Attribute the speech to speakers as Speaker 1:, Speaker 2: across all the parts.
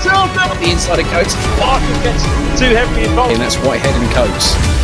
Speaker 1: The inside of Coates.
Speaker 2: Artcis gets too heavily involved.
Speaker 1: And that's Whitehead and Coates.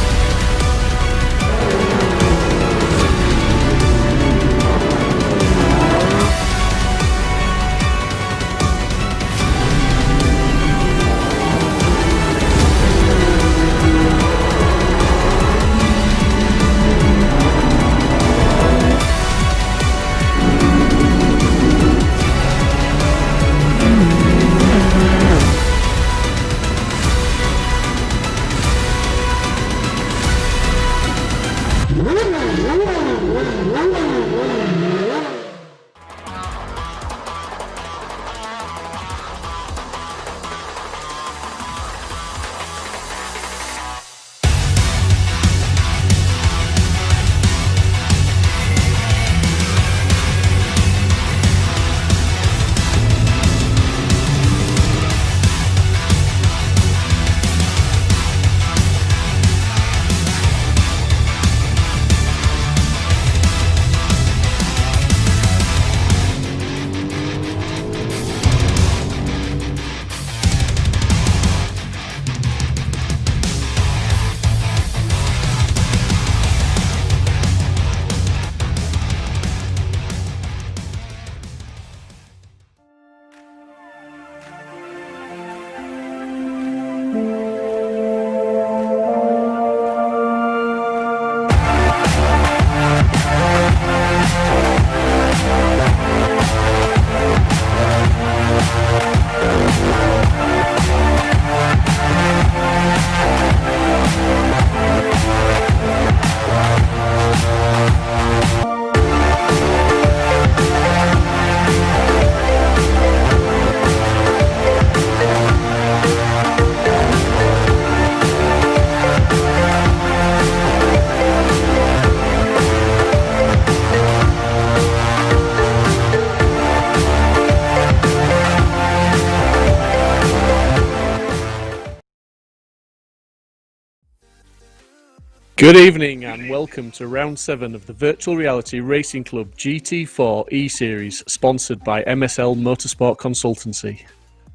Speaker 3: Good evening and welcome to round 7 of the Virtual Reality Racing Club GT4 eSeries, sponsored by MSL Motorsport Consultancy.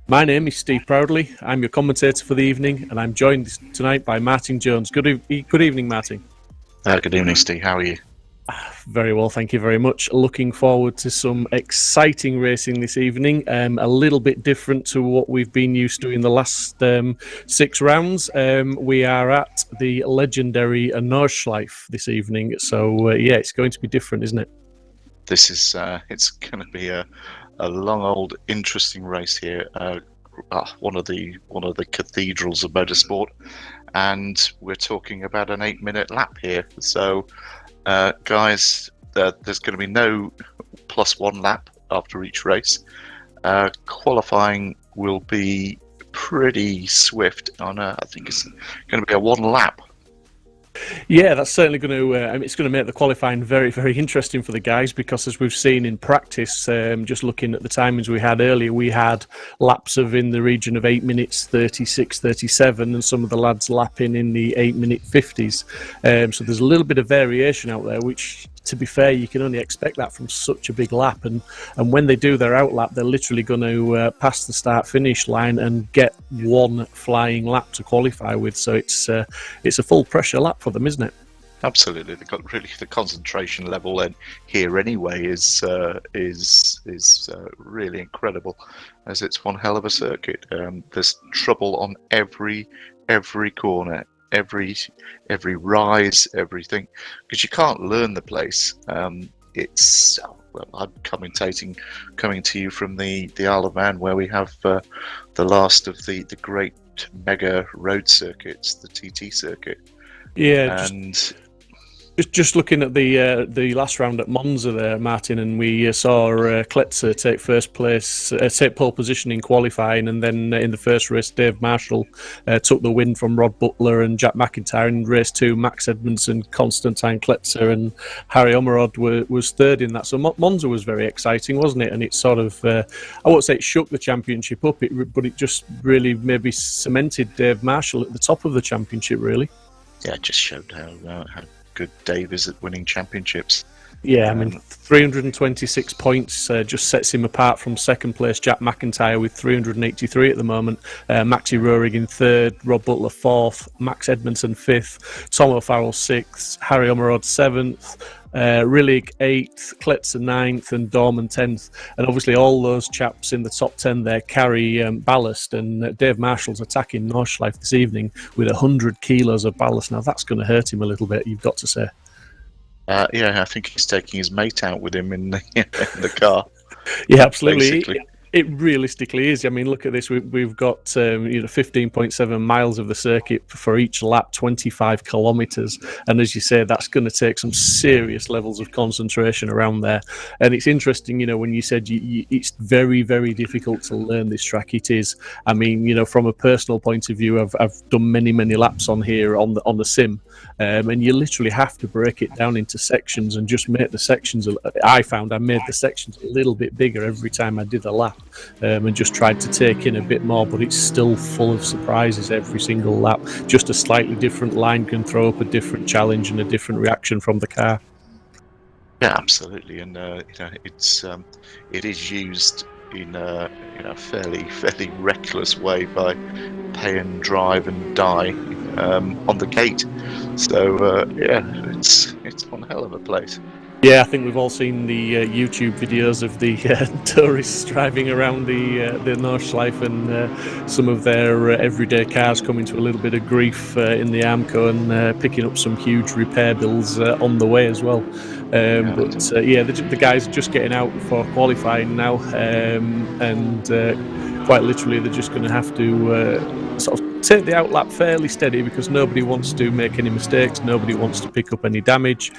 Speaker 3: My name is Steve Proudley, I'm your commentator for the evening, and I'm joined tonight by Martin Jones. Good evening, Martin.
Speaker 4: Good evening, Steve. How are you?
Speaker 3: Very well, thank you very much. Looking forward to some exciting racing this evening. A little bit different to what we've been used to in the last 6 rounds. We are at the legendary Nordschliefe this evening, so yeah, it's going to be different, isn't it?
Speaker 4: This is it's going to be a long, old, interesting race here. One of the cathedrals of motorsport, and we're talking about an 8-minute lap here. So. Guys, there's going to be no +1 lap after each race. Qualifying will be pretty swift. I think it's going to be a 1 lap.
Speaker 3: Yeah, that's certainly going to. It's going to make the qualifying very, very interesting for the guys, because as we've seen in practice, just looking at the timings we had earlier, we had laps of in the region of 8 minutes 36, 37, and some of the lads lapping in the 8-minute 50s. So there's a little bit of variation out there, which, to be fair, you can only expect that from such a big lap. And when they do their outlap, they're literally going to pass the start-finish line and get 1 flying lap to qualify with. So it's a full pressure lap for them, isn't it?
Speaker 4: Absolutely. They've got really the concentration level in here anyway is really incredible, as it's one hell of a circuit. There's trouble on every corner. Every rise, everything, because you can't learn the place. It's I'm coming to you from the Isle of Man, where we have the last of the great mega road circuits, the TT circuit.
Speaker 3: Yeah,
Speaker 4: and
Speaker 3: Just looking at the last round at Monza there, Martin, and we saw Kletzer take pole position in qualifying, and then in the first race, Dave Marshall took the win from Rod Butler and Jack McIntyre. In race 2, Max Edmondson, Konstantin Kletzer, and Harry Omerod was third in that. So Monza was very exciting, wasn't it? And it sort of, I won't say it shook the championship up, but it just really maybe cemented Dave Marshall at the top of the championship, really.
Speaker 4: Yeah, it just showed how good Dave is at winning championships.
Speaker 3: Yeah, I mean, 326 points just sets him apart from second place Jack McIntyre with 383 at the moment. Maxi Rohrig in third, Rob Butler fourth, Max Edmondson fifth, Tom O'Farrell sixth, Harry Omerod seventh, Rillig 8th, Kletzer 9th, and Dorman 10th. And obviously all those chaps in the top 10 there carry ballast, and Dave Marshall's attacking Nordschliefe this evening with 100 kilos of ballast. Now that's going to hurt him a little bit, you've got to say.
Speaker 4: Yeah, I think he's taking his mate out with him in the car.
Speaker 3: Yeah, absolutely.
Speaker 4: Basically.
Speaker 3: It realistically is. I mean, look at this. We've got 15.7 miles of the circuit for each lap, 25 kilometres, and as you say, that's going to take some serious levels of concentration around there. And it's interesting, when you said it's very, very difficult to learn this track. It is. I mean, from a personal point of view, I've done many, many laps on here on the sim. And you literally have to break it down into sections and just make the sections. I found I made the sections a little bit bigger every time I did a lap, and just tried to take in a bit more. But it's still full of surprises every single lap. Just a slightly different line can throw up a different challenge and a different reaction from the car.
Speaker 4: Yeah, absolutely, and it is used in a fairly reckless way by pay and drive and die on the gate. So it's one hell of a place.
Speaker 3: Yeah, I think we've all seen the YouTube videos of the tourists driving around the Nordschleife, and some of their everyday cars coming to a little bit of grief in the Armco, and picking up some huge repair bills on the way as well. The guys are just getting out for qualifying now, and quite literally they're just going to have to sort of take the outlap fairly steady, because nobody wants to make any mistakes, nobody wants to pick up any damage.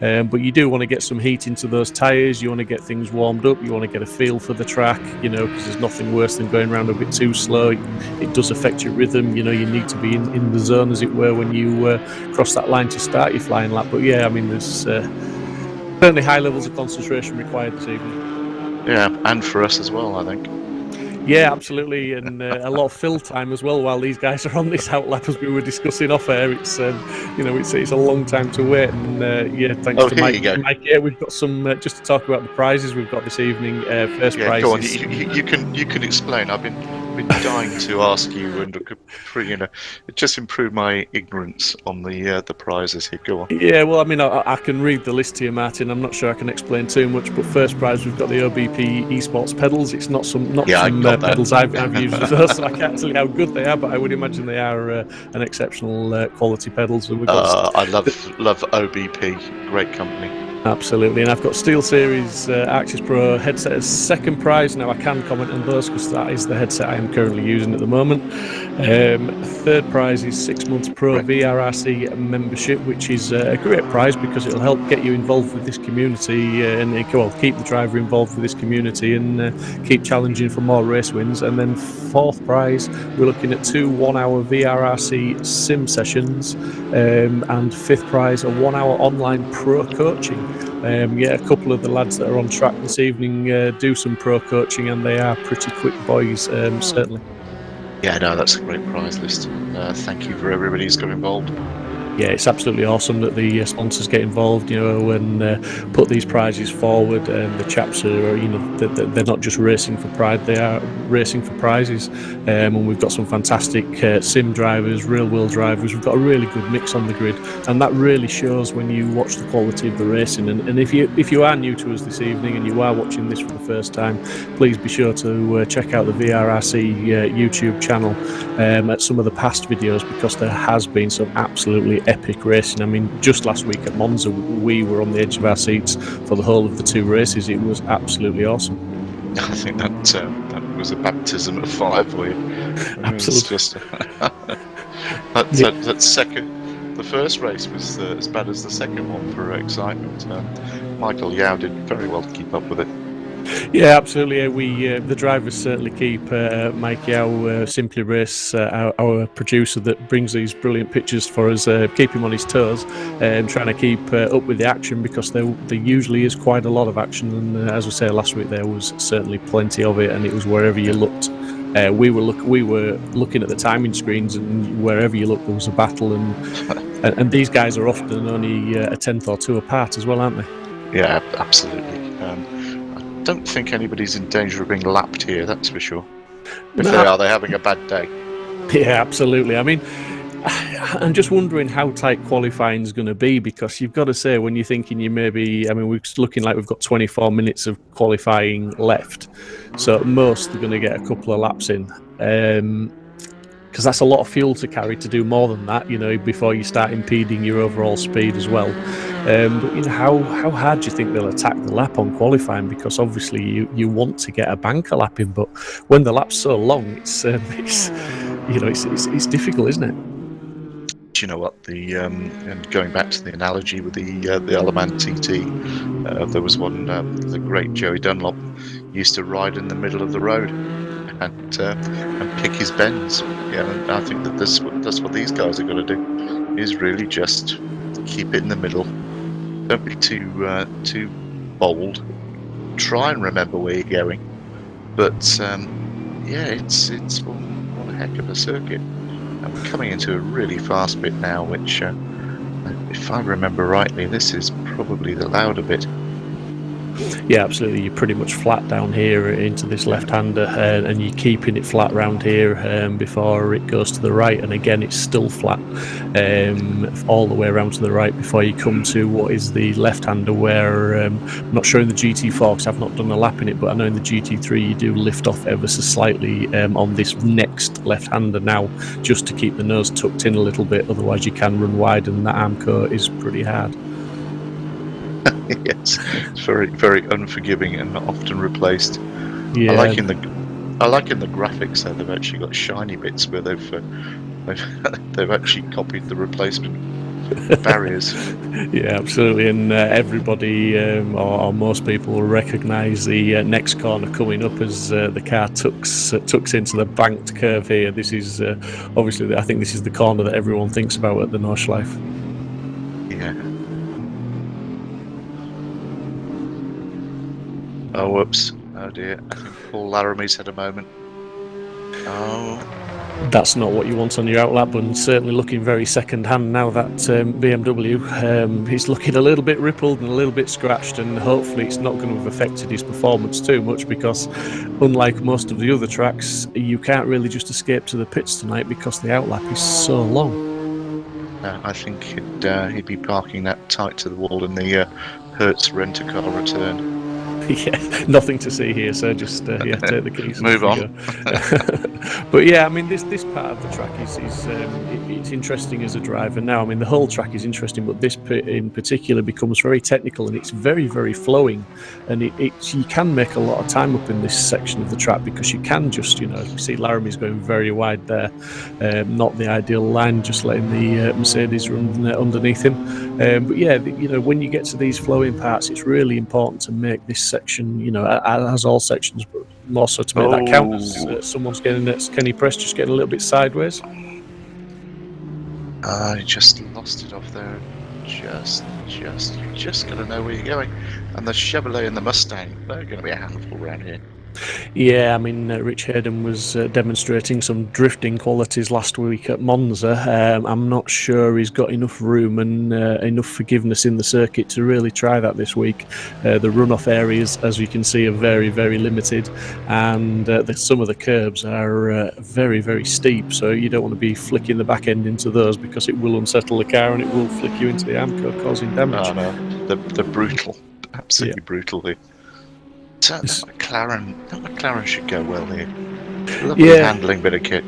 Speaker 3: But you do want to get some heat into those tyres, you want to get things warmed up, you want to get a feel for the track, because there's nothing worse than going around a bit too slow. It does affect your rhythm, you need to be in the zone, as it were, when you cross that line to start your flying lap. But yeah, I mean, there's certainly high levels of concentration required this evening. Yeah,
Speaker 4: and for us as well, I think.
Speaker 3: Yeah, absolutely, and a lot of fill time as well while these guys are on this outlap, as we were discussing off air. It's it's a long time to wait, and thanks to Mike. Yeah, we've got some just to talk about the prizes we've got this evening. First prize.
Speaker 4: Go on. You can explain. I've been dying to ask you, and just improve my ignorance on the prizes here. Go on.
Speaker 3: Yeah, well, I mean, I can read the list to you, Martin. I'm not sure I can explain too much, but first prize we've got the OBP Esports pedals. It's not some pedals I've used with those, so I can't tell you how good they are, but I would imagine they are an exceptional quality pedals. And we've got
Speaker 4: I love OBP, great company.
Speaker 3: Absolutely, and I've got SteelSeries Artcis Pro headset as second prize. Now I can comment on those because that is the headset I am currently using at the moment. Third prize is 6 months Pro VRRC membership, which is a great prize because it'll help get you involved with this community and keep the driver involved with this community and keep challenging for more race wins. And then fourth prize, we're looking at 2 1-hour VRRC sim sessions, and fifth prize, a 1-hour online pro coaching. A couple of the lads that are on track this evening do some pro coaching, and they are pretty quick boys, certainly.
Speaker 4: Yeah, no, that's a great prize list. Thank you for everybody who's got involved.
Speaker 3: Yeah, it's absolutely awesome that the sponsors get involved, and put these prizes forward. The chaps are, they're not just racing for pride; they are racing for prizes. And we've got some fantastic sim drivers, real-world drivers. We've got a really good mix on the grid, and that really shows when you watch the quality of the racing. And if you are new to us this evening and you are watching this for the first time, please be sure to check out the VRRC YouTube channel at some of the past videos, because there has been some absolutely epic racing. I mean, just last week at Monza, we were on the edge of our seats for the whole of the 2 races. It was absolutely awesome.
Speaker 4: I think that was a baptism of fire for you.
Speaker 3: Absolutely.
Speaker 4: Just, that second, the first race was as bad as the second one for excitement. Michael Yao did very well to keep up with it.
Speaker 3: Yeah, absolutely. The drivers certainly keep Mike Yao, Simply Race, our producer that brings these brilliant pictures for us, keep him on his toes, trying to keep up with the action, because there usually is quite a lot of action. And as I say, last week there was certainly plenty of it, and it was wherever you looked. We were looking at the timing screens, and wherever you looked there was a battle. And these guys are often only a tenth or two apart as well, aren't they?
Speaker 4: Yeah, absolutely. I don't think anybody's in danger of being lapped here, that's for sure. If they are, they're having a bad day.
Speaker 3: Yeah, absolutely. I mean, I'm just wondering how tight qualifying is going to be, because you've got to say, when you're thinking you maybe, I mean, we're looking like we've got 24 minutes of qualifying left. So at most, they're going to get a couple of laps in. Because that's a lot of fuel to carry to do more than that, before you start impeding your overall speed as well. But how hard do you think they'll attack the lap on qualifying? Because obviously you want to get a banker lap in, but when the lap's so long, it's difficult, isn't it?
Speaker 4: Do you know what, and going back to the analogy with the Alaman TT, there was one, the great Joey Dunlop used to ride in the middle of the road and pick his bends. Yeah, and I think that that's what these guys are going to do, is really just keep it in the middle. Don't be too bold. Try and remember where you're going. But yeah, it's one heck of a circuit. And we're coming into a really fast bit now, which, if I remember rightly, this is probably the louder bit.
Speaker 3: Yeah, absolutely. You're pretty much flat down here into this left-hander, and you're keeping it flat round here before it goes to the right. And again, it's still flat all the way around to the right before you come to what is the left-hander, where I'm not sure in the GT4 because I've not done a lap in it, but I know in the GT3 you do lift off ever so slightly on this next left-hander now, just to keep the nose tucked in a little bit. Otherwise, you can run wide, and that armco is pretty hard.
Speaker 4: Yes, it's very, very unforgiving and not often replaced.
Speaker 3: Yeah.
Speaker 4: I like in the graphics though, they've actually got shiny bits where they've actually copied the replacement barriers.
Speaker 3: Yeah, absolutely, and everybody or most people will recognise the next corner coming up as the car tucks into the banked curve here. This is obviously, I think this is the corner that everyone thinks about at the Nordschleife.
Speaker 4: Yeah. Oh, whoops. Oh dear. I think Paul Laramie's had a moment. Oh.
Speaker 3: That's not what you want on your outlap, and certainly looking very second-hand now, that BMW. He's looking a little bit rippled and a little bit scratched, and hopefully it's not going to have affected his performance too much, because unlike most of the other tracks, you can't really just escape to the pits tonight because the outlap is so long.
Speaker 4: I think he'd be parking that tight to the wall in the Hertz rent-a-car return.
Speaker 3: Yeah, nothing to see here, so just take the keys.
Speaker 4: Move on.
Speaker 3: But yeah, I mean, this part of the track is it's interesting as a driver now. I mean, the whole track is interesting, but this in particular becomes very technical, and it's very, very flowing, and you can make a lot of time up in this section of the track, because you can just, you see Laramie's going very wide there, not the ideal line, just letting the Mercedes run underneath him. But yeah, when you get to these flowing parts, it's really important to make this section, as all sections, but more so to make that count as someone's getting it. Kenny Press just getting a little bit sideways.
Speaker 4: I just lost it off there. Just got to know where you're going. And the Chevrolet and the Mustang, they're going to be a handful around here.
Speaker 3: Yeah, I mean, Rich Hayden was demonstrating some drifting qualities last week at Monza. I'm not sure he's got enough room and enough forgiveness in the circuit to really try that this week. The runoff areas, as you can see, are very, very limited, and some of the curbs are very, very steep, so you don't want to be flicking the back end into those, because it will unsettle the car and it will flick you into the armco, causing damage.
Speaker 4: Oh no, they're brutal. Absolutely brutal here. That McLaren should go well here. Lovely handling bit of kit.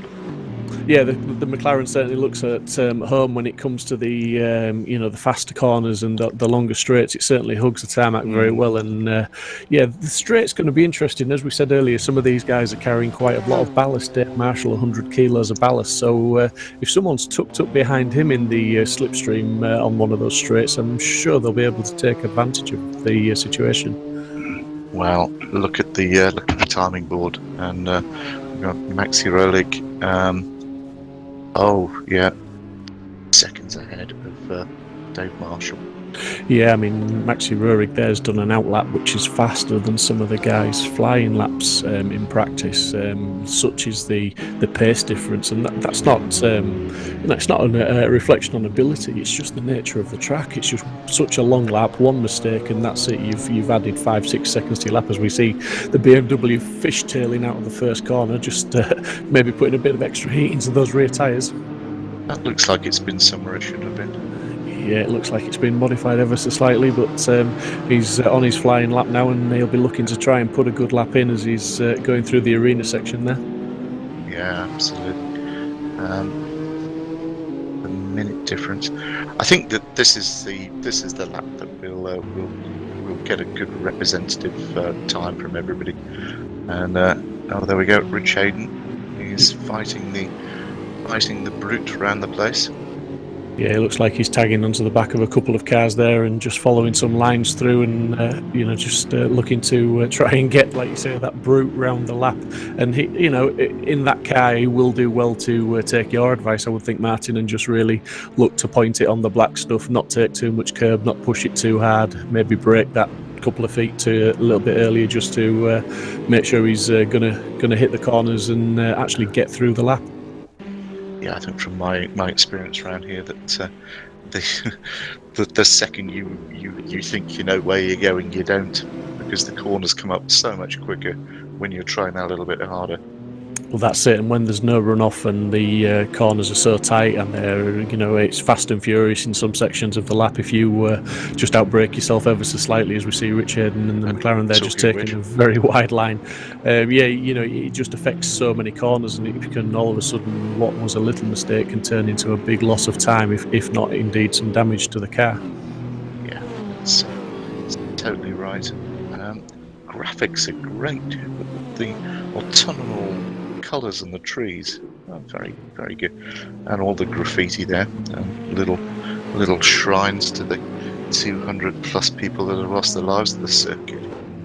Speaker 3: Yeah, the McLaren certainly looks at home when it comes to the the faster corners and the longer straights. It certainly hugs the tarmac very well, and the straight's going to be interesting. As we said earlier, some of these guys are carrying quite a lot of ballast. Dave Marshall, 100 kilos of ballast. So if someone's tucked up behind him in the slipstream on one of those straights, I'm sure they'll be able to take advantage of the situation.
Speaker 4: Well, look at the timing board, and we've got Maxi Rolik. Seconds ahead of Dave Marshall.
Speaker 3: Yeah, I mean, Maxi Rurik there's done an outlap which is faster than some of the guys flying laps in practice. Such is the pace difference, and that's not it's not a reflection on ability. It's just the nature of the track. It's just such a long lap, one mistake, and that's it. You've added 5-6 seconds to your lap, as we see the BMW fishtailing out of the first corner, just maybe putting a bit of extra heat into those rear tyres.
Speaker 4: That looks like it's been somewhere it should have been.
Speaker 3: Yeah, it looks like it's been modified ever so slightly, but he's on his flying lap now, and he'll be looking to try and put a good lap in as he's going through the arena section there.
Speaker 4: Yeah, absolutely. The minute difference. I think that this is the lap that we'll get a good representative time from everybody. And oh, there we go, Rich Hayden. He's fighting the brute around the place.
Speaker 3: Yeah, it looks like he's tagging onto the back of a couple of cars there and just following some lines through, and just looking to try and get, like you say, that brute round the lap. And he, in that car, he will do well to take your advice, I would think, Martin, and just really look to point it on the black stuff, not take too much curb, not push it too hard, maybe break that couple of feet to a little bit earlier, just to make sure he's gonna hit the corners and actually get through the lap.
Speaker 4: Yeah, I think from my experience around here that the second you think you know where you're going, you don't, because the corners come up so much quicker when you're trying a little bit harder.
Speaker 3: Well, that's it. And when there's no runoff and the corners are so tight, and it's fast and furious in some sections of the lap, if you just outbrake yourself ever so slightly, as we see Rich Hayden and the McLaren there just taking a very wide line. It just affects so many corners, and it can all of a sudden, what was a little mistake can turn into a big loss of time, if not indeed some damage to the car.
Speaker 4: Yeah, it's totally right. Graphics are great. The autumnal colours and the trees are very, very good, and all the graffiti there, little shrines to the 200 plus people that have lost their lives at the circuit.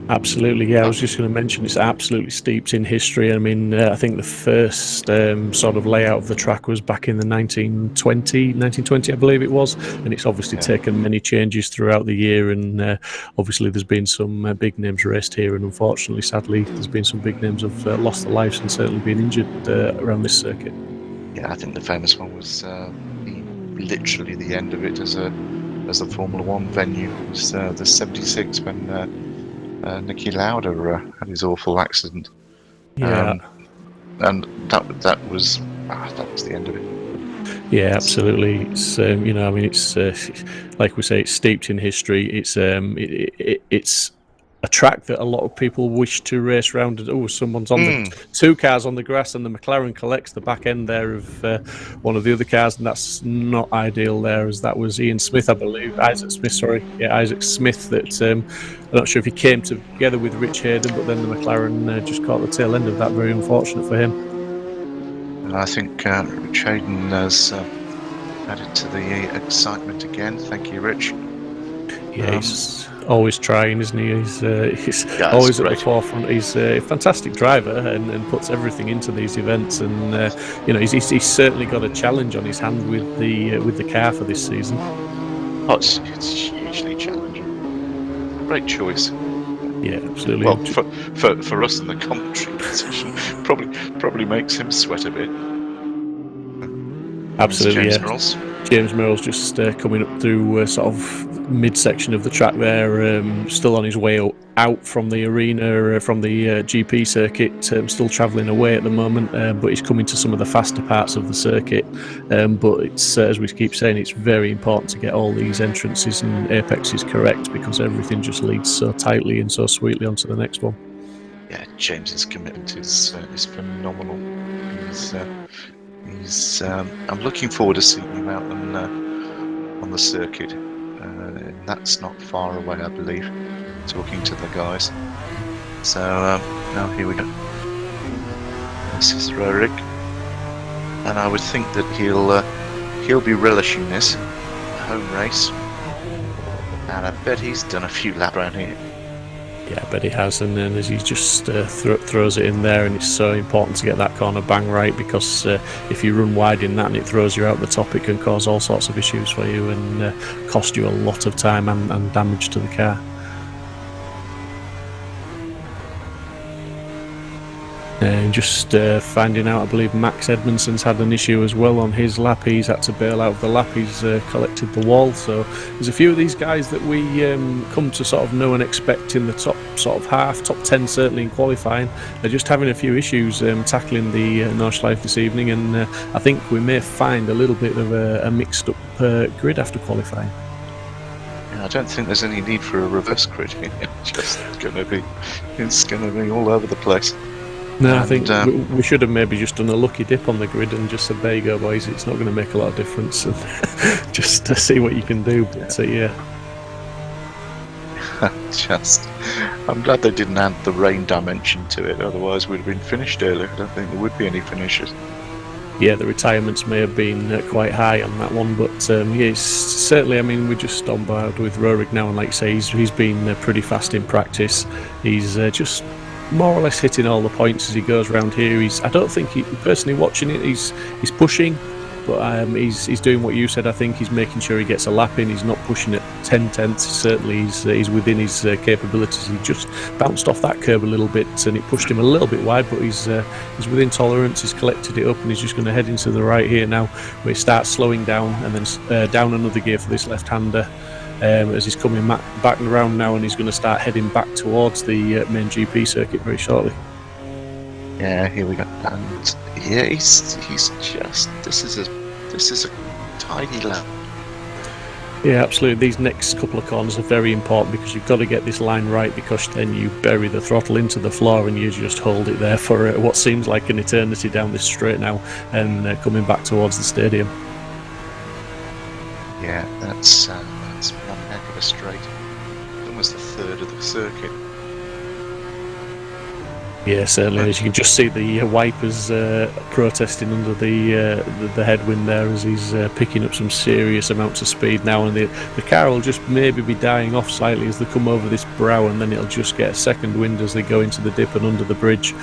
Speaker 3: Absolutely, yeah. I was just going to mention it's absolutely steeped in history. I mean, I think the first sort of layout of the track was back in the 1920, I believe it was, and it's obviously taken many changes throughout the year, and obviously there's been some big names raced here, and unfortunately, sadly, there's been some big names have lost their lives and certainly been injured around this circuit. Yeah,
Speaker 4: I think the famous one was literally the end of it as a Formula One venue. It was the 76 when Niki Lauda had his awful accident.
Speaker 3: Yeah,
Speaker 4: and that was the end of it.
Speaker 3: Yeah, absolutely. It's it's like we say, it's steeped in history. It's it's a track that a lot of people wish to race round. Oh, someone's on the two cars on the grass, and the McLaren collects the back end there of one of the other cars, and that's not ideal there, as that was Isaac Smith that I'm not sure if he came together with Rich Hayden, but then the McLaren just caught the tail end of that. Very unfortunate for him.
Speaker 4: And I think Rich Hayden has added to the excitement again. Thank you, Rich.
Speaker 3: Yeah, he's always trying, isn't he? He's always at the forefront. He's a fantastic driver and puts everything into these events. And he's certainly got a challenge on his hand with the car for this season.
Speaker 4: Oh, it's hugely challenging. Great choice.
Speaker 3: Yeah, absolutely.
Speaker 4: Well, for us in the commentary position, probably makes him sweat a bit.
Speaker 3: Absolutely,
Speaker 4: James
Speaker 3: James Merrill's just coming up through sort of midsection of the track there, still on his way out from the arena, from the GP circuit, still travelling away at the moment, but he's coming to some of the faster parts of the circuit. But it's as we keep saying, it's very important to get all these entrances and apexes correct, because everything just leads so tightly and so sweetly onto the next one.
Speaker 4: Yeah, James's commitment is phenomenal. I'm looking forward to seeing him out on the circuit. And that's not far away, I believe. Talking to the guys. So now here we go. This is Rurik, and I would think that he'll be relishing this home race. And I bet he's done a few laps around here.
Speaker 3: Yeah, I bet he has, and then as he just throws it in there, and it's so important to get that corner bang right, because if you run wide in that and it throws you out the top, it can cause all sorts of issues for you and cost you a lot of time and damage to the car. And just finding out, I believe Max Edmondson's had an issue as well on his lap. He's had to bail out of the lap. He's collected the wall. So there's a few of these guys that we come to sort of know and expect in the top sort of half, top 10 certainly in qualifying. They're just having a few issues tackling the Nordschliefe this evening, and I think we may find a little bit of a mixed up grid after qualifying.
Speaker 4: I don't think there's any need for a reverse grid here. It's going to be all over the place.
Speaker 3: No, I think we should have maybe just done a lucky dip on the grid and just said, there you go, boys, it's not going to make a lot of difference, and just to see what you can do. But
Speaker 4: I'm glad they didn't add the rain dimension to it, otherwise we'd have been finished earlier. I don't think there would be any finishes.
Speaker 3: Yeah, the retirements may have been quite high on that one, but it's certainly, I mean, we're just on board with Roerig now, and like I say, he's been pretty fast in practice. He's just more or less hitting all the points as he goes around here. I don't think personally watching it, he's pushing, but he's doing what you said. I think he's making sure he gets a lap in. He's not pushing at 10 tenths. Certainly he's within his capabilities. He just bounced off that curb a little bit and it pushed him a little bit wide, but he's within tolerance. He's collected it up and he's just going to head into the right here now, where he starts slowing down and then down another gear for this left-hander. As he's coming back around now, and he's going to start heading back towards the main GP circuit very shortly.
Speaker 4: Yeah, here we go. And yeah, he's just this is a tidy lap.
Speaker 3: Yeah, absolutely. These next couple of corners are very important because you've got to get this line right, because then you bury the throttle into the floor and you just hold it there for what seems like an eternity down this straight now, and coming back towards the stadium.
Speaker 4: Yeah, that's one heck of a straight. Almost a third of the circuit.
Speaker 3: Yeah, certainly. As you can just see the wipers protesting under the headwind there, as he's picking up some serious amounts of speed now, and the car will just maybe be dying off slightly as they come over this brow, and then it'll just get a second wind as they go into the dip and under the bridge,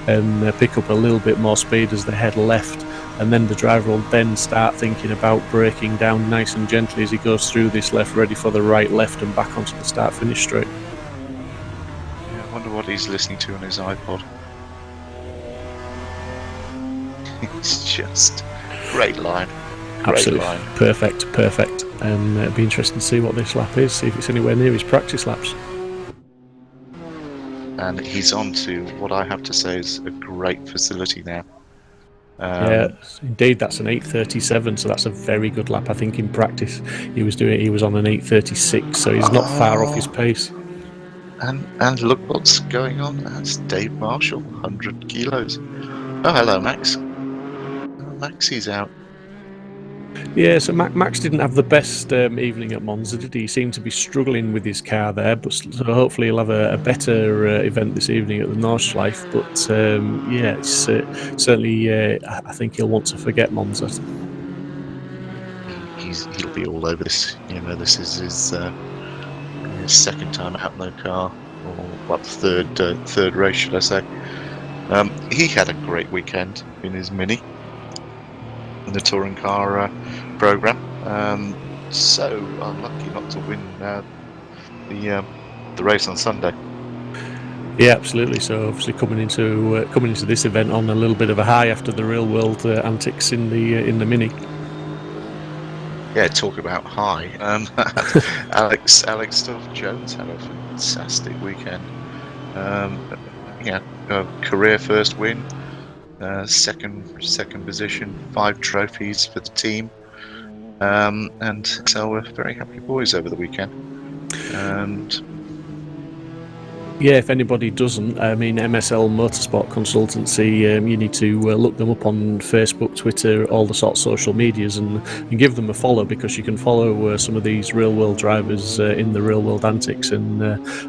Speaker 3: and pick up a little bit more speed as they head left. And then the driver will then start thinking about braking down nice and gently as he goes through this left, ready for the right left and back onto the start-finish straight.
Speaker 4: Yeah, I wonder what he's listening to on his iPod. It's just great line.
Speaker 3: Absolutely. Perfect. And it'll be interesting to see what this lap is, see if it's anywhere near his practice laps.
Speaker 4: And he's on to what I have to say is a great facility now.
Speaker 3: Yeah, indeed, that's an 8:37, so that's a very good lap. I think in practice he was on an 8:36, so he's not far off his pace.
Speaker 4: And look what's going on. That's Dave Marshall, 100 kilos. Oh, hello, Max. Oh, Maxie's out.
Speaker 3: Yeah, so Max didn't have the best evening at Monza, did he? He seemed to be struggling with his car there, but so hopefully he'll have a better event this evening at the Nordschleife. But yeah, it's certainly I think he'll want to forget Monza.
Speaker 4: He'll be all over this. You know, this is his second time out in the car, or what, third race, should I say? He had a great weekend in his Mini, in the touring car program. So unlucky not to win the race on Sunday.
Speaker 3: Yeah, absolutely. So obviously coming into this event on a little bit of a high after the real world antics in the Mini.
Speaker 4: Yeah, talk about high. Alex Stoff-Jones had a fantastic weekend. Career first win, second position, 5 trophies for the team, and so we're very happy boys over the weekend. And
Speaker 3: yeah, if anybody doesn't, I mean, MSL Motorsport Consultancy, you need to look them up on Facebook, Twitter, all the sorts of social medias, and give them a follow, because you can follow some of these real-world drivers in the real-world antics. And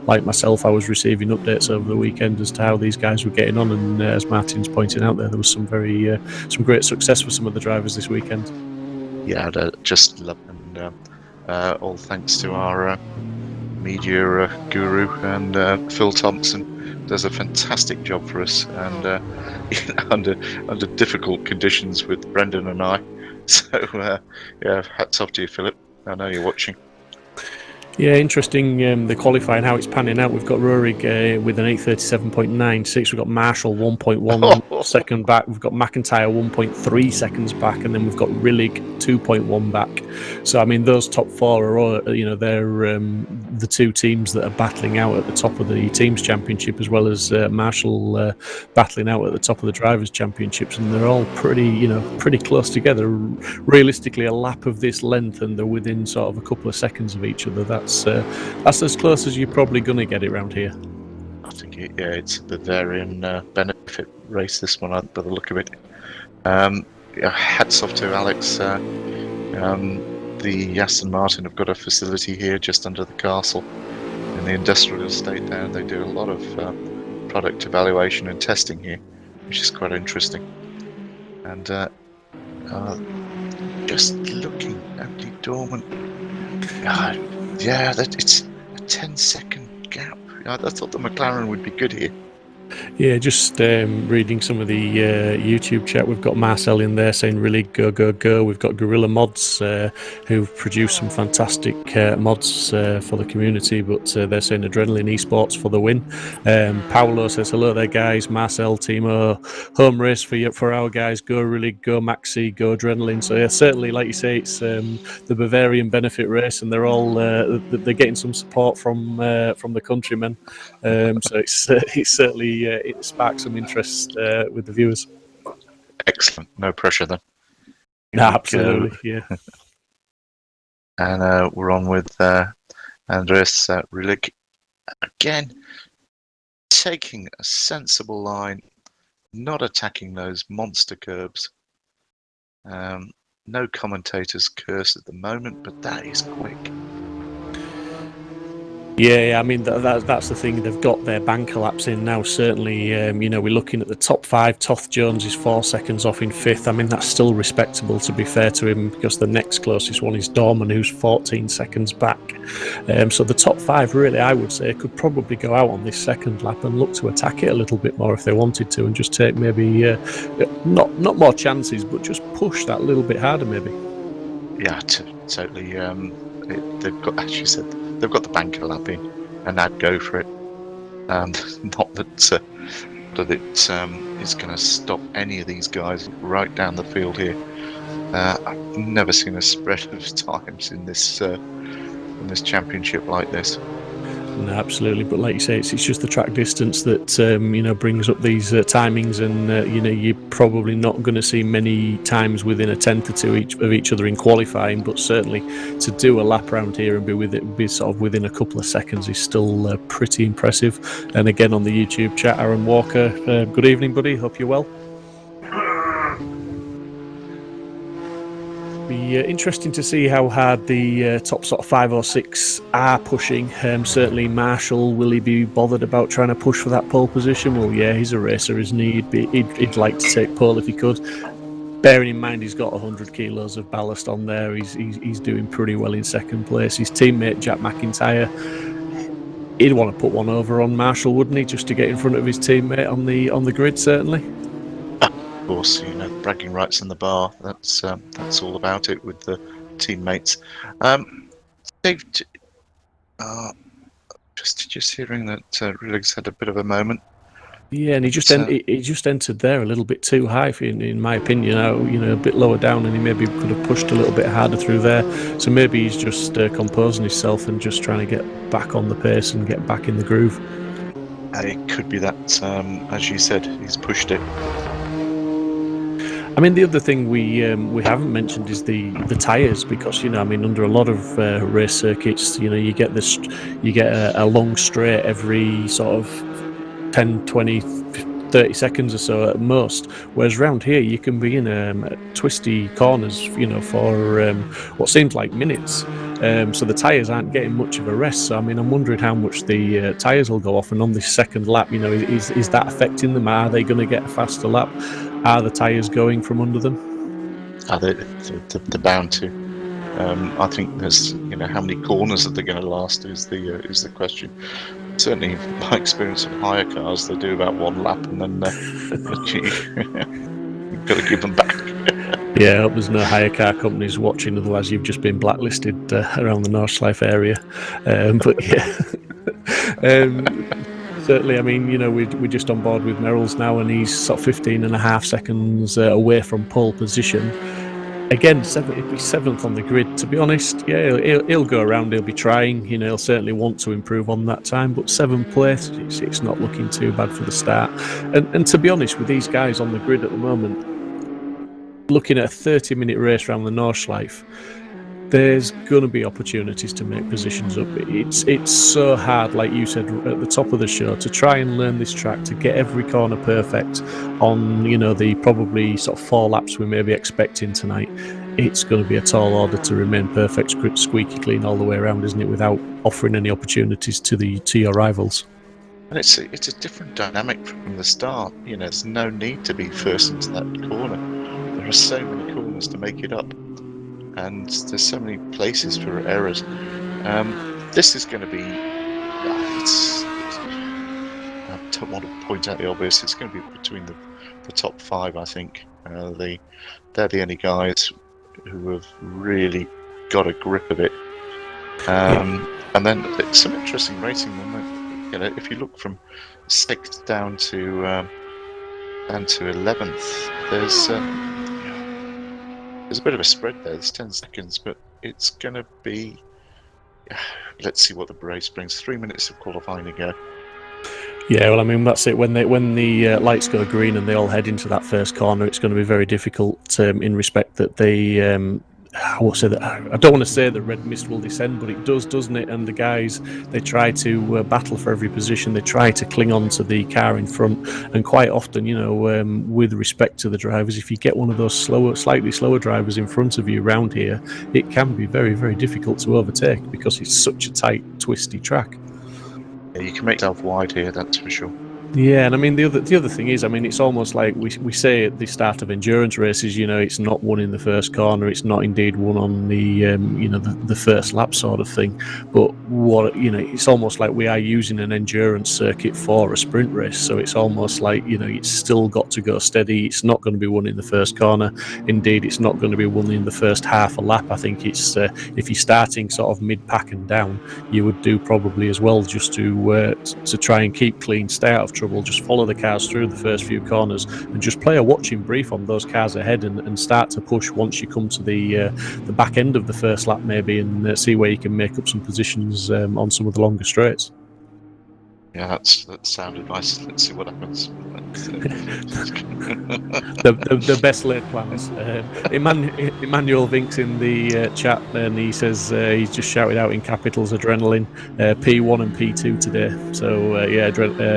Speaker 3: like myself, I was receiving updates over the weekend as to how these guys were getting on, and as Martin's pointing out there was some great success for some of the drivers this weekend.
Speaker 4: Yeah, I just love them. All thanks to our media guru, and Phil Thompson does a fantastic job for us, and under difficult conditions with Brendan and I. So yeah, hats off to you, Philip. I know you're watching.
Speaker 3: Yeah, interesting, the qualifying, how it's panning out. We've got Rurik with an 8:37.96. We've got Marshall 1.1 second back. We've got McIntyre 1.3 seconds back, and then we've got Rillig 2.1 back. So, I mean, those top four are all, they're the two teams that are battling out at the top of the Teams Championship, as well as Marshall battling out at the top of the Drivers' Championships, and they're all pretty close together. Realistically, a lap of this length, and they're within sort of a couple of seconds of each other. That's as close as you're probably going to get it around here.
Speaker 4: I think it's a Bavarian benefit race, this one, by the look of it. Hats off to Alex. The Aston Martin have got a facility here just under the castle in the industrial estate there. They do a lot of product evaluation and testing here, which is quite interesting. And just looking at the Dorman, it's a 10-second gap. I thought the McLaren would be good here.
Speaker 3: Yeah, just reading some of the YouTube chat. We've got Marcel in there saying really go, go, go. We've got Gorilla Mods who've produced some fantastic mods for the community, but they're saying Adrenaline Esports for the win. Paolo says hello there, guys. Marcel, Timo, home race for our guys. Go really, go Maxi, go Adrenaline. So yeah, certainly, like you say, it's the Bavarian benefit race, and they're all they're getting some support from the countrymen. So it's certainly it sparks some interest with the viewers.
Speaker 4: Excellent. No pressure then.
Speaker 3: Absolutely, yeah.
Speaker 4: And we're on with Andres Rillig. Again, taking a sensible line, not attacking those monster curbs. No commentators curse at the moment, but that is quick.
Speaker 3: Yeah, I mean that's the thing. They've got their banker laps in now. Certainly, we're looking at the top five. Toth Jones is 4 seconds off in fifth. I mean that's still respectable, to be fair to him, because the next closest one is Dorman, who's 14 seconds back. So the top five, really, I would say, could probably go out on this second lap and look to attack it a little bit more if they wanted to, and just take maybe not more chances, but just push that a little bit harder, maybe.
Speaker 4: Yeah, totally. They've got, as you said, they've got the banker lap in, and I'd go for it. Not that it's going to stop any of these guys right down the field here. I've never seen a spread of times in this championship like this.
Speaker 3: No, absolutely, but like you say, it's just the track distance that brings up these timings, and you're probably not going to see many times within a tenth or two of each other in qualifying, but certainly to do a lap round here and be sort of within a couple of seconds is still pretty impressive. And again, on the YouTube chat, Aaron Walker, good evening, buddy. Hope you're well. Be interesting to see how hard the top sort of 5 or 6 are pushing. Certainly Marshall, will he be bothered about trying to push for that pole position? Well, yeah, he's a racer, isn't he? He'd like to take pole if he could. Bearing in mind he's got 100 kilos of ballast on there, he's doing pretty well in second place. His teammate Jack McIntyre, he'd want to put one over on Marshall, wouldn't he, just to get in front of his teammate on the grid, certainly.
Speaker 4: Of course, bragging rights in the bar. That's all about it with the teammates. Dave, just hearing that Rillig's had a bit of a moment.
Speaker 3: Yeah, and he just entered there a little bit too high, in my opinion. A bit lower down, and he maybe could have pushed a little bit harder through there. So maybe he's just composing himself and just trying to get back on the pace and get back in the groove.
Speaker 4: It could be that, as you said, he's pushed it.
Speaker 3: I mean, the other thing we haven't mentioned is the tyres, because under a lot of race circuits, you get a long straight every sort of 10, 20, 30 seconds or so at most, whereas around here you can be in twisty corners, for what seems like minutes. So the tyres aren't getting much of a rest. So I'm wondering how much the tyres will go off, and on this second lap, is that affecting them? Are they going to get a faster lap? Are the tyres going from under them?
Speaker 4: They're bound to. I think there's, how many corners are they going to last is the question. Certainly, my experience of hire cars, they do about one lap and then you've got to give them back.
Speaker 3: Yeah, I hope there's no hire car companies watching, otherwise you've just been blacklisted around the Nordschliefe area. But yeah, certainly, I mean, we're just on board with Merrill's now, and he's sort of 15.5 seconds away from pole position. Again, he'd be 7th on the grid. To be honest, yeah, he'll go around. He'll be trying. He'll certainly want to improve on that time. But 7th place, it's not looking too bad for the start. And to be honest, with these guys on the grid at the moment, looking at a 30-minute race around the Nordschleife, there's going to be opportunities to make positions up. It's so hard, like you said at the top of the show, to try and learn this track, to get every corner perfect on, the probably sort of 4 laps we may be expecting tonight. It's going to be a tall order to remain perfect, squeaky clean all the way around, isn't it, without offering any opportunities to your rivals.
Speaker 4: And it's a different dynamic from the start. There's no need to be first into that corner. There are so many corners to make it up, and there's so many places for errors. This is going to be. I don't want to point out the obvious. It's going to be between the top 5. I think they're the only guys who have really got a grip of it. And then it's some interesting racing. If you look from 6th down to 11th, there's a bit of a spread there. There's 10 seconds, but it's going to be. Let's see what the race brings. 3 minutes of qualifying to go.
Speaker 3: Yeah, well, I mean, that's it. When the lights go green and they all head into that first corner, it's going to be very difficult in respect that they. I will say that I don't want to say that red mist will descend, but it does, doesn't it? And the guys, they try to battle for every position. They try to cling on to the car in front, and quite often, with respect to the drivers, if you get one of those slightly slower drivers in front of you around here, it can be very, very difficult to overtake because it's such a tight, twisty track.
Speaker 4: Yeah, you can make yourself wide here, that's for sure.
Speaker 3: Yeah, and I mean the other thing is, I mean, it's almost like we say at the start of endurance races, it's not won in the first corner, it's not indeed won on the the first lap sort of thing. But it's almost like we are using an endurance circuit for a sprint race, so it's almost like it's still got to go steady. It's not going to be won in the first corner. Indeed, it's not going to be won in the first half a lap. I think it's if you're starting sort of mid pack and down, you would do probably as well just to try and keep clean, stay out of trouble, just follow the cars through the first few corners and just play a watching brief on those cars ahead and start to push once you come to the back end of the first lap maybe, and see where you can make up some positions on some of the longer straights.
Speaker 4: Yeah, that's sound advice. Let's see what happens.
Speaker 3: the best laid plans. Emmanuel Vinks in the chat, and he says he's just shouted out in capitals adrenaline, P1 and P2 today. So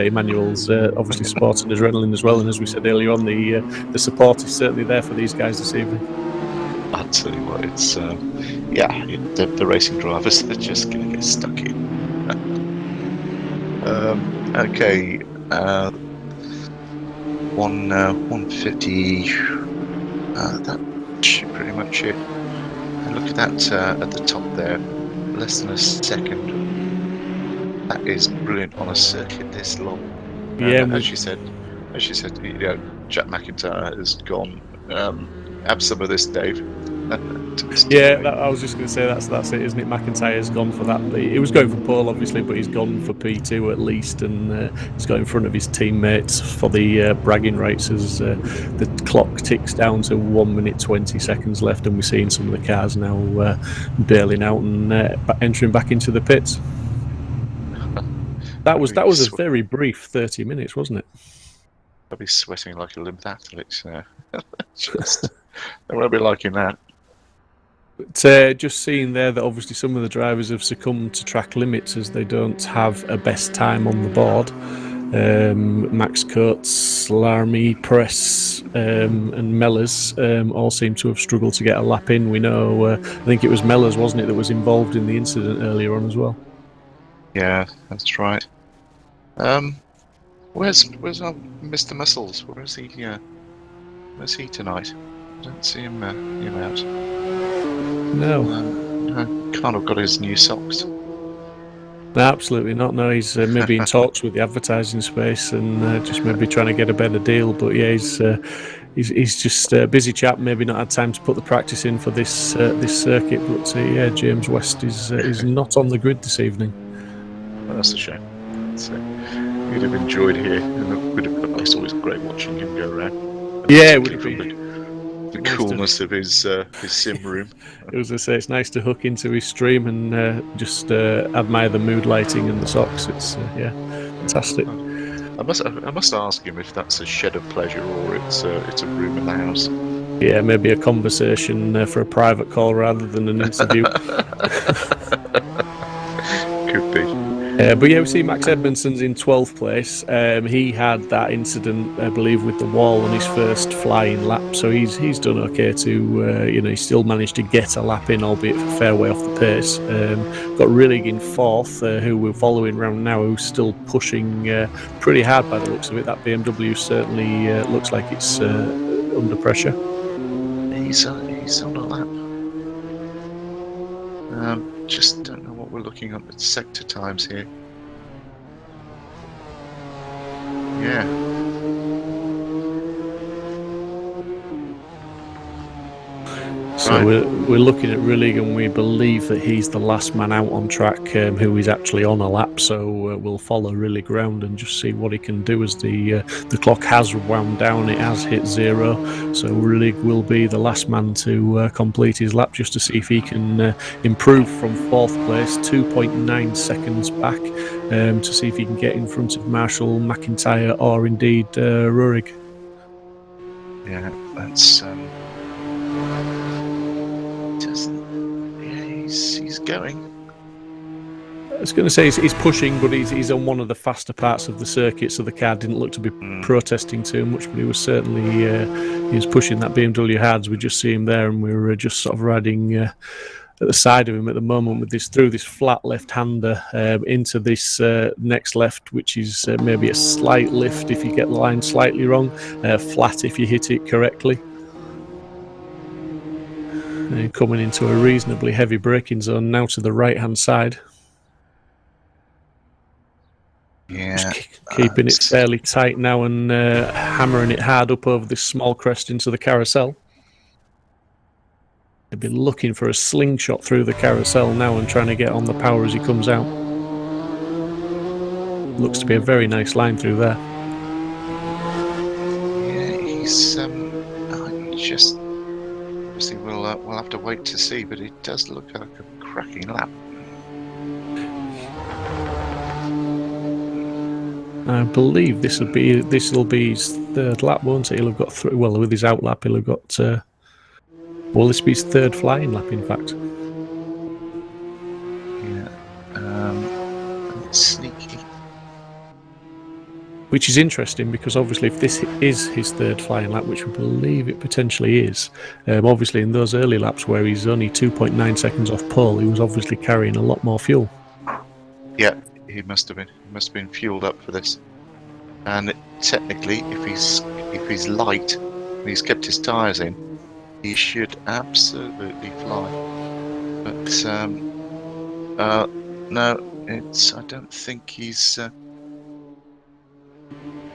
Speaker 3: Emmanuel's obviously supporting adrenaline as well, and as we said earlier on, the support is certainly there for these guys this evening.
Speaker 4: I'll tell you what, it's the racing drivers, they're just going to get stuck in. Okay, 150. That should pretty much it. And look at that at the top there, less than a second. That is brilliant on a circuit this long.
Speaker 3: Yeah,
Speaker 4: as you said, Jack McIntyre has gone. Have some of this, Dave.
Speaker 3: Yeah, I was just going to say that's it, isn't it? McIntyre's gone for that. He was going for pole, obviously, but he's gone for P2 at least, and he's got in front of his teammates for the bragging rights as the clock ticks down to 1 minute 20 seconds left, and we're seeing some of the cars now bailing out and entering back into the pits. That was a very brief 30 minutes, wasn't it?
Speaker 4: I'll be sweating like Olympic athletes. Just, they won't be liking that.
Speaker 3: But just seeing there that obviously some of the drivers have succumbed to track limits as they don't have a best time on the board. Max Coates, Larmy, Press and Mellors all seem to have struggled to get a lap in. We know, I think it was Mellors, wasn't it, that was involved in the incident earlier on as well?
Speaker 4: Yeah, that's right. Where's our Mr. Muscles? Where's he tonight? I don't see him out.
Speaker 3: No.
Speaker 4: Can't have got his new socks.
Speaker 3: No, absolutely not. No, he's maybe in talks with the advertising space and just maybe trying to get a better deal. But yeah, he's just a busy chap. Maybe not had time to put the practice in for this circuit. But yeah, James West is not on the grid this evening.
Speaker 4: Well, that's a shame. He'd have enjoyed here. It's always great watching him go around.
Speaker 3: Yeah, it would have been.
Speaker 4: The coolness of his sim room.
Speaker 3: As I say, it's nice to hook into his stream and just admire the mood lighting and the socks. It's fantastic.
Speaker 4: I must ask him if that's a shed of pleasure or it's a room in the house.
Speaker 3: Yeah, maybe a conversation for a private call rather than an interview.
Speaker 4: Could be.
Speaker 3: But yeah, we see Max Edmondson's in 12th place. He had that incident, I believe, with the wall on his first flying lap, so he's done okay to, he still managed to get a lap in, albeit a fair way off the pace. Got Rillig in 4th, who we're following round now, who's still pushing pretty hard by the looks of it. That BMW certainly looks like it's under pressure.
Speaker 4: He's on a lap. Just don't know what we're looking at sector times here. Yeah.
Speaker 3: So we're looking at Rillig, and we believe that he's the last man out on track who is actually on a lap. So we'll follow Rillig round and just see what he can do as the clock has wound down. It has hit 0. So Rillig will be the last man to complete his lap, just to see if he can improve from 4th place, 2.9 seconds back, to see if he can get in front of Marshall, McIntyre, or indeed Rurik.
Speaker 4: Yeah, that's. He's going.
Speaker 3: I was going to say he's pushing, but he's on one of the faster parts of the circuit, so the car didn't look to be protesting too much, but he was certainly he was pushing that BMW hard. As we just see him there, and we were just sort of riding at the side of him at the moment with this through this flat left-hander into this next left, which is maybe a slight lift if you get the line slightly wrong, flat if you hit it correctly. Coming into a reasonably heavy braking zone now to the right-hand side.
Speaker 4: Yeah,
Speaker 3: just keeping it fairly tight now and hammering it hard up over this small crest into the carousel. They've been looking for a slingshot through the carousel now and trying to get on the power as he comes out. Looks to be a very nice line through there.
Speaker 4: Yeah, he's just. Obviously, we'll have to wait to see, but it does look like a cracking lap.
Speaker 3: I believe this will be his 3rd lap, won't it? He'll have got through. Well, with his out lap, he'll have got. Will this be his 3rd flying lap? In fact.
Speaker 4: Yeah. It's sneaky.
Speaker 3: Which is interesting because obviously if this is his 3rd flying lap, which we believe it potentially is, obviously in those early laps where he's only 2.9 seconds off pole, he was obviously carrying a lot more fuel.
Speaker 4: Yeah, he must have been. He must have been fueled up for this. And technically, if he's light and he's kept his tyres in, he should absolutely fly. But no, I don't think he's.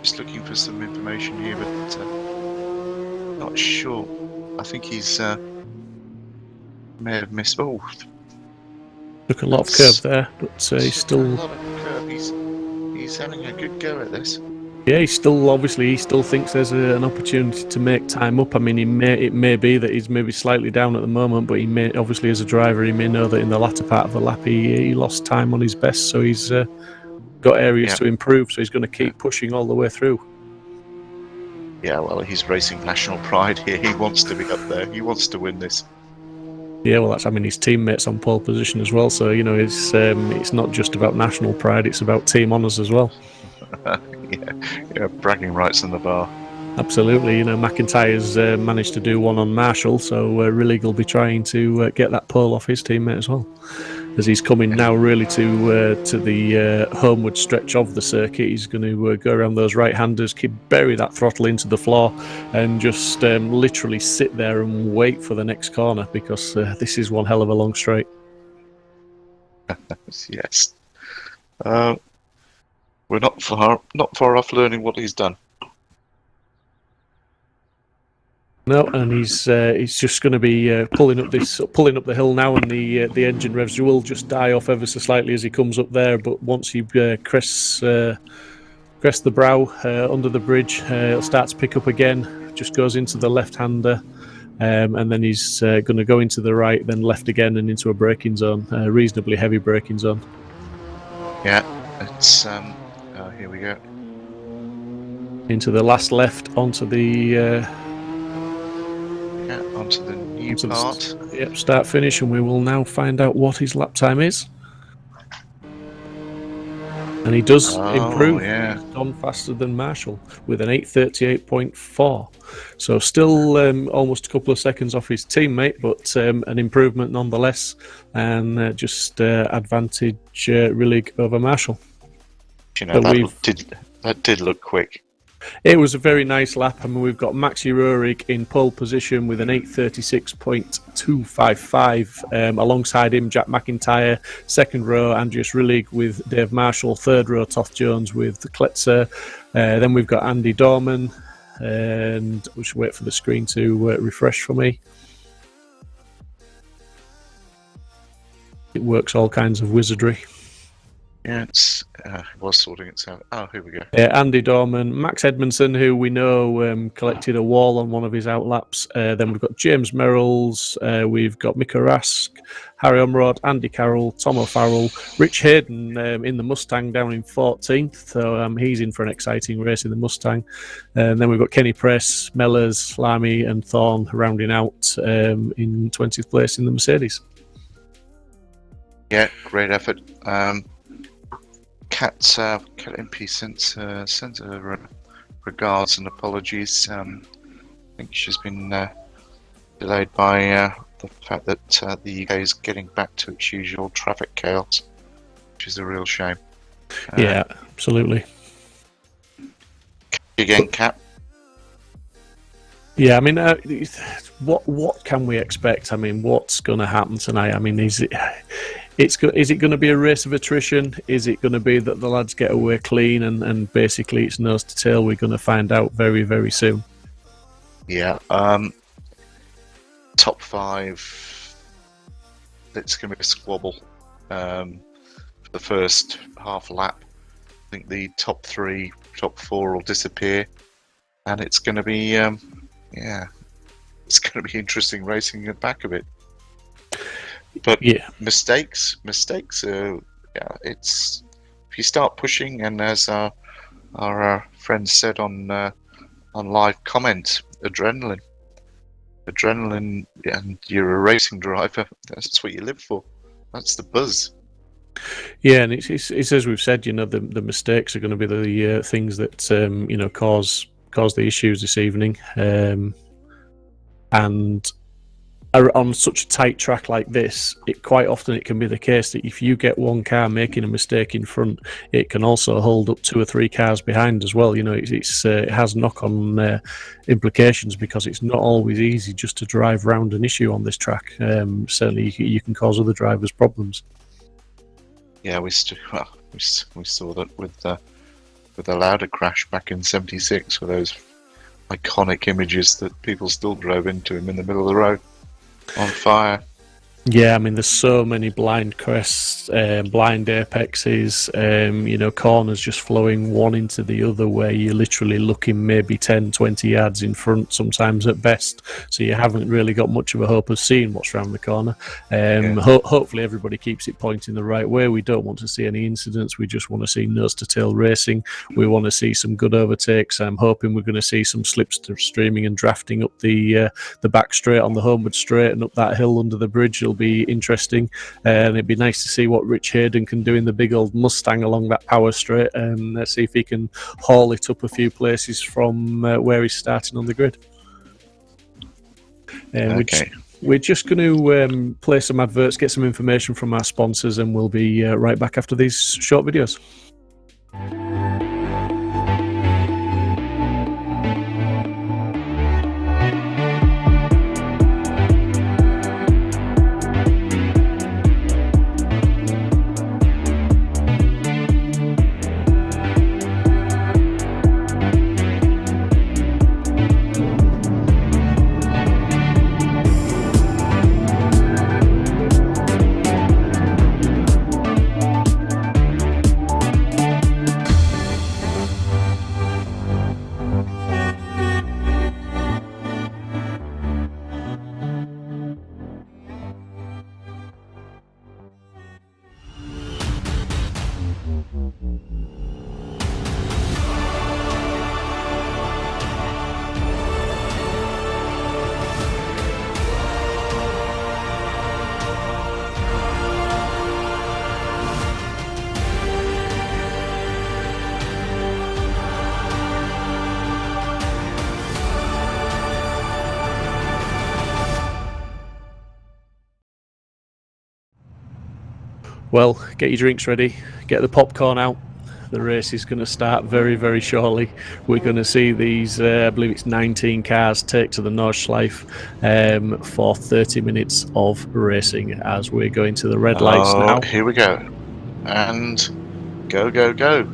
Speaker 4: Just looking for some information here, but not sure. I think he's may have missed. Oh,
Speaker 3: took a lot of curb there, but he's still.
Speaker 4: A lot of curb. He's having a good go at this.
Speaker 3: Yeah, he still thinks there's an opportunity to make time up. I mean, it may be that he's maybe slightly down at the moment, but he may obviously as a driver he may know that in the latter part of the lap he lost time on his best, so he's. Got areas to improve, so he's going to keep pushing all the way through.
Speaker 4: Yeah, well, he's racing national pride here. He wants to be up there. He wants to win this.
Speaker 3: Yeah, well, his teammates on pole position as well. So it's not just about national pride; it's about team honours as well.
Speaker 4: yeah, bragging rights in the bar.
Speaker 3: Absolutely. McIntyre's managed to do one on Marshall, so Rillig will be trying to get that pole off his teammate as well. as he's coming now really to the homeward stretch of the circuit. He's going to go around those right-handers, bury that throttle into the floor, and just literally sit there and wait for the next corner, because this is one hell of a long straight.
Speaker 4: Yes. We're not far off learning what he's done.
Speaker 3: No, and he's just going to be pulling up the hill now, and the engine revs will just die off ever so slightly as he comes up there. But once he crests the brow under the bridge, it'll start to pick up again. Just goes into the left-hander, and then he's going to go into the right, then left again, and into a braking zone, reasonably heavy braking zone.
Speaker 4: Yeah, it's here we go.
Speaker 3: Into the last left, onto the
Speaker 4: onto the new part.
Speaker 3: Yep, start finish, and we will now find out what his lap time is. And he does improve.
Speaker 4: Yeah.
Speaker 3: He's gone faster than Marshall with an 8:38.4. So still almost a couple of seconds off his teammate, but an improvement nonetheless, and just advantage Rillig over Marshall.
Speaker 4: You know, that did look quick.
Speaker 3: It was a very nice lap. I mean, we've got Maxi Rohrig in pole position with an 8:36.255. Alongside him, Jack McIntyre, second row, Andreas Rillig with Dave Marshall, third row, Toth Jones with Kletzer. Then we've got Andy Dorman, and we should wait for the screen to refresh for me. It works all kinds of wizardry.
Speaker 4: Yeah, it was sorting itself. Oh, here we go.
Speaker 3: Andy Dorman, Max Edmondson, who we know collected a wall on one of his outlaps. Then we've got James Merrills, we've got Mika Rask, Harry Umrod, Andy Carroll, Tom O'Farrell, Rich Hayden in the Mustang down in 14th. So he's in for an exciting race in the Mustang. And then we've got Kenny Press, Mellors, Lamy, and Thorne rounding out in 20th place in the Mercedes.
Speaker 4: Yeah, great effort. Cat MP sends her regards and apologies. I think she's been delayed by the fact that the UK is getting back to its usual traffic chaos, which is a real shame.
Speaker 3: Yeah, absolutely.
Speaker 4: Again, Cat.
Speaker 3: Yeah, I mean, what can we expect? I mean, what's going to happen tonight? I mean, is it going to be a race of attrition? Is it going to be that the lads get away clean and basically it's nose to tail? We're going to find out very, very soon.
Speaker 4: Yeah. Top 5. It's going to be a squabble for the first half lap. I think the top 3, top 4 will disappear, and it's going to be it's going to be interesting racing at the back of it. But yeah, mistakes. It's if you start pushing, and as our friend said on live comment, adrenaline, and you're a racing driver. That's what you live for. That's the buzz.
Speaker 3: Yeah, and it's as we've said. You know, the mistakes are going to be the things that cause the issues this evening, and on such a tight track like this, it can be the case that if you get one car making a mistake in front, it can also hold up 2 or 3 cars behind as well. You know, it has knock-on implications, because it's not always easy just to drive round an issue on this track. Certainly, you can cause other drivers problems.
Speaker 4: Yeah, we saw that with the Lauda crash back in '76, with those iconic images that people still drove into him in the middle of the road. On fire. Yeah,
Speaker 3: I mean, there's so many blind crests, blind apexes, corners just flowing one into the other, where you're literally looking maybe 10, 20 yards in front, sometimes at best. So you haven't really got much of a hope of seeing what's around the corner. Hopefully everybody keeps it pointing the right way. We don't want to see any incidents. We just want to see nose-to-tail racing. We want to see some good overtakes. I'm hoping we're going to see some slipstreaming and drafting up the back straight on the homeward straight and up that hill under the bridge. It'll be interesting, and it'd be nice to see what Rich Hayden can do in the big old Mustang along that power straight, and see if he can haul it up a few places from where he's starting on the grid. We're just going to play some adverts, get some information from our sponsors, and we'll be right back after these short videos. Well, get your drinks ready, get the popcorn out. The race is going to start very, very shortly. We're going to see these, I believe it's 19 cars, take to the Nordschleife for 30 minutes of racing as we're going to the red lights now.
Speaker 4: Here we go. And go, go, go.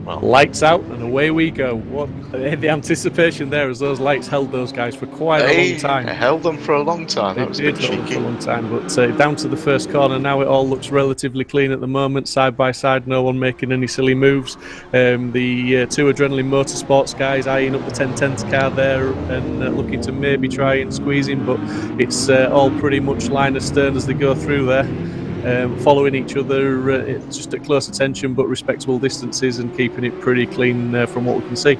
Speaker 4: Well,
Speaker 3: lights out and away we go. What the anticipation there as those lights held those guys for quite a long time.
Speaker 4: They held them for a long time. That was a bit cheeky.
Speaker 3: For a long time, but down to the first corner now. It all looks relatively clean at the moment, side by side. No one making any silly moves. The two Adrenaline Motorsports guys eyeing up the 1010 car there and looking to maybe try and squeeze him, but it's all pretty much line astern as they go through there. Following each other just at close attention but respectable distances and keeping it pretty clean from what we can see.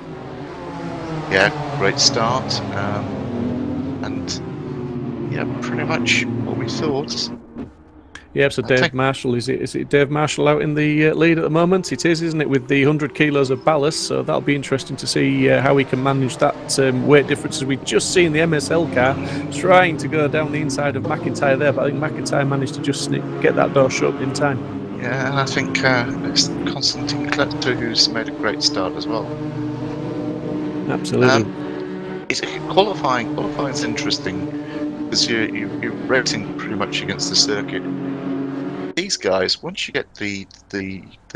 Speaker 4: Yeah, great start, and yeah, pretty much what we thought.
Speaker 3: Yeah, so Dave Marshall, is it Dave Marshall out in the lead at the moment? It is, isn't it, with the 100 kilos of ballast, so that'll be interesting to see how he can manage that weight difference. As we've just seen the MSL car trying to go down the inside of McIntyre there, but I think McIntyre managed to just get that door shut in time.
Speaker 4: Yeah, and I think it's Konstantin Kletter who's made a great start as well.
Speaker 3: Absolutely.
Speaker 4: Qualifying's interesting because you're racing pretty much against the circuit. These guys, once you get the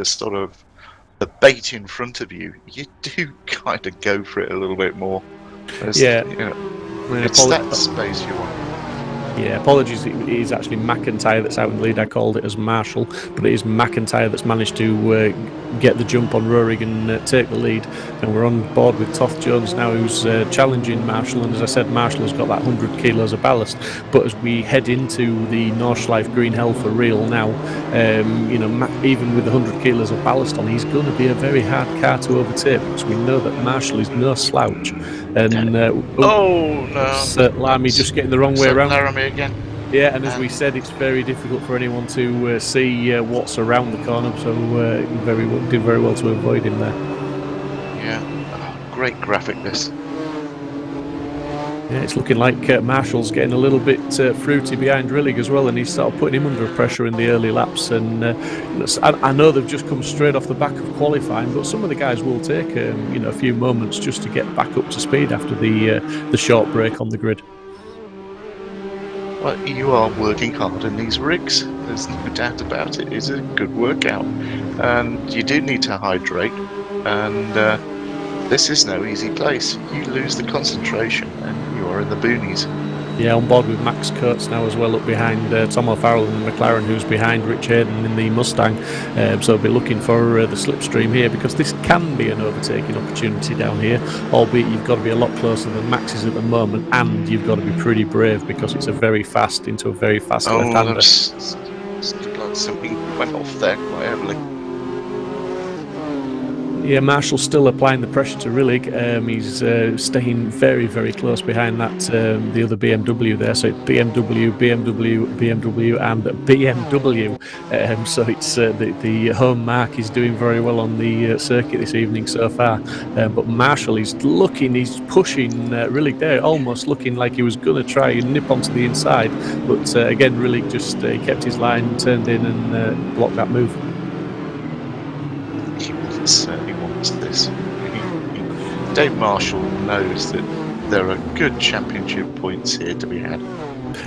Speaker 4: sort of the bait in front of you, you do kind of go for it a little bit more.
Speaker 3: Yeah,
Speaker 4: it's that space you want.
Speaker 3: Yeah, apologies, it is actually McIntyre that's out in the lead. I called it as Marshall, but it is McIntyre that's managed to get the jump on Rurik and take the lead. And we're on board with Toth Jones now, who's challenging Marshall. And as I said, Marshall has got that 100 kilos of ballast. But as we head into the Nordschleife Green Hell for real now, even with the 100 kilos of ballast on, he's going to be a very hard car to overtake because we know that Marshall is no slouch. And Lamy just getting the wrong way around.
Speaker 4: Laramie again.
Speaker 3: Yeah, and as we said, it's very difficult for anyone to see what's around the corner, so did very well to avoid him there.
Speaker 4: Yeah, great graphic this.
Speaker 3: Yeah, it's looking like Marshall's getting a little bit fruity behind Rillig as well, and he's sort of putting him under pressure in the early laps. And I know they've just come straight off the back of qualifying, but some of the guys will take a few moments just to get back up to speed after the short break on the grid.
Speaker 4: Well, you are working hard in these rigs. There's no doubt about it. It's a good workout, and you do need to hydrate. And this is no easy place. You lose the concentration, and you are in the boonies.
Speaker 3: Yeah, on board with Max Kurtz now as well, up behind Tom O'Farrell in the McLaren, who's behind Rich Hayden in the Mustang. So they'll be looking for the slipstream here, because this can be an overtaking opportunity down here, albeit you've got to be a lot closer than Max is at the moment, and you've got to be pretty brave because it's a very fast left-hander.
Speaker 4: Like something went off there quite heavily.
Speaker 3: Yeah, Marshall's still applying the pressure to Rillig. He's staying very, very close behind that the other BMW there. So it's BMW, and BMW. So it's the home mark is doing very well on the circuit this evening so far. But Marshall is pushing Rillig there, almost looking like he was going to try and nip onto the inside. But again, Rillig just kept his line, turned in, and blocked that move.
Speaker 4: He wants this. Dave Marshall knows that there are good championship points here to be had.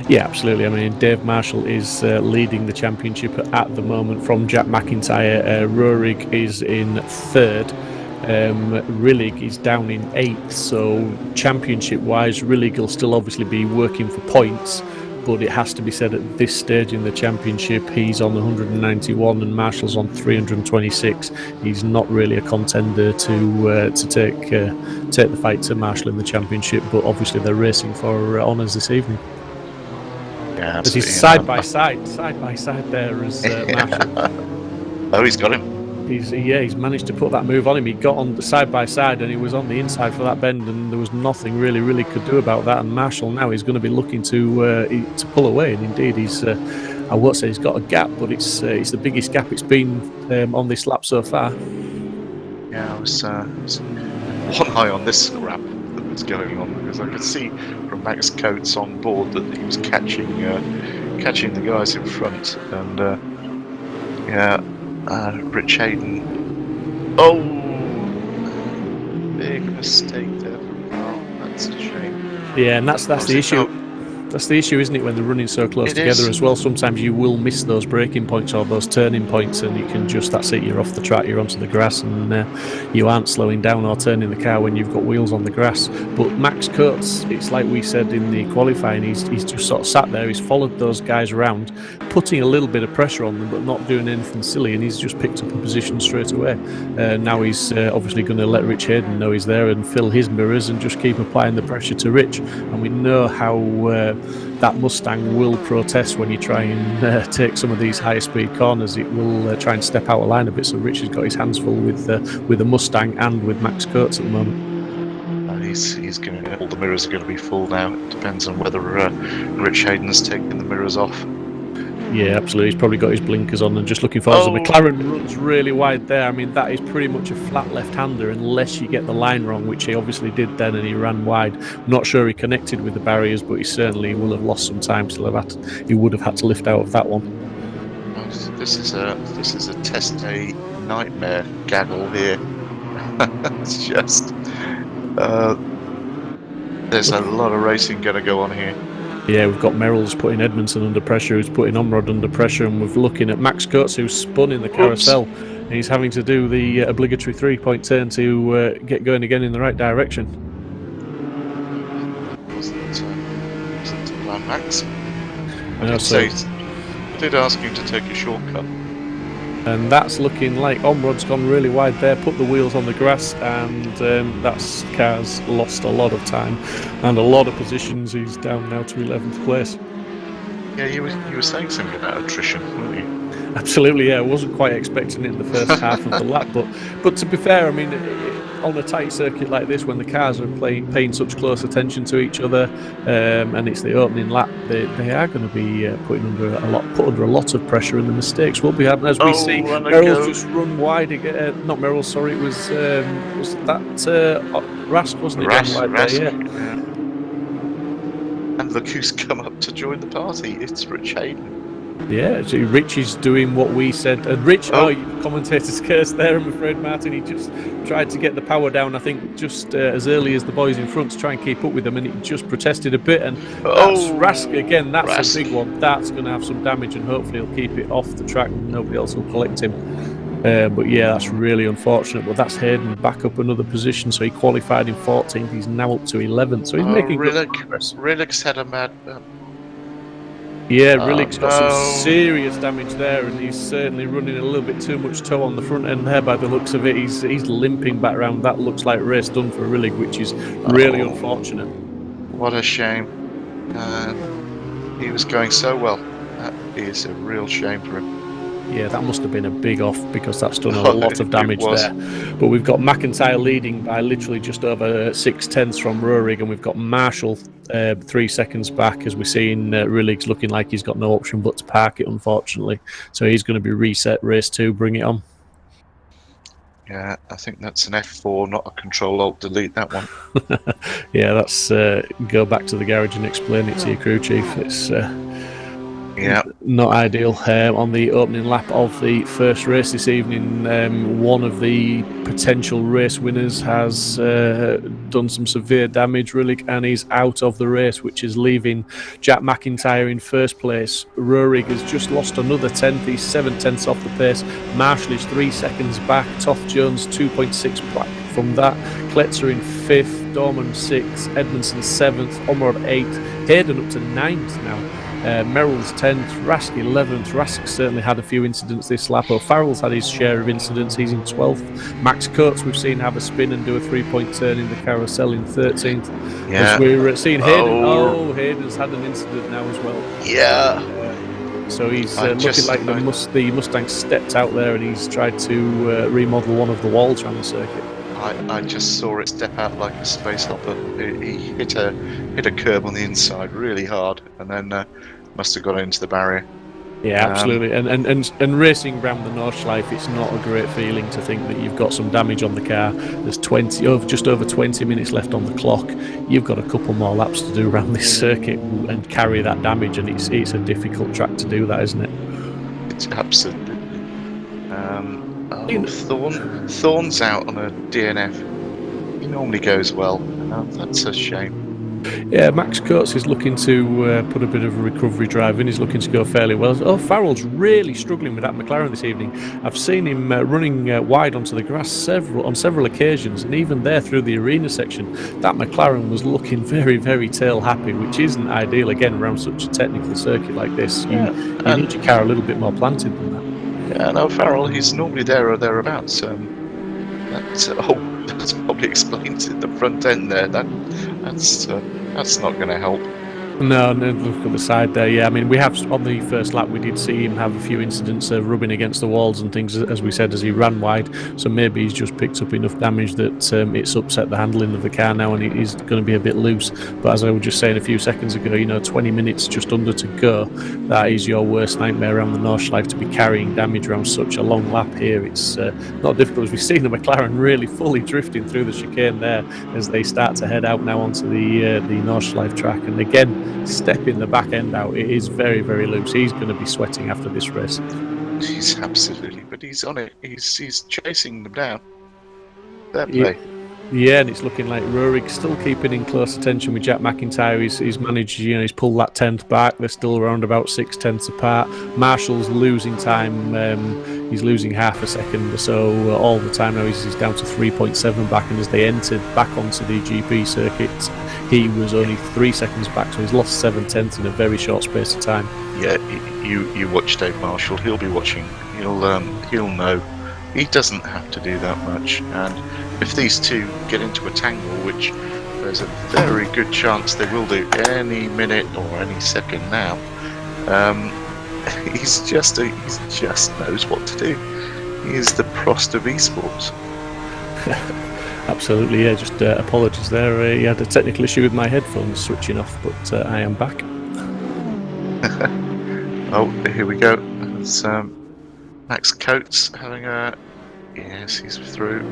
Speaker 3: Yeah, absolutely. I mean, Dave Marshall is leading the championship at the moment from Jack McIntyre. Roerig is in third. Rillig is down in eighth. So championship-wise, Rillig will still obviously be working for points. But it has to be said at this stage in the championship, he's on 191 and Marshall's on 326. He's not really a contender to take the fight to Marshall in the championship, but obviously they're racing for honours this evening.
Speaker 4: Yeah,
Speaker 3: as he's side by side there as Marshall.
Speaker 4: Oh, he's got him.
Speaker 3: He's managed to put that move on him. He got on the side by side and he was on the inside for that bend, and there was nothing really could do about that. And Marshall now is going to be looking to pull away. And indeed, he's I won't say he's got a gap, but it's the biggest gap it's been on this lap so far.
Speaker 4: Yeah, I was one eye on this scrap that was going on, because I could see from Max Coates on board that he was catching the guys in front, and Rich Hayden. Oh, big mistake there from Carl. That's a shame.
Speaker 3: Yeah, and that's the issue. That's the issue, isn't it, when they're running so close together as well? Sometimes you will miss those braking points or those turning points, and you can that's it, you're off the track, you're onto the grass, and you aren't slowing down or turning the car when you've got wheels on the grass. But Max Coates, it's like we said in the qualifying, he's just sort of sat there, he's followed those guys around, putting a little bit of pressure on them, but not doing anything silly, and he's just picked up a position straight away. Now he's obviously going to let Rich Hayden know he's there and fill his mirrors and just keep applying the pressure to Rich. And we know how that Mustang will protest when you try and take some of these higher speed corners. It will try and step out of line a bit. So Rich has got his hands full with the Mustang and with Max Coates at the moment.
Speaker 4: He's going to. All the mirrors are going to be full now. It depends on whether Rich Hayden's taking the mirrors off.
Speaker 3: Yeah, absolutely. He's probably got his blinkers on and just looking forward. The McLaren runs really wide there. I mean, that is pretty much a flat left-hander unless you get the line wrong, which he obviously did then, and he ran wide. I'm not sure he connected with the barriers, but he certainly will have lost some time. He would have had to lift out of that one.
Speaker 4: This is a test day nightmare gaggle here. It's just there's a lot of racing going to go on here.
Speaker 3: Yeah, we've got Merrill's putting Edmondson under pressure, who's putting Omrod under pressure, and we're looking at Max Coates, who's spun in the carousel. And he's having to do the obligatory three-point turn to get going again in the right direction.
Speaker 4: Wasn't to plan, Max. I did ask him to take a shortcut.
Speaker 3: And that's looking like Omrod's gone really wide there, put the wheels on the grass, and that car's lost a lot of time and a lot of positions. He's down now to 11th place.
Speaker 4: Yeah, you were saying something about attrition, weren't you?
Speaker 3: Absolutely, yeah. I wasn't quite expecting it in the first half of the lap, but to be fair, I mean, on a tight circuit like this, when the cars are paying such close attention to each other, and it's the opening lap, they are going to be put under a lot of pressure, and the mistakes will be happening. As we see, Merrill's just run wide again. Not Merrill, sorry, it was that Rask, wasn't it?
Speaker 4: Rask,
Speaker 3: yeah.
Speaker 4: And look who's come up to join the party. It's Rich Hayden.
Speaker 3: Yeah, so Rich is doing what we said. And Rich, commentator's curse there, I'm afraid, Martin. He just tried to get the power down, I think, just as early as the boys in front to try and keep up with them, and he just protested a bit. And that's Rask again, that's a big one. That's going to have some damage, and hopefully he'll keep it off the track and nobody else will collect him. But yeah, that's really unfortunate. But that's Hayden back up another position. So he qualified in 14th. He's now up to 11th. So he's making good progress.
Speaker 4: Rillig's had a mad...
Speaker 3: Yeah, Rillig's got some serious damage there, and he's certainly running a little bit too much toe on the front end there by the looks of it. He's limping back round. That looks like race done for Rillig, which is really unfortunate.
Speaker 4: What a shame. He was going so well. That is a real shame for him.
Speaker 3: Yeah, that must have been a big off because that's done a lot of damage there. But we've got McIntyre leading by literally just over 6/10 from Rurik, and we've got Marshall 3 seconds back as we're seeing Rulik's looking like he's got no option but to park it, unfortunately. So he's going to be reset race 2, bring it on.
Speaker 4: Yeah, I think that's an F4, not a Control-Alt-Delete, that one.
Speaker 3: Yeah, that's go back to the garage and explain it to your crew chief. It's not ideal. On the opening lap of the first race this evening, one of the potential race winners has done some severe damage, Rulik, and he's out of the race, which is leaving Jack McIntyre in first place. Rurik has just lost another 10th. He's 7/10 off the pace. Marshall is 3 seconds back. Toff Jones 2.6 back from that. Kletzer in 5th. Dorman 6th. Edmondson 7th. Omar 8th. Hayden up to 9th now. Merrill's 10th, Rask 11th. Rask certainly had a few incidents this lap. O'Farrell's had his share of incidents. He's in 12th. Max Coates we've seen have a spin and do a 3-point turn in the carousel in 13th.
Speaker 4: Yeah.
Speaker 3: As we're seeing Hayden. Hayden's had an incident now as well.
Speaker 4: Yeah.
Speaker 3: So he's looking like the Mustang stepped out there and he's tried to remodel one of the walls around the circuit.
Speaker 4: I just saw it step out like a space hopper. He hit a curb on the inside really hard, and then must have got into the barrier.
Speaker 3: Yeah, absolutely. And racing around the Nordschleife, it's not a great feeling to think that you've got some damage on the car. There's just over 20 minutes left on the clock. You've got a couple more laps to do around this circuit and carry that damage, and it's a difficult track to do that, isn't it?
Speaker 4: It's absolutely. Thorne's out on a DNF. He normally goes well. That's a shame.
Speaker 3: Yeah, Max Coates is looking to put a bit of a recovery drive in. He's looking to go fairly well. Farrell's really struggling with that McLaren this evening. I've seen him running wide onto the grass on several occasions, and even there through the arena section, that McLaren was looking very, very tail happy, which isn't ideal again around such a technical circuit like this. You need your car a little bit more planted than that.
Speaker 4: Yeah, no, Farrell, he's normally there or thereabouts. That's probably explains it. The front end there, that's not going to help.
Speaker 3: No, look at the side there. Yeah, I mean, we have on the first lap we did see him have a few incidents of rubbing against the walls and things, as we said, as he ran wide. So maybe he's just picked up enough damage that it's upset the handling of the car now, and he's going to be a bit loose. But as I was just saying a few seconds ago, 20 minutes just under to go. That is your worst nightmare around the Nordschleife, to be carrying damage around such a long lap here. It's not difficult, as we've seen the McLaren really fully drifting through the chicane there as they start to head out now onto the Nordschleife track. And again, stepping the back end out, it is very, very loose. He's going to be sweating after this race.
Speaker 4: He's absolutely, but he's on it. He's chasing them down. Fair play.
Speaker 3: Yeah, and it's looking like Rurik's still keeping in close attention with Jack McIntyre. He's managed, he's pulled that 10th back. They're still around about 6/10 apart. Marshall's losing time. He's losing half a second or so all the time now. He's down to 3.7 back, and as they entered back onto the GP circuit, he was only 3 seconds back, so he's lost 7/10 in a very short space of time.
Speaker 4: Yeah, you watch Dave Marshall. He'll be watching. He'll know. He doesn't have to do that much, and if these two get into a tangle, which there's a very good chance they will do any minute or any second now, he just knows what to do. He is the Prost of esports.
Speaker 3: Absolutely, yeah. Just apologies there. He had a technical issue with my headphones switching off, but I am back.
Speaker 4: Oh, here we go. It's Max Coates having a... Yes, he's through.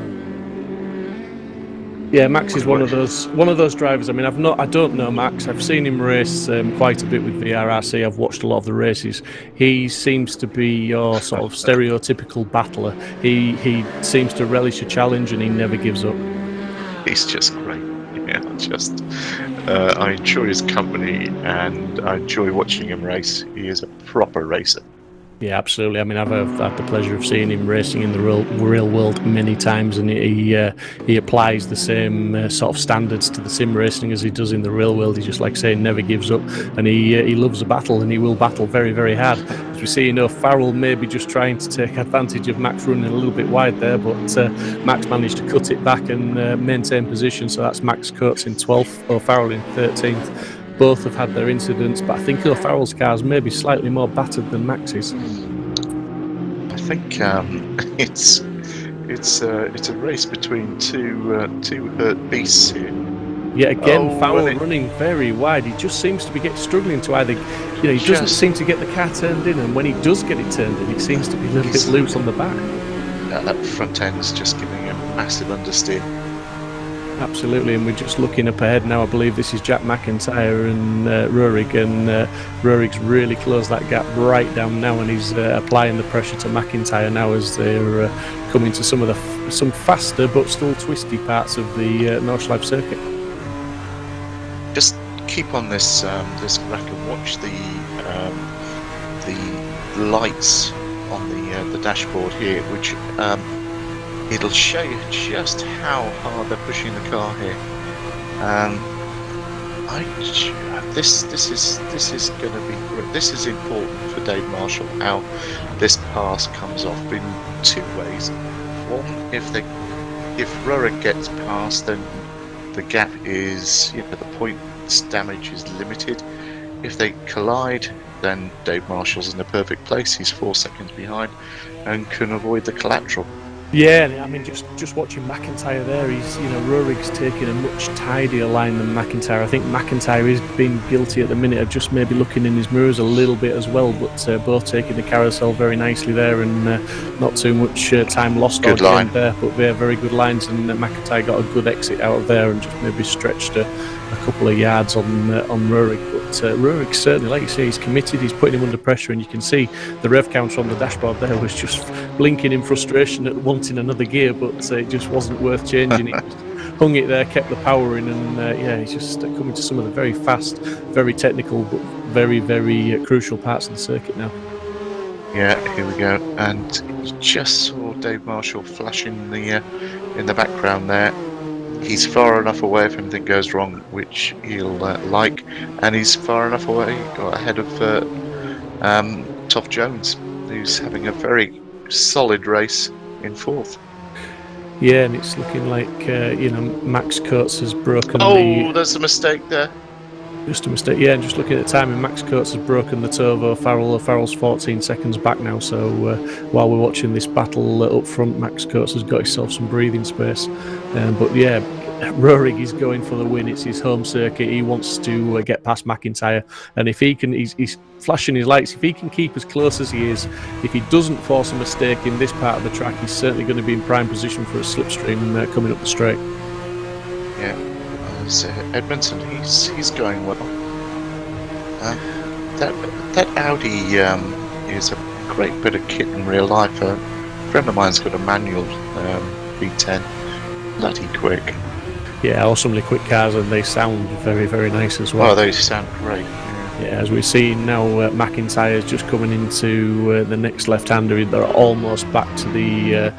Speaker 3: Yeah, Max is one of those drivers. I mean, I don't know Max. I've seen him race quite a bit with VRRC. I've watched a lot of the races. He seems to be your sort of stereotypical battler. He seems to relish a challenge, and he never gives up.
Speaker 4: He's just great. Yeah, I enjoy his company, and I enjoy watching him race. He is a proper racer.
Speaker 3: Yeah, absolutely. I mean, I've had the pleasure of seeing him racing in the real world many times, and he applies the same sort of standards to the sim racing as he does in the real world. He just, like saying, never gives up, and he loves a battle, and he will battle very, very hard. As we see, Farrell maybe just trying to take advantage of Max running a little bit wide there, but Max managed to cut it back and maintain position. So that's Max Coates in 12th, O'Farrell in 13th. Both have had their incidents, but I think O'Farrell's car's maybe slightly more battered than Max's.
Speaker 4: think it's a race between two hurt beasts here.
Speaker 3: Yeah, again,
Speaker 4: Oh,
Speaker 3: Fowler
Speaker 4: and it-
Speaker 3: running very wide. He just seems to be struggling to either, he doesn't
Speaker 4: Just-
Speaker 3: seem to get the car turned in, and when he does get it turned in, he seems to be a little bit loose on the back.
Speaker 4: That front end's just giving a massive understeer.
Speaker 3: Absolutely, and we're just looking up ahead now. I believe this is Jack McIntyre and Rurik, and Rurik's really closed that gap right down now, and he's applying the pressure to McIntyre now as they're coming to some faster but still twisty parts of the Nordschliefe circuit.
Speaker 4: Just keep on this rack and watch the lights on the dashboard here, which it'll show you just how hard they're pushing the car here. This is going to be great. This is important for Dave Marshall. How this pass comes off in two ways. One, if Rurik gets past, then the gap is, the points damage is limited. If they collide, then Dave Marshall's in the perfect place. He's 4 seconds behind and can avoid the collateral.
Speaker 3: Yeah, I mean, just watching McIntyre there, he's, Rurik's taking a much tidier line than McIntyre. I think McIntyre is being guilty at the minute of just maybe looking in his mirrors a little bit as well, but both taking the carousel very nicely there, and not too much time lost
Speaker 4: Good
Speaker 3: or
Speaker 4: line
Speaker 3: gained there, but they're very good lines, and McIntyre got a good exit out of there and just maybe stretched a couple of yards on Rurik. But Rurik certainly, like you say, he's committed, he's putting him under pressure, and you can see the rev counter on the dashboard there was just blinking in frustration at wanting another gear, but it just wasn't worth changing. He just hung it there, kept the power in, and he's just coming to some of the very fast, very technical, but very, very crucial parts of the circuit now.
Speaker 4: Yeah, here we go. And you just saw Dave Marshall flashing in the background there. He's far enough away if anything goes wrong, which he'll like, and he's far enough away or ahead of Toff Jones, who's having a very solid race in fourth.
Speaker 3: Yeah, and it's looking like Max Coates has broken
Speaker 4: there's a mistake there.
Speaker 3: Just a mistake, yeah, and just looking at the timing, Max Coates has broken the toe of O'Farrell. O'Farrell's 14 seconds back now, so while we're watching this battle up front, Max Coates has got himself some breathing space. But yeah, Rurik is going for the win. It's his home circuit. He wants to get past McIntyre, and if he can, he's flashing his lights. If he can keep as close as he is, if he doesn't force a mistake in this part of the track, he's certainly going to be in prime position for a slipstream coming up the straight.
Speaker 4: Yeah. Edmondson, he's going well. That Audi is a great bit of kit in real life. A friend of mine's got a manual V10, bloody quick.
Speaker 3: Yeah, awesomely quick cars, and they sound very, very nice as well.
Speaker 4: Oh, they sound great.
Speaker 3: Yeah, as we see now, McIntyre's just coming into the next left-hander. They're almost back to the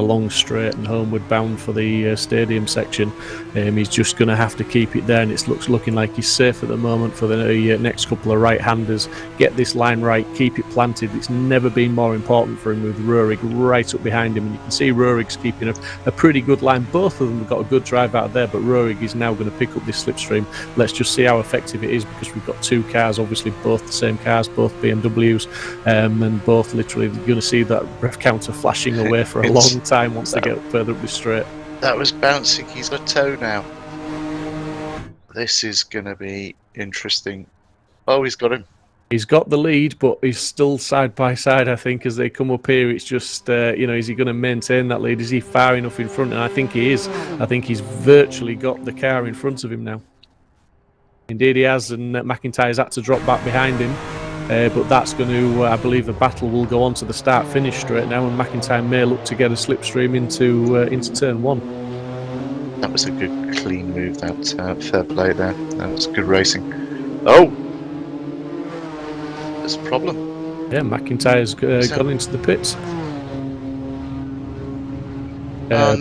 Speaker 3: long straight and homeward bound for the stadium section. He's just going to have to keep it there, and it's looking like he's safe at the moment for the next couple of right-handers. Get this line right, keep it planted. It's never been more important for him with Rurik right up behind him, and you can see Rurik's keeping a pretty good line. Both of them have got a good drive out of there, but Rurik is now going to pick up this slipstream. Let's just see how effective it is, because we've got two cars, obviously both the same cars, both BMWs, and both literally you're going to see that rev counter flashing away for a long time once they get further up the straight.
Speaker 4: That was bouncing. He's got a toe now. This is going to be interesting. Oh, he's got him.
Speaker 3: He's got the lead, but he's still side by side, I think, as they come up here. It's just, is he going to maintain that lead? Is he far enough in front? And I think he is. I think he's virtually got the car in front of him now. Indeed he has, and McIntyre's had to drop back behind him. But that's going to, I believe the battle will go on to the start-finish straight now, and McIntyre may look to get a slipstream into turn one.
Speaker 4: That was a good, clean move, that fair play there. That was good racing. Oh! There's a problem.
Speaker 3: Yeah, McIntyre's gone into the pits.
Speaker 4: No.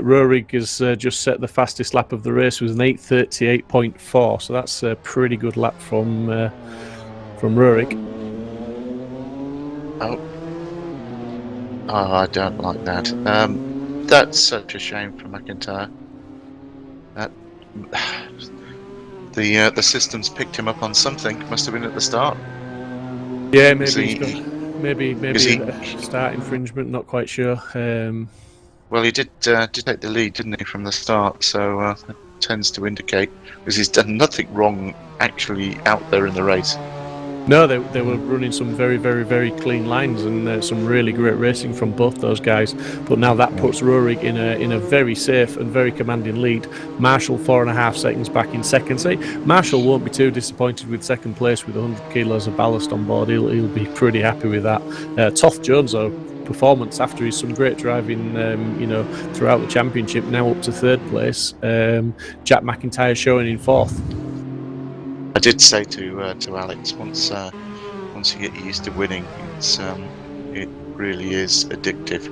Speaker 3: Rurik has just set the fastest lap of the race with an 8:38.4, so that's a pretty good lap from Rurik.
Speaker 4: Oh, I don't like that. That's such a shame for McIntyre. The system's picked him up on something. Must have been at the start.
Speaker 3: Yeah, maybe maybe
Speaker 4: He-
Speaker 3: a start infringement. Not quite sure.
Speaker 4: Well, he did take the lead, didn't he, from the start? So that tends to indicate because he's done nothing wrong actually out there in the race.
Speaker 3: No, they were running some very, very, very clean lines and some really great racing from both those guys. But now that puts Rurik in a very safe and very commanding lead. Marshall 4.5 seconds back in second. So Marshall won't be too disappointed with second place with 100 kilos of ballast on board. He'll be pretty happy with that. Toff Jones, though, performance after he's some great driving, throughout the championship. Now up to third place. Jack McIntyre showing in fourth.
Speaker 4: I did say to Alex once you get used to winning, it really is addictive.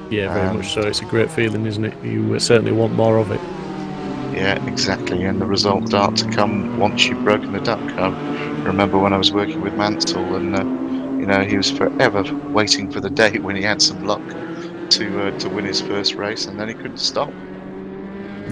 Speaker 3: Yeah, very much so. It's a great feeling, isn't it? You certainly want more of it.
Speaker 4: Yeah, exactly. And the results start to come once you've broken the duck. I remember when I was working with Mansell, and he was forever waiting for the day when he had some luck to win his first race, and then he couldn't stop.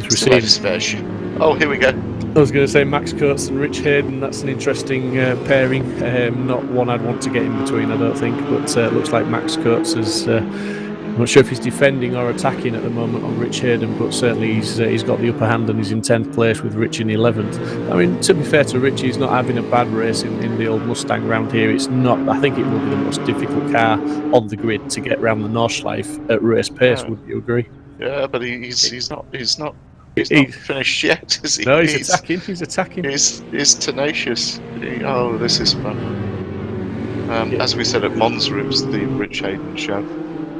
Speaker 4: Still had his fair share. Oh, here we go.
Speaker 3: I was going to say Max Coates and Rich Hayden. That's an interesting pairing. Not one I'd want to get in between, I don't think. But it looks like Max Coates is. I'm not sure if he's defending or attacking at the moment on Rich Hayden, but certainly he's got the upper hand and he's in 10th place with Rich in 11th. I mean, to be fair to Rich, he's not having a bad race in the old Mustang round here. It's not. I think it will be the most difficult car on the grid to get round the Nordschleife at race pace. Would you agree?
Speaker 4: Yeah, but he's not finished yet, is he?
Speaker 3: No, he's attacking. He's attacking.
Speaker 4: He's tenacious. This is fun. As we said at Monza, it was the Rich Hayden show.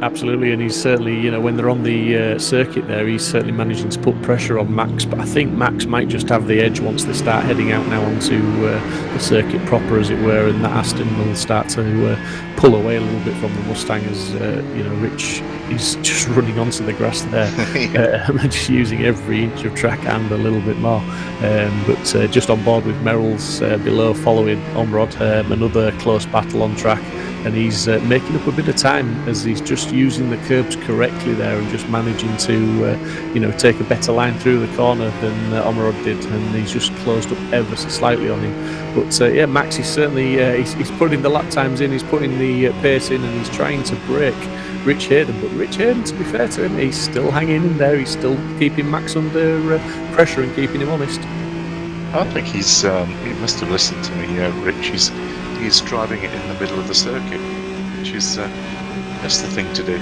Speaker 3: Absolutely, and he's certainly, when they're on the circuit there, he's certainly managing to put pressure on Max. But I think Max might just have the edge once they start heading out now onto the circuit proper, as it were, and that Aston will start to pull away a little bit from the Mustang as, Rich is just running onto the grass there, and just using every inch of track and a little bit more. But just on board with Merrill's below following Omrod, another close battle on track. And he's making up a bit of time as he's just using the curbs correctly there and just managing to, take a better line through the corner than Omrod did. And he's just closed up ever so slightly on him. But Max is certainly he's putting the lap times in, he's putting the pace in, and he's trying to break Rich Hayden. But Rich Hayden, to be fair to him, he's still hanging in there. He's still keeping Max under pressure and keeping him honest.
Speaker 4: I think he must have listened to me, Rich. He's driving it in the middle of the circuit, which is that's the thing to do.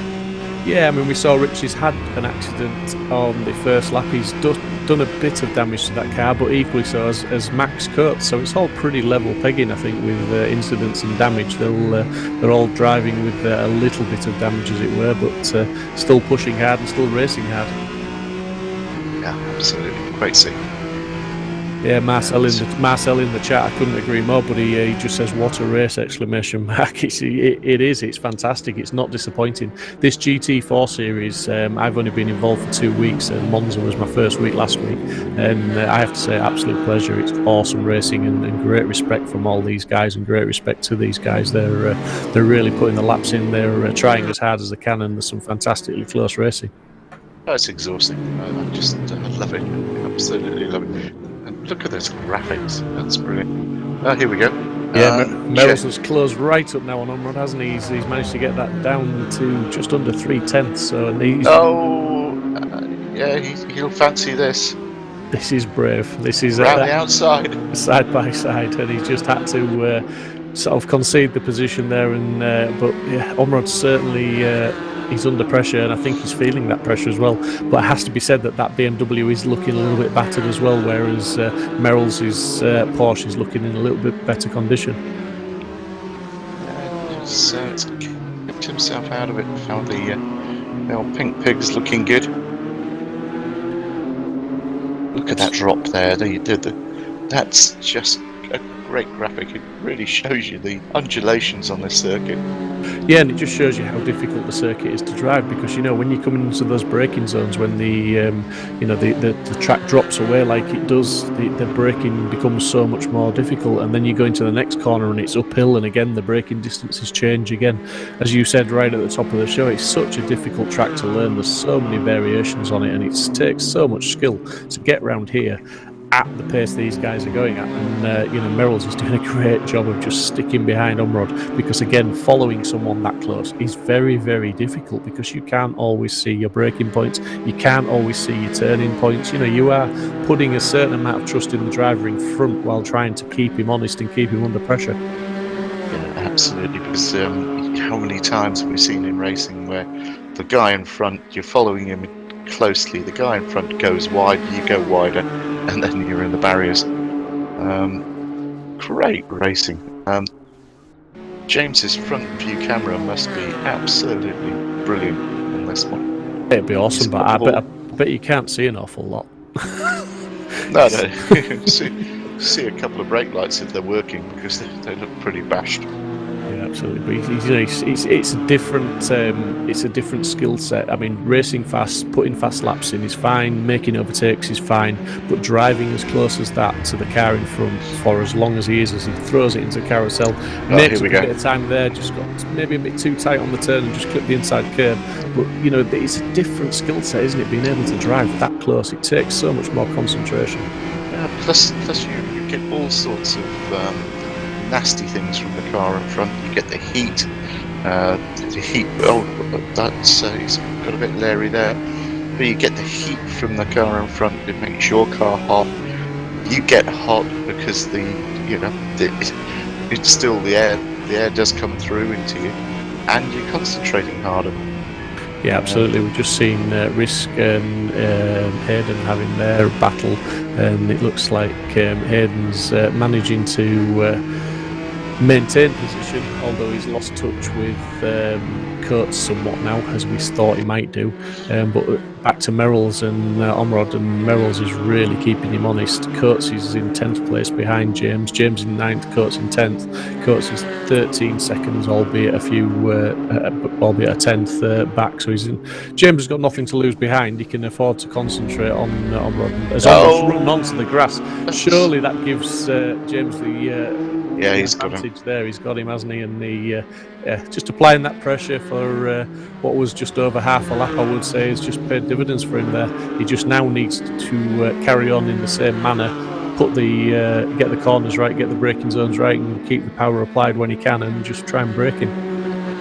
Speaker 3: Yeah, I mean, we saw Rich has had an accident on the first lap. He's done a bit of damage to that car, but equally so as Max Coates. So it's all pretty level pegging, I think, with incidents and damage. They're all driving with a little bit of damage, as it were, but still pushing hard and still racing hard.
Speaker 4: Yeah, absolutely. Great scene.
Speaker 3: Yeah, Marcel in the chat, I couldn't agree more, but he just says, what a race, exclamation mark. It's fantastic, it's not disappointing. This GT4 series, I've only been involved for 2 weeks, and Monza was my first week last week, and I have to say, absolute pleasure. It's awesome racing and great respect from all these guys, and great respect to these guys. They're really putting the laps in, they're trying as hard as they can, and there's some fantastically close racing.
Speaker 4: Oh, it's exhausting. I love it, absolutely love it. And look at those graphics, that's brilliant. Oh, here we go.
Speaker 3: Yeah, Merrill's has closed right up now on Omrod, hasn't he? He's managed to get that down to just under 3/10. So he's...
Speaker 4: he'll fancy this.
Speaker 3: This is brave. This is
Speaker 4: around the outside,
Speaker 3: side by side, and he's just had to sort of concede the position there. And but yeah, Omrod certainly. He's under pressure, and I think he's feeling that pressure as well. But it has to be said that BMW is looking a little bit battered as well, whereas Merrill's Porsche is looking in a little bit better condition.
Speaker 4: It's kept himself out of it. Found the old pink pig's looking good. Look at that drop there. That's just a great graphic. It really shows you the undulations on this circuit.
Speaker 3: Yeah, and it just shows you how difficult the circuit is to drive, because when you come into those braking zones, when the track drops away like it does, the braking becomes so much more difficult, and then you go into the next corner and it's uphill, and again the braking distances change again. As you said right at the top of the show, it's such a difficult track to learn. There's so many variations on it, and it takes so much skill to get round here at the pace these guys are going at. And Merrill's is doing a great job of just sticking behind Omrod, because again, following someone that close is very, very difficult, because you can't always see your braking points, you can't always see your turning points. You are putting a certain amount of trust in the driver in front while trying to keep him honest and keep him under pressure.
Speaker 4: Yeah, absolutely. Because how many times have we seen in racing where the guy in front, you're following him closely, the guy in front goes wide, you go wider, and then you're in the barriers. Great racing. James's front view camera must be absolutely brilliant on this one.
Speaker 3: It'd be awesome, but I bet you can't see an awful lot.
Speaker 4: No. see a couple of brake lights if they're working, because they look pretty bashed.
Speaker 3: Yeah, absolutely. But it's a different skill set. I mean, racing fast, putting fast laps in is fine, making overtakes is fine, but driving as close as that to the car in front for as long as he is, as he throws it into the carousel, makes a bit of time there, just got maybe a bit too tight on the turn and just clipped the inside curb. But it's a different skill set, isn't it? Being able to drive that close, it takes so much more concentration.
Speaker 4: Yeah, plus you get all sorts of nasty things from the car in front. You get the heat. He's got a bit leery there. But you get the heat from the car in front. It makes your car hot. You get hot because it's still the air. The air does come through into you, and you're concentrating harder.
Speaker 3: Yeah, absolutely. We've just seen Risk and Hayden having their battle, and it looks like Hayden's managing to maintain position, although he's lost touch with Coates somewhat now, as we thought he might do. But back to Merrill's and Omrod, and Merrill's is really keeping him honest. Coates is in 10th place behind James. James in 9th, Coates in 10th. Coates is 13 seconds, albeit a 10th back. So James has got nothing to lose behind. He can afford to concentrate on Omrod. As Omrod's run onto the grass, surely that gives James the
Speaker 4: he's got
Speaker 3: advantage there. He's got him, hasn't he? And just applying that pressure for what was just over half a lap, I would say, has just paid dividends for him there. He just now needs to carry on in the same manner, get the corners right, get the braking zones right, and keep the power applied when he can, and just try and brake him.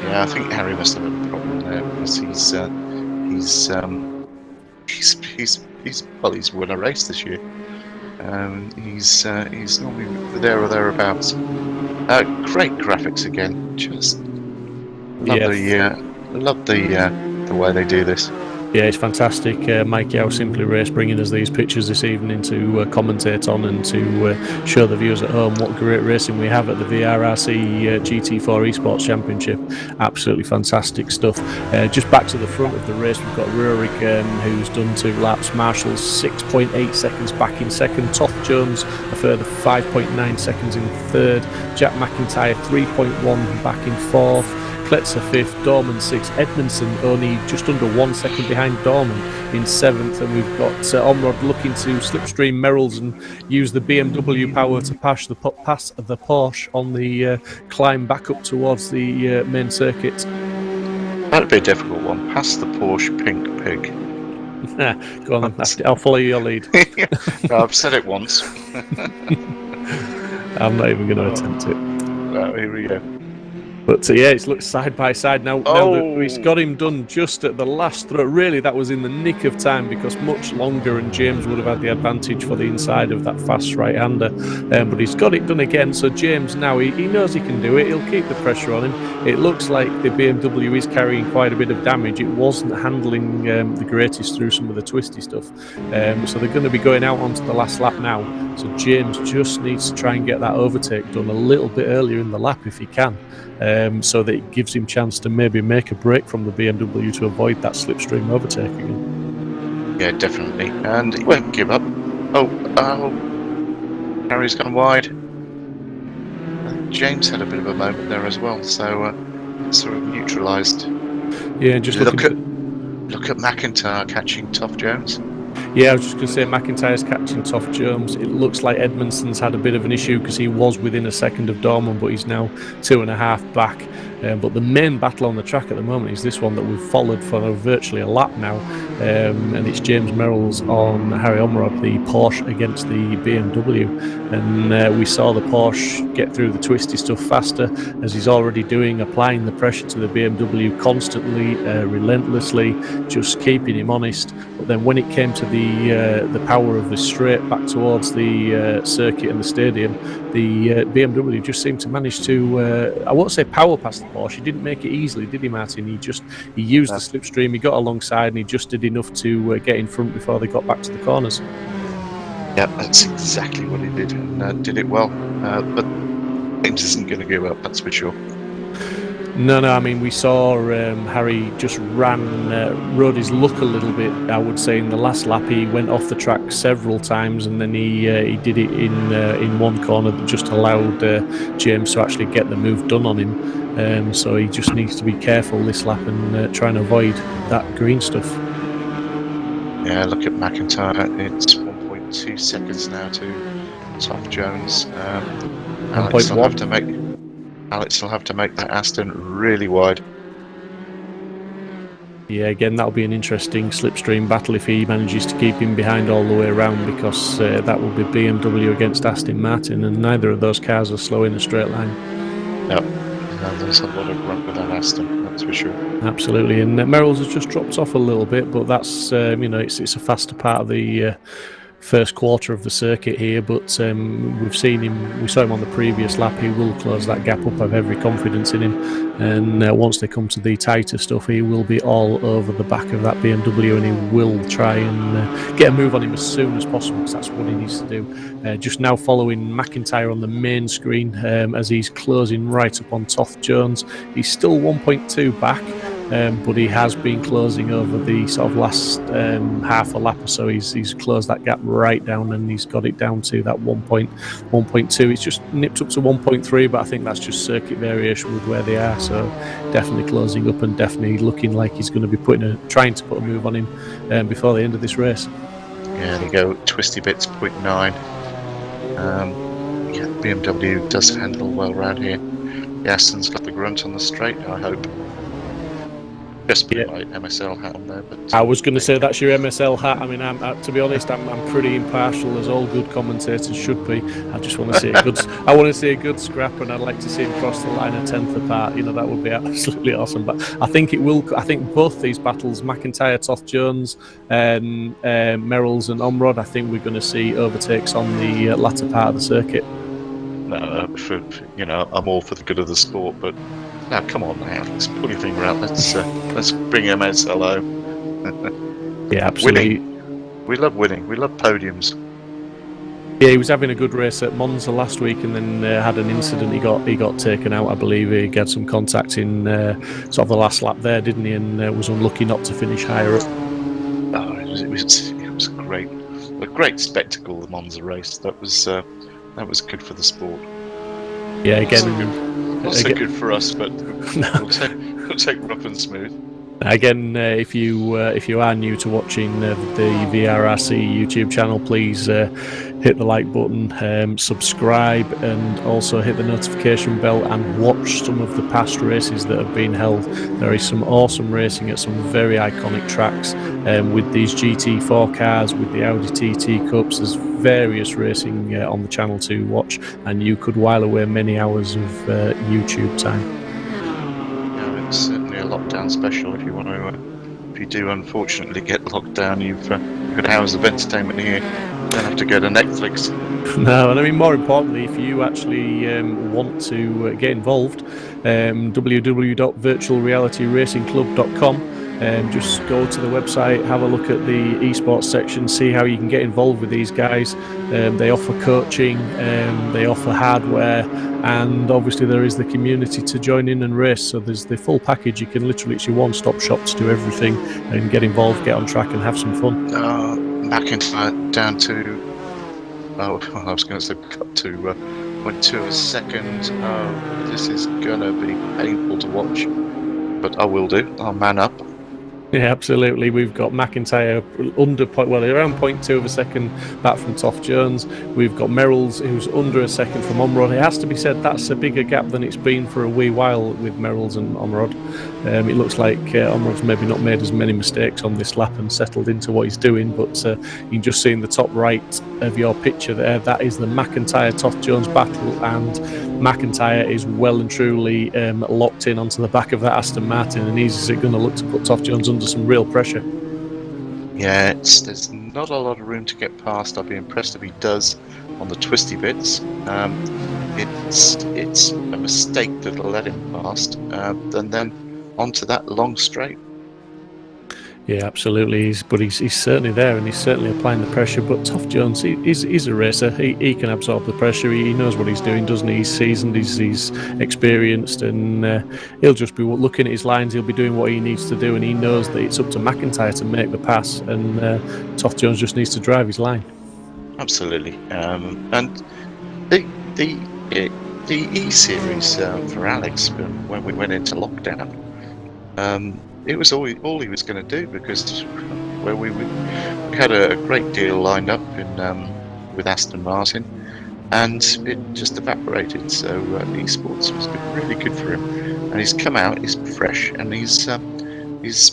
Speaker 4: Yeah, I think Harry must have had a problem there, because he's won a race this year. He's normally there or thereabouts. Great graphics again. Just love the way they do this.
Speaker 3: Yeah, it's fantastic. Mike Yao, Simply Race, bringing us these pictures this evening to commentate on and to show the viewers at home what great racing we have at the VRRC GT4 Esports Championship. Absolutely fantastic stuff. Just back to the front of the race, we've got Rurik, who's done 2 laps. Marshall's 6.8 seconds back in second. Toth Jones a further 5.9 seconds in third. Jack McIntyre 3.1 back in fourth. Kletzer 5th, Dorman 6th, Edmondson only just under 1 second behind Dorman in 7th, and we've got Omrod looking to slipstream Merrill's and use the BMW power to pass the Porsche on the climb back up towards the main circuit.
Speaker 4: That'd be a difficult one. Pass the Porsche pink pig.
Speaker 3: Go on, I'll follow your lead.
Speaker 4: No, I've said it once.
Speaker 3: I'm not even going to attempt it.
Speaker 4: No, here we go.
Speaker 3: But it looks side by side now. Now he's got him done just at the last throw. Really, that was in the nick of time, because much longer and James would have had the advantage for the inside of that fast right-hander. But he's got it done again. So James now, he knows he can do it. He'll keep the pressure on him. It looks like the BMW is carrying quite a bit of damage. It wasn't handling the greatest through some of the twisty stuff. So they're going to be going out onto the last lap now. So James just needs to try and get that overtake done a little bit earlier in the lap if he can. So that it gives him chance to maybe make a break from the BMW to avoid that slipstream overtake again.
Speaker 4: Yeah, definitely. And he won't give up. Oh, Harry's gone wide. James had a bit of a moment there as well, so sort of neutralised.
Speaker 3: Yeah, just
Speaker 4: look at McIntyre catching Tough Jones.
Speaker 3: Yeah, I was just going to say McIntyre's catching Toff Jones. It looks like Edmondson's had a bit of an issue because he was within a second of Dorman, but he's now 2.5 back. But the main battle on the track at the moment is this one that we've followed for virtually a lap now, and it's James Merrill's on Harry Omrod, the Porsche against the BMW, and we saw the Porsche get through the twisty stuff faster, as he's already doing, applying the pressure to the BMW constantly, relentlessly, just keeping him honest. But then when it came to the power of the straight back towards the circuit and the stadium, the BMW just seemed to manage to, I won't say power past the Porsche. He didn't make it easily, did he, Martin? He used the slipstream, he got alongside, and he just did enough to get in front before they got back to the corners.
Speaker 4: Yeah, that's exactly what he did, and did it well. But James isn't going to give up, that's for sure.
Speaker 3: No, I mean, we saw Harry just rode his luck a little bit, I would say, in the last lap. He went off the track several times, and then he did it in one corner that just allowed James to actually get the move done on him. So he just needs to be careful this lap and try and avoid that green stuff.
Speaker 4: Yeah, look at McIntyre. It's 1.2 seconds now to Toff Jones. Alex will have to make that Aston really wide. Yeah,
Speaker 3: again, that'll be an interesting slipstream battle if he manages to keep him behind all the way around, because that will be BMW against Aston Martin, and neither of those cars are slow in a straight line.
Speaker 4: No, there's a lot of grunt with that Aston, that's for sure.
Speaker 3: Absolutely, and Merrill's has just dropped off a little bit, but that's it's a faster part of the first quarter of the circuit here, but we saw him on the previous lap. He will close that gap up. I have every confidence in him, and once they come to the tighter stuff, he will be all over the back of that BMW, and he will try and get a move on him as soon as possible, because that's what he needs to do. Just now following McIntyre on the main screen as he's closing right up on Toff Jones. He's still 1.2 back, but he has been closing over the sort of last half a lap or so. He's closed that gap right down, and he's got it down to that 1.2. It's just nipped up to 1.3, but I think that's just circuit variation with where they are. So definitely closing up, and definitely looking like he's going to be trying to put a move on him before the end of this race.
Speaker 4: Yeah, there you go. Twisty bits 0.9. Yeah, BMW does handle well around here. The Aston's got the grunt on the straight, I hope. Just put my MSL hat on there, but
Speaker 3: I was going to say that's your MSL hat. I mean, to be honest, I'm pretty impartial, as all good commentators should be. I just want to see a good scrap, and I'd like to see him cross the line a tenth apart. That would be absolutely awesome. But I think I think both these battles, McIntyre, Toff Jones, Merrill's, and Omrod, I think we're going to see overtakes on the latter part of the circuit.
Speaker 4: No, I'm all for the good of the sport, but now come on, now, let's pull your finger out. Let's bring MSL home.
Speaker 3: Yeah, absolutely.
Speaker 4: Winning. We love winning. We love podiums.
Speaker 3: Yeah, he was having a good race at Monza last week, and then had an incident. He got taken out, I believe. He had some contact in sort of the last lap there, didn't he? And was unlucky not to finish higher up.
Speaker 4: Oh, it was a great spectacle, the Monza race. That was good for the sport.
Speaker 3: Yeah, again.
Speaker 4: Not so good for us, but we'll take rough and smooth.
Speaker 3: Again, if you are new to watching the VRRC YouTube channel, please hit the like button, subscribe, and also hit the notification bell, and watch some of the past races that have been held. There is some awesome racing at some very iconic tracks with these GT4 cars, with the Audi TT Cups. There's various racing on the channel to watch, and you could while away many hours of YouTube time.
Speaker 4: It's certainly a lockdown special. If you do unfortunately get locked down, you've got hours of entertainment here. You don't have to go to Netflix.
Speaker 3: No, and I mean, more importantly, if you actually want to get involved, www.virtualrealityracingclub.com. Just go to the website, have a look at the esports section, see how you can get involved with these guys. They offer coaching, they offer hardware, and obviously there is the community to join in and race. So there's the full package. You can literally, it's your one-stop shop to do everything and get involved, get on track, and have some fun.
Speaker 4: McIntyre down to I was going to say cut to 0.2 a second. This is going to be painful to watch, but I will do. I'll man up.
Speaker 3: Yeah, absolutely. We've got McIntyre around 0.2 of a second back from Toff Jones. We've got Merrill's, who's under a second from Omrod. It has to be said that's a bigger gap than it's been for a wee while with Merrill's and Omrod. It looks like Omrod's maybe not made as many mistakes on this lap and settled into what he's doing, but you can just see in the top right of your picture there, that is the McIntyre-Toff Jones battle, and McIntyre is well and truly locked in onto the back of that Aston Martin, and he's going to look to put Toff Jones under some real pressure.
Speaker 4: Yeah, there's not a lot of room to get past. I'll be impressed if he does on the twisty bits. It's a mistake to let him past, and then onto that long straight.
Speaker 3: Yeah, absolutely. He's certainly there, and he's certainly applying the pressure. But Toff Jones, he's a racer. He can absorb the pressure. He knows what he's doing, doesn't he? He's seasoned, he's experienced, and he'll just be looking at his lines. He'll be doing what he needs to do, and he knows that it's up to McIntyre to make the pass, and Toff Jones just needs to drive his line. Absolutely.
Speaker 4: And the eSeries for Alex when we went into lockdown. It was all he was going to do, because we had a great deal lined up with Aston Martin, and it just evaporated. So Esports has been really good for him, and he's come out, he's fresh, and he's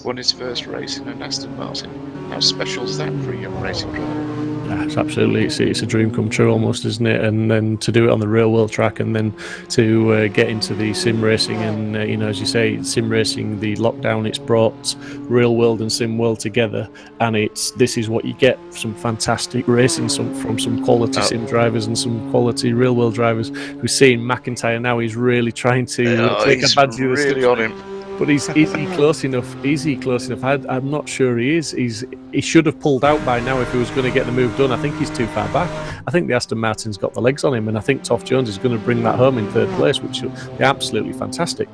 Speaker 4: won his first race in an Aston Martin. How special is that for a young racing driver?
Speaker 3: It's absolutely, it's a dream come true almost, isn't it? And then to do it on the real world track, and then to get into the sim racing, and as you say, sim racing, the lockdown, it's brought real world and sim world together, and this is what you get: some fantastic racing, from some quality sim drivers and some quality real world drivers. We're seeing McIntyre now; he's really trying to take advantage of this.
Speaker 4: Really on him.
Speaker 3: But is he close enough? Is he close enough? I'm not sure he is. He should have pulled out by now if he was going to get the move done. I think he's too far back. I think the Aston Martin's got the legs on him, and I think Toff Jones is going to bring that home in third place, which will be absolutely fantastic.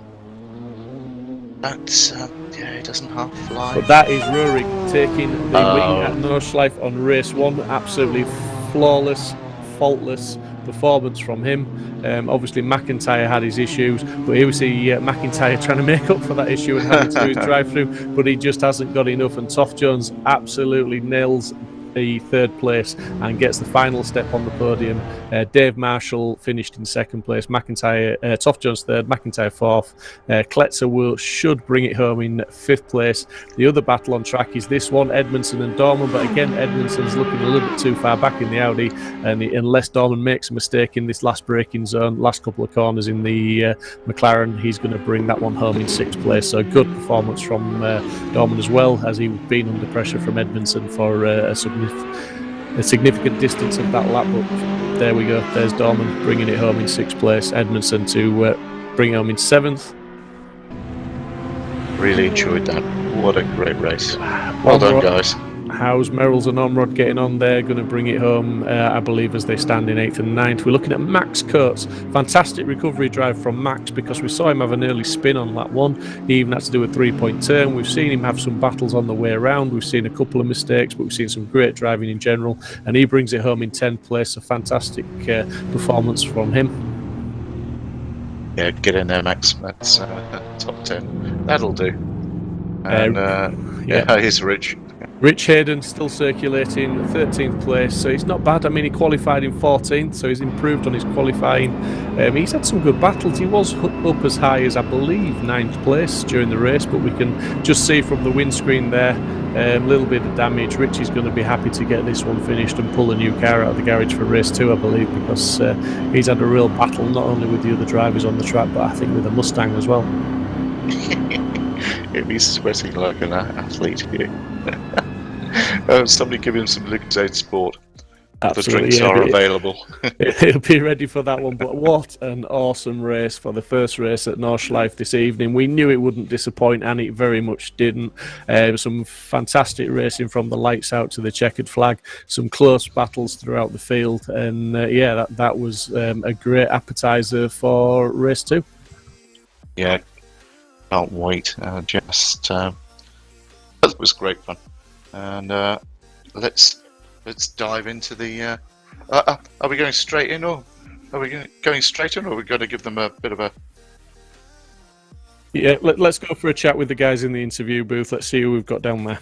Speaker 4: That's he doesn't half fly.
Speaker 3: But that is Rurik taking the win at Nordschliefe on race one. Absolutely flawless, faultless performance from him. Obviously McIntyre had his issues, but here we see McIntyre trying to make up for that issue and having to do his drive through, but he just hasn't got enough, and Toff Jones absolutely nails the third place and gets the final step on the podium. Dave Marshall finished in second place, Toff Jones third, McIntyre fourth. Kletzer should bring it home in fifth place. The other battle on track is this one, Edmondson and Dorman, but again Edmondson's looking a little bit too far back in the Audi, and unless Dorman makes a mistake in this last braking zone, last couple of corners in the McLaren, he's going to bring that one home in sixth place. So good performance from Dorman as well, as he's been under pressure from Edmondson for a significant distance of that lap. But there we go, there's Dorman bringing it home in sixth place, Edmondson to bring it home in seventh.
Speaker 4: Really enjoyed that. What a great race. Well done, guys.
Speaker 3: How's Merrill's and Omrod getting on there? Going to bring it home, I believe, as they stand in 8th and 9th. We're looking at Max Coates. Fantastic recovery drive from Max, because we saw him have an early spin on lap one. He even had to do a 3-point turn. We've seen him have some battles on the way around. We've seen a couple of mistakes, but we've seen some great driving in general. And he brings it home in 10th place. A fantastic performance from him.
Speaker 4: Yeah, get in there, Max. That's top 10. That'll do. And here's Rich.
Speaker 3: Rich Hayden still circulating, 13th place, so he's not bad. I mean, he qualified in 14th, so he's improved on his qualifying. He's had some good battles. He was up as high as, I believe, 9th place during the race, but we can just see from the windscreen there, a little bit of damage. Rich is going to be happy to get this one finished and pull a new car out of the garage for race 2, I believe, because he's had a real battle, not only with the other drivers on the track, but I think with the Mustang as well.
Speaker 4: He's sweating like an athlete here. Somebody give him some Lucozade Sport.
Speaker 3: Absolutely,
Speaker 4: the drinks are available.
Speaker 3: He'll be ready for that one. But what an awesome race for the first race at Nordschleife this evening. We knew it wouldn't disappoint, and it very much didn't. Some fantastic racing from the lights out to the checkered flag. Some close battles throughout the field. And that was a great appetizer for race 2.
Speaker 4: Yeah, can't wait. It was great fun. And let's dive into the. Are we going straight in, or are we going straight in, or are we going to give them a bit of a?
Speaker 3: Yeah, let's go for a chat with the guys in the interview booth. Let's see who we've got down there.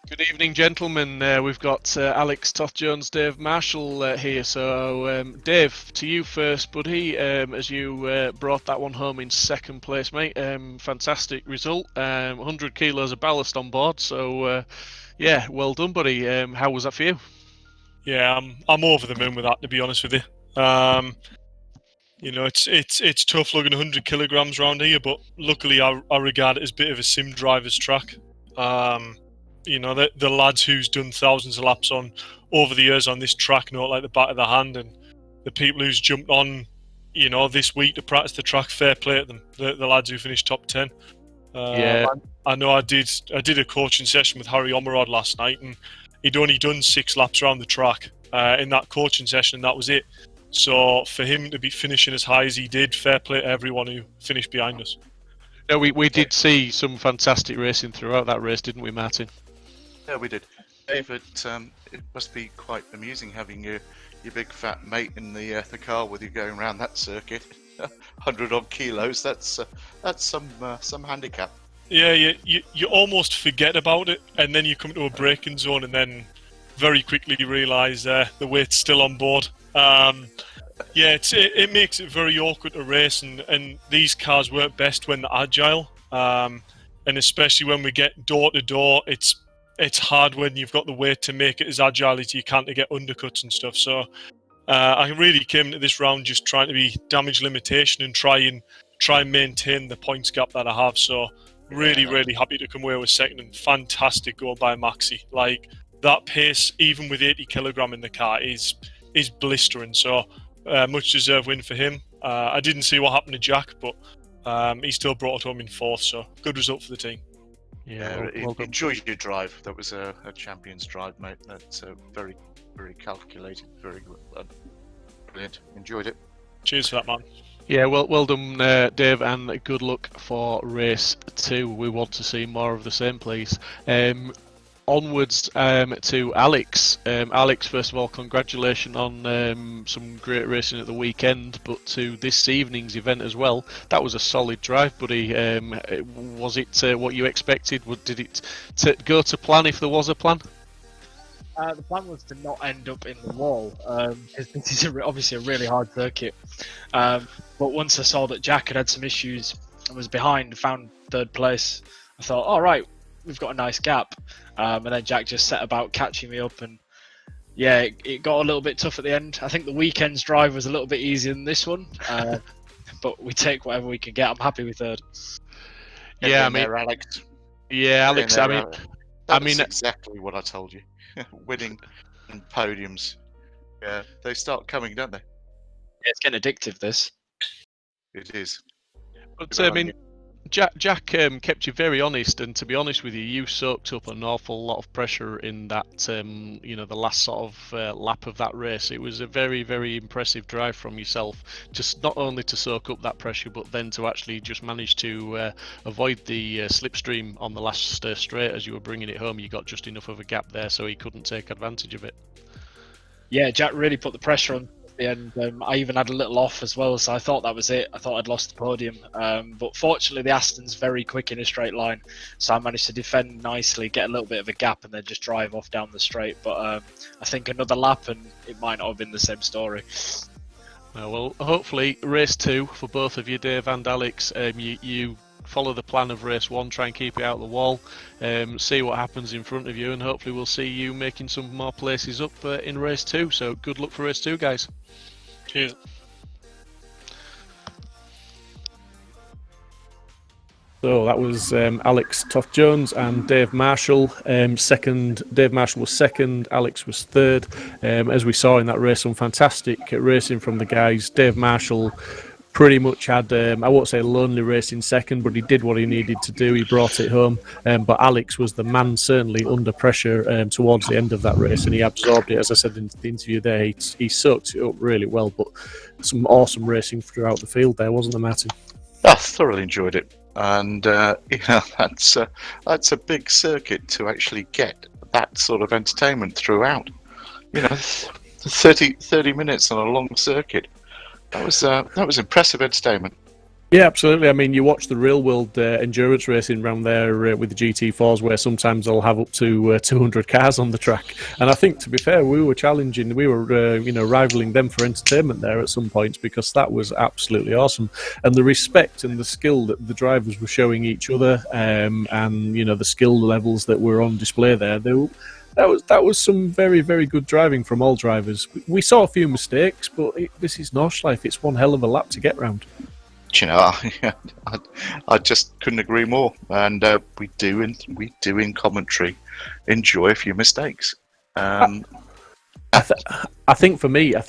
Speaker 3: Good evening, gentlemen. We've got Alex Toth-Jones, Dave Marshall here. So, Dave, to you first, buddy. As you brought that one home in second place, mate. Fantastic result. 100 kilos of ballast on board. So, yeah, well done, buddy. How was that for you?
Speaker 5: Yeah, I'm over the moon with that, to be honest with you. You know, it's tough lugging 100 kilograms around here, but luckily I regard it as a bit of a sim driver's track. You know, the lads who's done thousands of laps on over the years on this track know it like the back of their hand, and the people who's jumped on, you know, this week to practice the track, fair play to them. The lads who finished top 10.
Speaker 3: Yeah,
Speaker 5: I know I did a coaching session with Harry Omerod last night, and he'd only done 6 laps around the track in that coaching session, and that was it. So for him to be finishing as high as he did, fair play to everyone who finished behind us.
Speaker 3: No, we did see some fantastic racing throughout that race, didn't we, Martin?
Speaker 4: Yeah, we did. David, it must be quite amusing having your big fat mate in the car with you going around that circuit. 100 odd kilos. That's some handicap.
Speaker 5: Yeah, you almost forget about it, and then you come to a braking zone, and then very quickly you realise the weight's still on board. Yeah, it makes it very awkward to race, and these cars work best when they're agile, and especially when we get door to door, it's hard when you've got the weight to make it as agile as you can to get undercuts and stuff. So I really came into this round just trying to be damage limitation and try and maintain the points gap that I have. So really happy to come away with second, and fantastic going by Maxi. Like, that pace, even with 80 kilogram in the car, is blistering. So much deserved win for him. I didn't see what happened to Jack, but he still brought it home in fourth. So good result for the team.
Speaker 3: Yeah, well
Speaker 4: enjoy your drive. That was a champion's drive, mate. That's very calculated, very good, brilliant. Enjoyed it.
Speaker 5: Cheers for that, man.
Speaker 3: Yeah, well done, Dave, and good luck for race 2. We want to see more of the same, please. Onwards to Alex. Alex, first of all, congratulations on some great racing at the weekend, but to this evening's event as well. That was a solid drive, buddy. Was it what you expected? Did it go to plan if there was a plan?
Speaker 2: The plan was to not end up in the wall, because this is obviously a really hard circuit. But once I saw that Jack had some issues and was behind, found third place, I thought, all right, we've got a nice gap. And then Jack just set about catching me up, and yeah, it got a little bit tough at the end. I think the weekend's drive was a little bit easier than this one, but we take whatever we can get. I'm happy with third.
Speaker 3: Yeah, I mean,
Speaker 4: there, Alex.
Speaker 3: Yeah, Alex.
Speaker 4: I mean, exactly what I told you. Winning and podiums, yeah, they start coming, don't they?
Speaker 2: Yeah, it's getting addictive, this.
Speaker 4: It is.
Speaker 3: But I mean, Jack kept you very honest, and to be honest with you, you soaked up an awful lot of pressure in that, the last sort of lap of that race. It was a very, very impressive drive from yourself, just not only to soak up that pressure, but then to actually just manage to avoid the slipstream on the last straight as you were bringing it home. You got just enough of a gap there so he couldn't take advantage of it.
Speaker 2: Yeah, Jack really put the pressure on. And I even had a little off as well, so I thought that was it. I thought I'd lost the podium, but fortunately the Aston's very quick in a straight line, so I managed to defend nicely, get a little bit of a gap, and then just drive off down the straight. But I think another lap and it might not have been the same story.
Speaker 3: Well, hopefully race 2 for both of you, Dave and Alex, you follow the plan of race 1, try and keep it out of the wall, see what happens in front of you, and hopefully we'll see you making some more places up in race 2. So good luck for race 2, guys.
Speaker 5: Cheers.
Speaker 3: So that was Alex Toth-Jones and Dave Marshall. Second, Dave Marshall was second, Alex was third. As we saw in that race, some fantastic racing from the guys. Dave Marshall pretty much had, I won't say lonely race in second, but he did what he needed to do. He brought it home. But Alex was the man, certainly under pressure towards the end of that race, and he absorbed it. As I said in the interview there, he soaked it up really well. But some awesome racing throughout the field there, wasn't there, Martin?
Speaker 4: I thoroughly enjoyed it, and that's a big circuit to actually get that sort of entertainment throughout. 30 minutes on a long circuit. That was impressive entertainment.
Speaker 3: Yeah, absolutely. I mean, you watch the real world endurance racing around there with the GT4s, where sometimes they'll have up to 200 cars on the track. And I think, to be fair, we were rivaling them for entertainment there at some points, because that was absolutely awesome. And the respect and the skill that the drivers were showing each other, and the skill levels that were on display there, that was some very, very good driving from all drivers. We saw a few mistakes, but this is Nordschleife. It's one hell of a lap to get round.
Speaker 4: Do you know, I just couldn't agree more. And we do in commentary enjoy a few mistakes.
Speaker 3: I think for me, I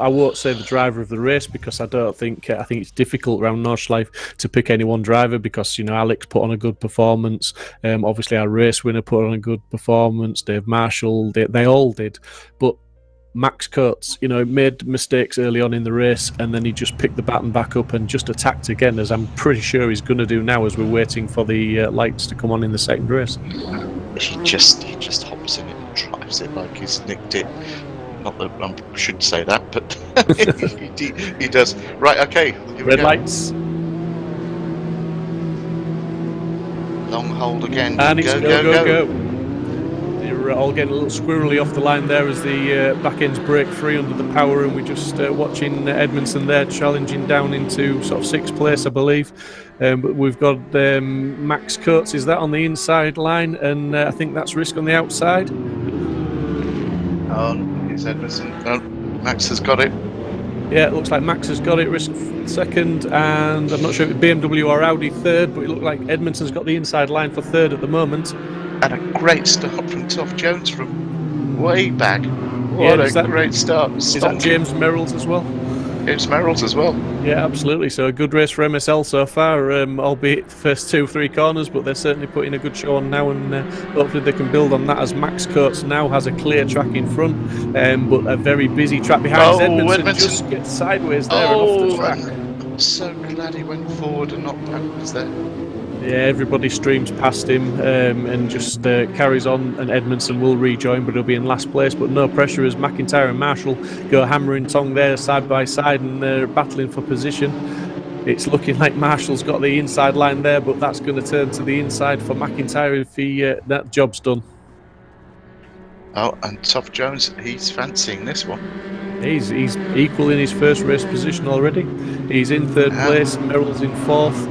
Speaker 3: won't say the driver of the race, because I think it's difficult around Nordschleife to pick any one driver, because Alex put on a good performance. Obviously, our race winner put on a good performance. Dave Marshall, they all did, but Max Coates, made mistakes early on in the race, and then he just picked the baton back up and just attacked again, as I'm pretty sure he's going to do now, as we're waiting for the lights to come on in the second race.
Speaker 4: He just hops in it and drives it like he's nicked it. Not that I should say that, but he does. Right, okay. Here
Speaker 3: Red lights.
Speaker 4: Long hold again.
Speaker 3: And it's go. They're all getting a little squirrely off the line there as the back ends break free under the power, and we're just watching Edmondson there challenging down into sort of sixth place, I believe. But we've got Max Coates, is that on the inside line? And I think that's Risk on the outside.
Speaker 4: Oh, here's Edmondson. No, Max has got it.
Speaker 3: Yeah, it looks like Max has got it. Risk second, and I'm not sure if it's BMW or Audi third, but it looked like Edmondson's got the inside line for third at the moment.
Speaker 4: And a great start from Toff Jones from way back. What a great start.
Speaker 3: Is that James Merrills as well?
Speaker 4: James Merrills as well.
Speaker 3: Yeah, absolutely. So a good race for MSL so far, albeit the first 2-3 corners, but they're certainly putting a good show on now, and hopefully they can build on that, as Max Coates now has a clear track in front, but a very busy track behind. Edmondson just gets sideways there and off the track.
Speaker 4: I'm so glad he went forward and not backwards there.
Speaker 3: Yeah, everybody streams past him and just carries on, and Edmondson will rejoin, but he'll be in last place. But no pressure, as McIntyre and Marshall go hammer and tong there side by side, and they're battling for position. It's looking like Marshall's got the inside line there, but that's going to turn to the inside for McIntyre if that job's done.
Speaker 4: Oh, and Toff Jones, he's fancying this one.
Speaker 3: He's equal in his first race position already. He's in third place, Merrill's in fourth.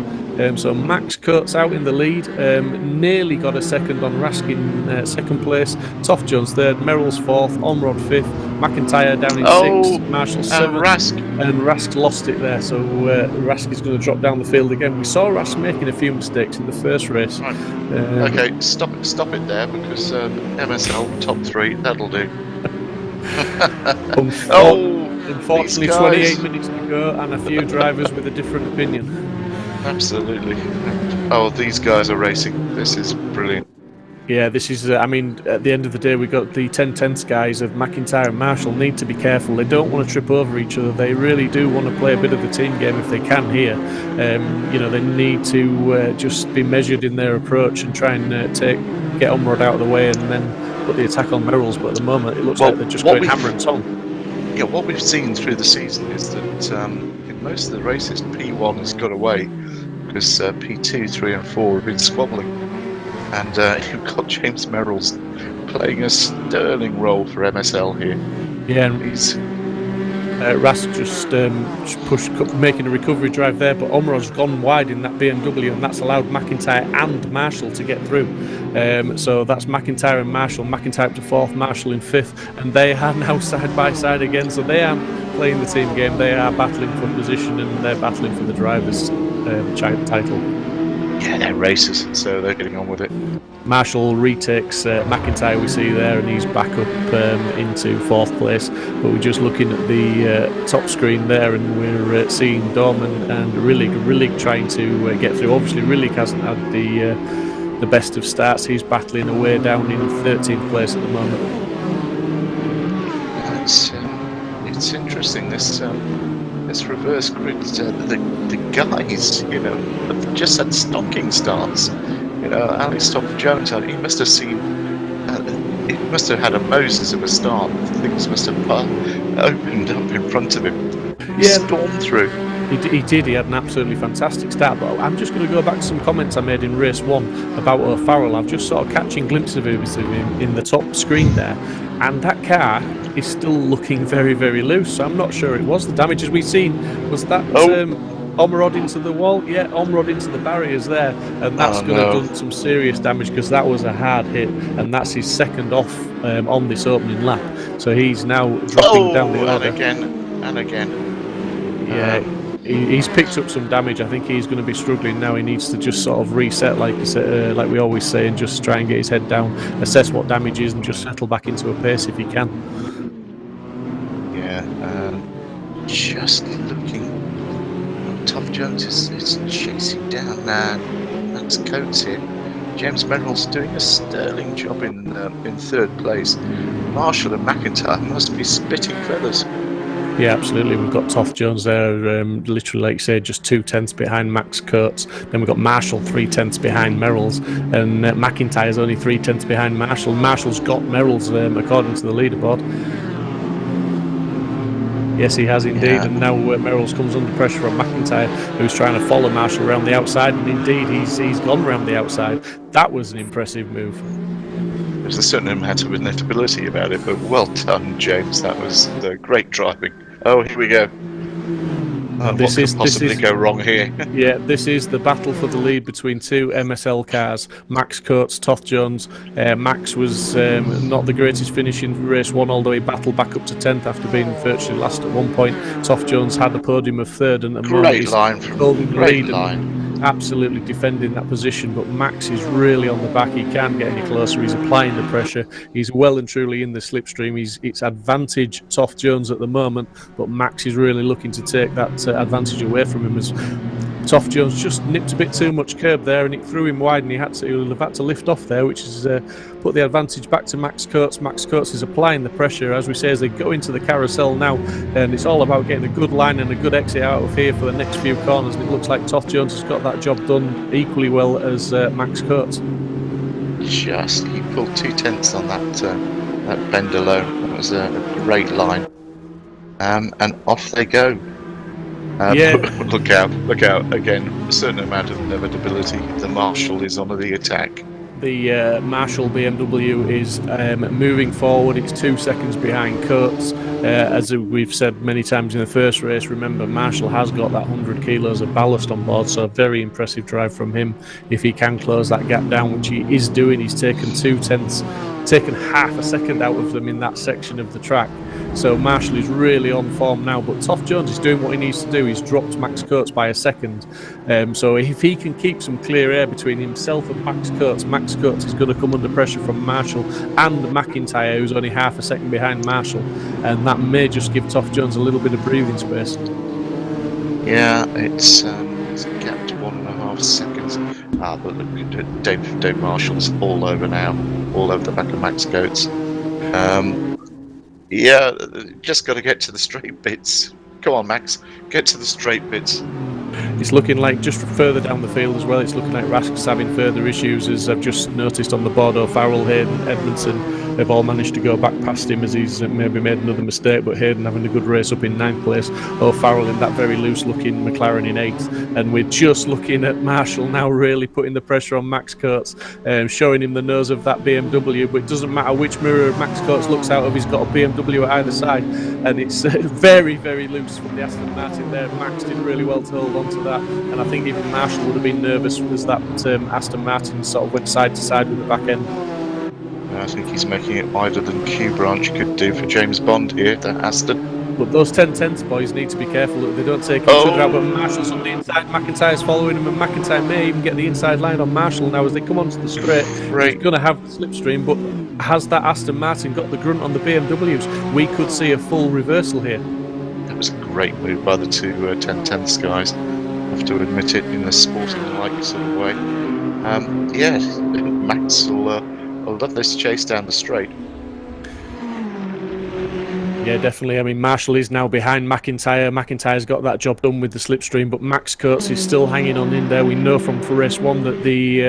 Speaker 3: So Max Coates out in the lead, nearly got a second on Rask in second place, Toff Jones third, Merrill's fourth, Omrod fifth, McIntyre down in sixth, Marshall seventh, and Rask lost it there, so Rask is going to drop down the field again. We saw Rask making a few mistakes in the first race.
Speaker 4: Right. Okay, stop it there, because MSL top three, that'll do.
Speaker 3: Unfortunately, 28 minutes to go, and a few drivers with a different opinion.
Speaker 4: Absolutely. Oh, these guys are racing. This is brilliant.
Speaker 3: Yeah, this is, at the end of the day, we've got the 10-10 guys of McIntyre and Marshall need to be careful. They don't want to trip over each other. They really do want to play a bit of the team game if they can here. They need to just be measured in their approach and try and get Omrod out of the way, and then put the attack on Merrills. But at the moment, it looks like they're just going hammer and tong.
Speaker 4: Yeah, what we've seen through the season is that in most of the races, P1 has got away, because P2, 3 and 4 have been squabbling. And you've got James Merrills playing a sterling role for MSL here.
Speaker 3: Yeah, and he's Rask just making a recovery drive there, but Omrod's gone wide in that BMW, and that's allowed McIntyre and Marshall to get through. So that's McIntyre and Marshall. McIntyre up to fourth, Marshall in fifth, and they are now side by side again. So they aren't playing the team game, they are battling for position, and they're battling for the driver's title.
Speaker 4: Yeah, they're racers, so they're getting on with it.
Speaker 3: Marshall retakes McIntyre, we see there, and he's back up into fourth place. But we're just looking at the top screen there, and we're seeing Dorman and Rillig trying to get through. Obviously, Rillig hasn't had the best of starts. He's battling away down in 13th place at the moment.
Speaker 4: It's interesting, this reverse grid. The guys, have just had stocking starts. Alex Toff Jones, he must have seen. He must have had a Moses of a start. Things must have opened up in front of him. He stormed through.
Speaker 3: He did. He had an absolutely fantastic start. But I'm just going to go back to some comments I made in race 1 about O'Farrell. I'm just sort of catching glimpses of him in the top screen there, and that car is still looking very, very loose. So I'm not sure it was the damage as we've seen. Was that Omrod into the wall? Yeah, Omrod into the barriers there, and that's going to have done some serious damage because that was a hard hit, and that's his second off on this opening lap. So he's now dropping down the order.
Speaker 4: And again.
Speaker 3: Yeah. He's picked up some damage. I think he's going to be struggling now. He needs to just sort of reset, like we always say, and just try and get his head down, assess what damage is, and just settle back into a pace if he can.
Speaker 4: Yeah, just looking. Tough Jones is chasing down Max Coates here. James Merrill's doing a sterling job in third place. Marshall and McIntyre must be splitting feathers.
Speaker 3: Yeah, absolutely. We've got Toff Jones there, literally, like you say, just 2/10 behind Max Coates. Then we've got Marshall 3/10 behind Merrill's, and McIntyre's only 3/10 behind Marshall. Marshall's got Merrill's according to the leaderboard. Yes, he has indeed, and now Merrill's comes under pressure from McIntyre, who's trying to follow Marshall around the outside, and indeed he's gone around the outside. That was an impressive move.
Speaker 4: There's a certain amount of inevitability about it, but well done, James. That was great driving. Oh, here we go. What could possibly go wrong here?
Speaker 3: Yeah, this is the battle for the lead between two MSL cars. Max Coates, Toff Jones. Max was not the greatest finish in race 1, although he battled back up to 10th after being virtually last at one point. Toff Jones had a podium of 3rd, and at the moment he's holding the lead. Absolutely defending that position, but Max is really on the back. He can't get any closer. He's applying the pressure. He's well and truly in the slipstream. It's advantage Toff Jones at the moment, but Max is really looking to take that advantage away from him, as Toff Jones just nipped a bit too much curb there, and it threw him wide, and he'll have had to lift off there, which has put the advantage back to Max Coates. Max Coates is applying the pressure, as we say, as they go into the carousel now, and it's all about getting a good line and a good exit out of here for the next few corners, and it looks like Toff Jones has got that job done equally well as Max Coates.
Speaker 4: He pulled 2/10 on that bend alone. That was a great line, and off they go. Look out again. A certain amount of inevitability. The Marshall is on the attack.
Speaker 3: The Marshall BMW is moving forward. It's 2 seconds behind Coates. As we've said many times in the first race, remember, Marshall has got that 100 kilos of ballast on board, so a very impressive drive from him if he can close that gap down, which he is doing. He's taken 2/10, taken half a second out of them in that section of the track. So Marshall is really on form now, but Toff Jones is doing what he needs to do. He's dropped Max Coates by a second. So if he can keep some clear air between himself and Max Coates is going to come under pressure from Marshall and McIntyre, who's only half a second behind Marshall, and that may just give Toff Jones a little bit of breathing space.
Speaker 4: Yeah, it's a gap to 1.5 seconds. But look, Dave Marshall's all over now, all over the back of Max Coates. Yeah, just got to get to the straight bits. Come on, Max, get to the straight bits.
Speaker 3: It's looking like, just further down the field as well, it's looking like Rask's having further issues, as I've just noticed on the board. O'Farrell, Hayden, Edmondson have all managed to go back past him, as he's maybe made another mistake, but Hayden having a good race up in 9th place. O'Farrell in that very loose looking McLaren in 8th, and we're just looking at Marshall now really putting the pressure on Max Coates, showing him the nose of that BMW, but it doesn't matter which mirror Max Coates looks out of, he's got a BMW at either side, and it's very, very loose from the Aston Martin there. Max did really well to hold on to that, and I think even Marshall would have been nervous as that Aston Martin sort of went side to side with the back end.
Speaker 4: I think he's making it wider than Q Branch could do for James Bond here, the Aston.
Speaker 3: But those 10/10 boys need to be careful that they don't take each other out. But Marshall's on the inside, McIntyre's following him, and McIntyre may even get the inside line on Marshall now as they come onto the straight. He's going to have the slipstream, but has that Aston Martin got the grunt on the BMWs? We could see a full reversal here.
Speaker 4: That was a great move by the two 10/10 guys. I have to admit it, in a sporting-like sort of way. Max will love this chase down the straight.
Speaker 3: Yeah, definitely. I mean, Marshall is now behind McIntyre. McIntyre's got that job done with the slipstream, but Max Coates is still hanging on in there. We know from for race 1 that the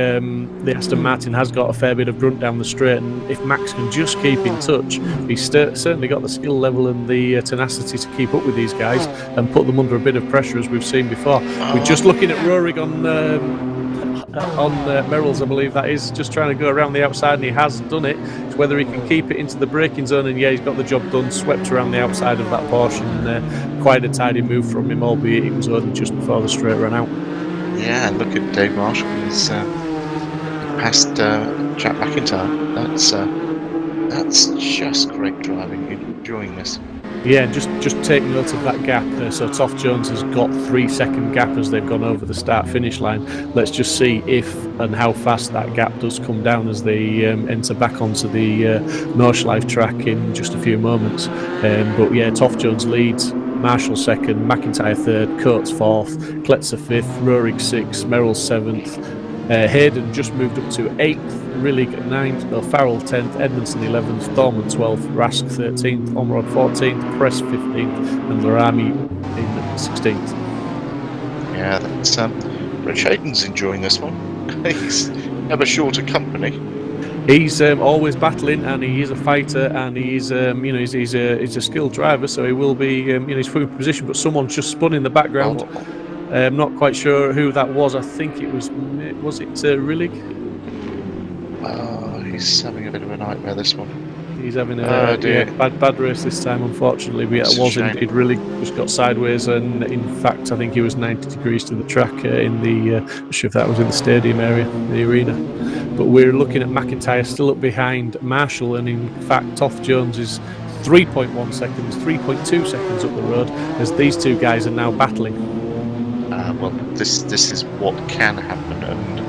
Speaker 3: Aston Martin has got a fair bit of grunt down the straight, and if Max can just keep in touch, he's certainly got the skill level and the tenacity to keep up with these guys and put them under a bit of pressure, as we've seen before. We're just looking at Rohrig on Merrill's, I believe that is, just trying to go around the outside, and he has done it. It's whether he can keep it into the braking zone, and yeah, he's got the job done, swept around the outside of that portion. Quite a tidy move from him, albeit it was only just before the straight ran out.
Speaker 4: Yeah, and look at Dave Marshall. He's past Jack McIntyre. That's just great driving. Enjoying this.
Speaker 3: Yeah, just take note of that gap. So Toff Jones has got 3-second gap as they've gone over the start-finish line. Let's just see if and how fast that gap does come down as they enter back onto the Nordschliefe track in just a few moments. But yeah, Toff Jones leads, Marshall second, McIntyre third, Coates fourth, Kletzer fifth, Rohrig sixth, Merrill seventh. Hayden just moved up to 8th, Rillig 9th, Farrell 10th, Edmondson 11th, Thorman 12th, Rask 13th, Omrod 14th, Press 15th, and Larami in 16th.
Speaker 4: Yeah, that's Rich Hayden's enjoying this one. He's never short of company.
Speaker 3: He's always battling, and he is a fighter, and he's he's a skilled driver, so he will be in his full position. But someone's just spun in the background. I'm not quite sure who that was. I think it was it Rillig?
Speaker 4: He's having a bit of a nightmare, this one.
Speaker 3: He's having a bad race this time, unfortunately. But yeah, it was indeed Rillig. Just got sideways, and in fact, I think he was 90 degrees to the track in the. I'm not sure if that was in the stadium area, the arena. But we're looking at McIntyre still up behind Marshall, and in fact, Toff Jones is 3.1 seconds, 3.2 seconds up the road, as these two guys are now battling.
Speaker 4: Well, this is what can happen, and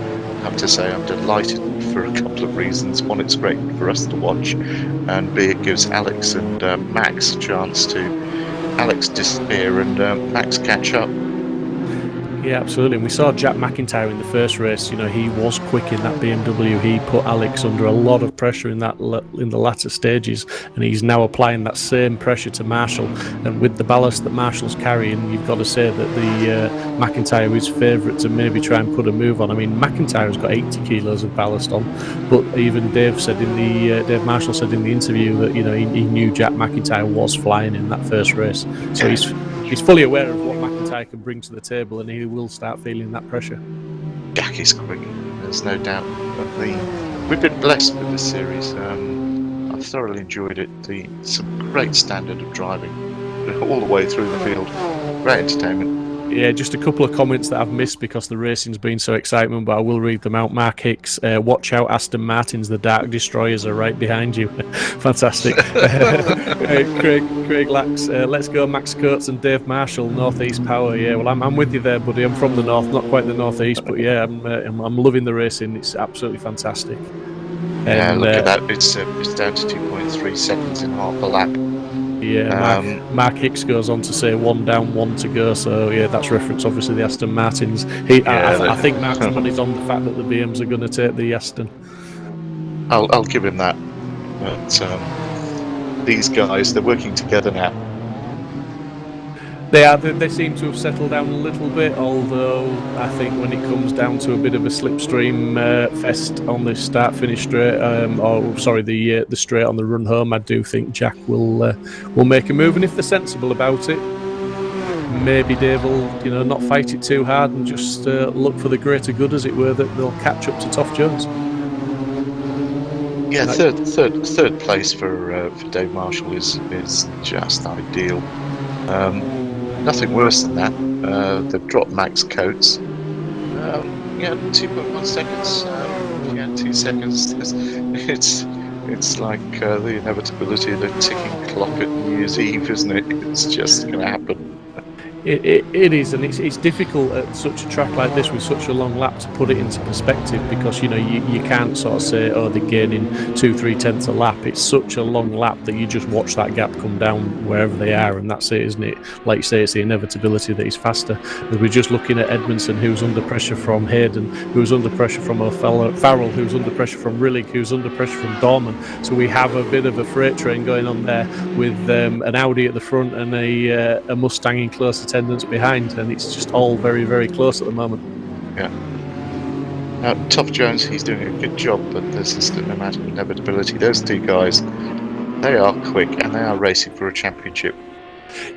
Speaker 4: I have to say I'm delighted for a couple of reasons. One, it's great for us to watch, and B, it gives Alex and Max a chance to disappear and Max catch up.
Speaker 3: Yeah, absolutely. And we saw Jack McIntyre in the first race. He was quick in that BMW. He put Alex under a lot of pressure in the latter stages, and he's now applying that same pressure to Marshall. And with the ballast that Marshall's carrying, you've got to say that the McIntyre is favourite to maybe try and put a move on. I mean, McIntyre's got 80 kilos of ballast on, but even Dave Marshall said in the interview that he knew Jack McIntyre was flying in that first race, so he's fully aware of what McIntyre can bring to the table, and he will start feeling that pressure.
Speaker 4: Jack is quick, there's no doubt. We've been blessed with this series. I've thoroughly enjoyed it. Some great standard of driving all the way through the field. Great entertainment.
Speaker 3: Yeah, just a couple of comments that I've missed because the racing's been so exciting, but I will read them out. Mark Hicks, watch out, Aston Martins, the Dark Destroyers are right behind you. Fantastic. Craig Lax, let's go Max Coates and Dave Marshall, North East Power. Yeah, well, I'm with you there, buddy. I'm from the north, not quite the North East, but yeah, I'm loving the racing. It's absolutely fantastic.
Speaker 4: Yeah, look at that. It's down to 2.3 seconds in half a lap.
Speaker 3: Yeah, Mark Hicks goes on to say 1 down, 1 to go. So yeah, that's reference obviously the Aston Martins. I think Mark's money's on the fact that the BMs are going to take the Aston.
Speaker 4: I'll give him that. But these guys, they're working together now.
Speaker 3: They seem to have settled down a little bit, although I think when it comes down to a bit of a slipstream fest on this start-finish straight, the straight on the run home, I do think Jack will make a move, and if they're sensible about it, maybe Dave will not fight it too hard and just look for the greater good, as it were, that they'll catch up to Toff Jones.
Speaker 4: Yeah, third place for Dave Marshall is just ideal. Nothing worse than that. They've dropped Max Coates. 2.1 seconds. 2 seconds. It's like the inevitability of the ticking clock at New Year's Eve, isn't it? It's just going to happen.
Speaker 3: It is, and it's difficult at such a track like this with such a long lap to put it into perspective, because you can't sort of say, oh, they're gaining 2-3 tenths a lap. It's such a long lap that you just watch that gap come down wherever they are, and that's it, isn't it? Like you say, it's the inevitability that he's faster. As we're just looking at Edmondson, who's under pressure from Hayden, who's under pressure from Farrell, who's under pressure from Rillig, who's under pressure from Dorman. So we have a bit of a freight train going on there with an Audi at the front and a Mustang in close attendance behind, and it's just all very, very close at the moment.
Speaker 4: Yeah. Now, Tough Jones, he's doing a good job, but there's just an amount of inevitability. Those two guys, they are quick and they are racing for a championship.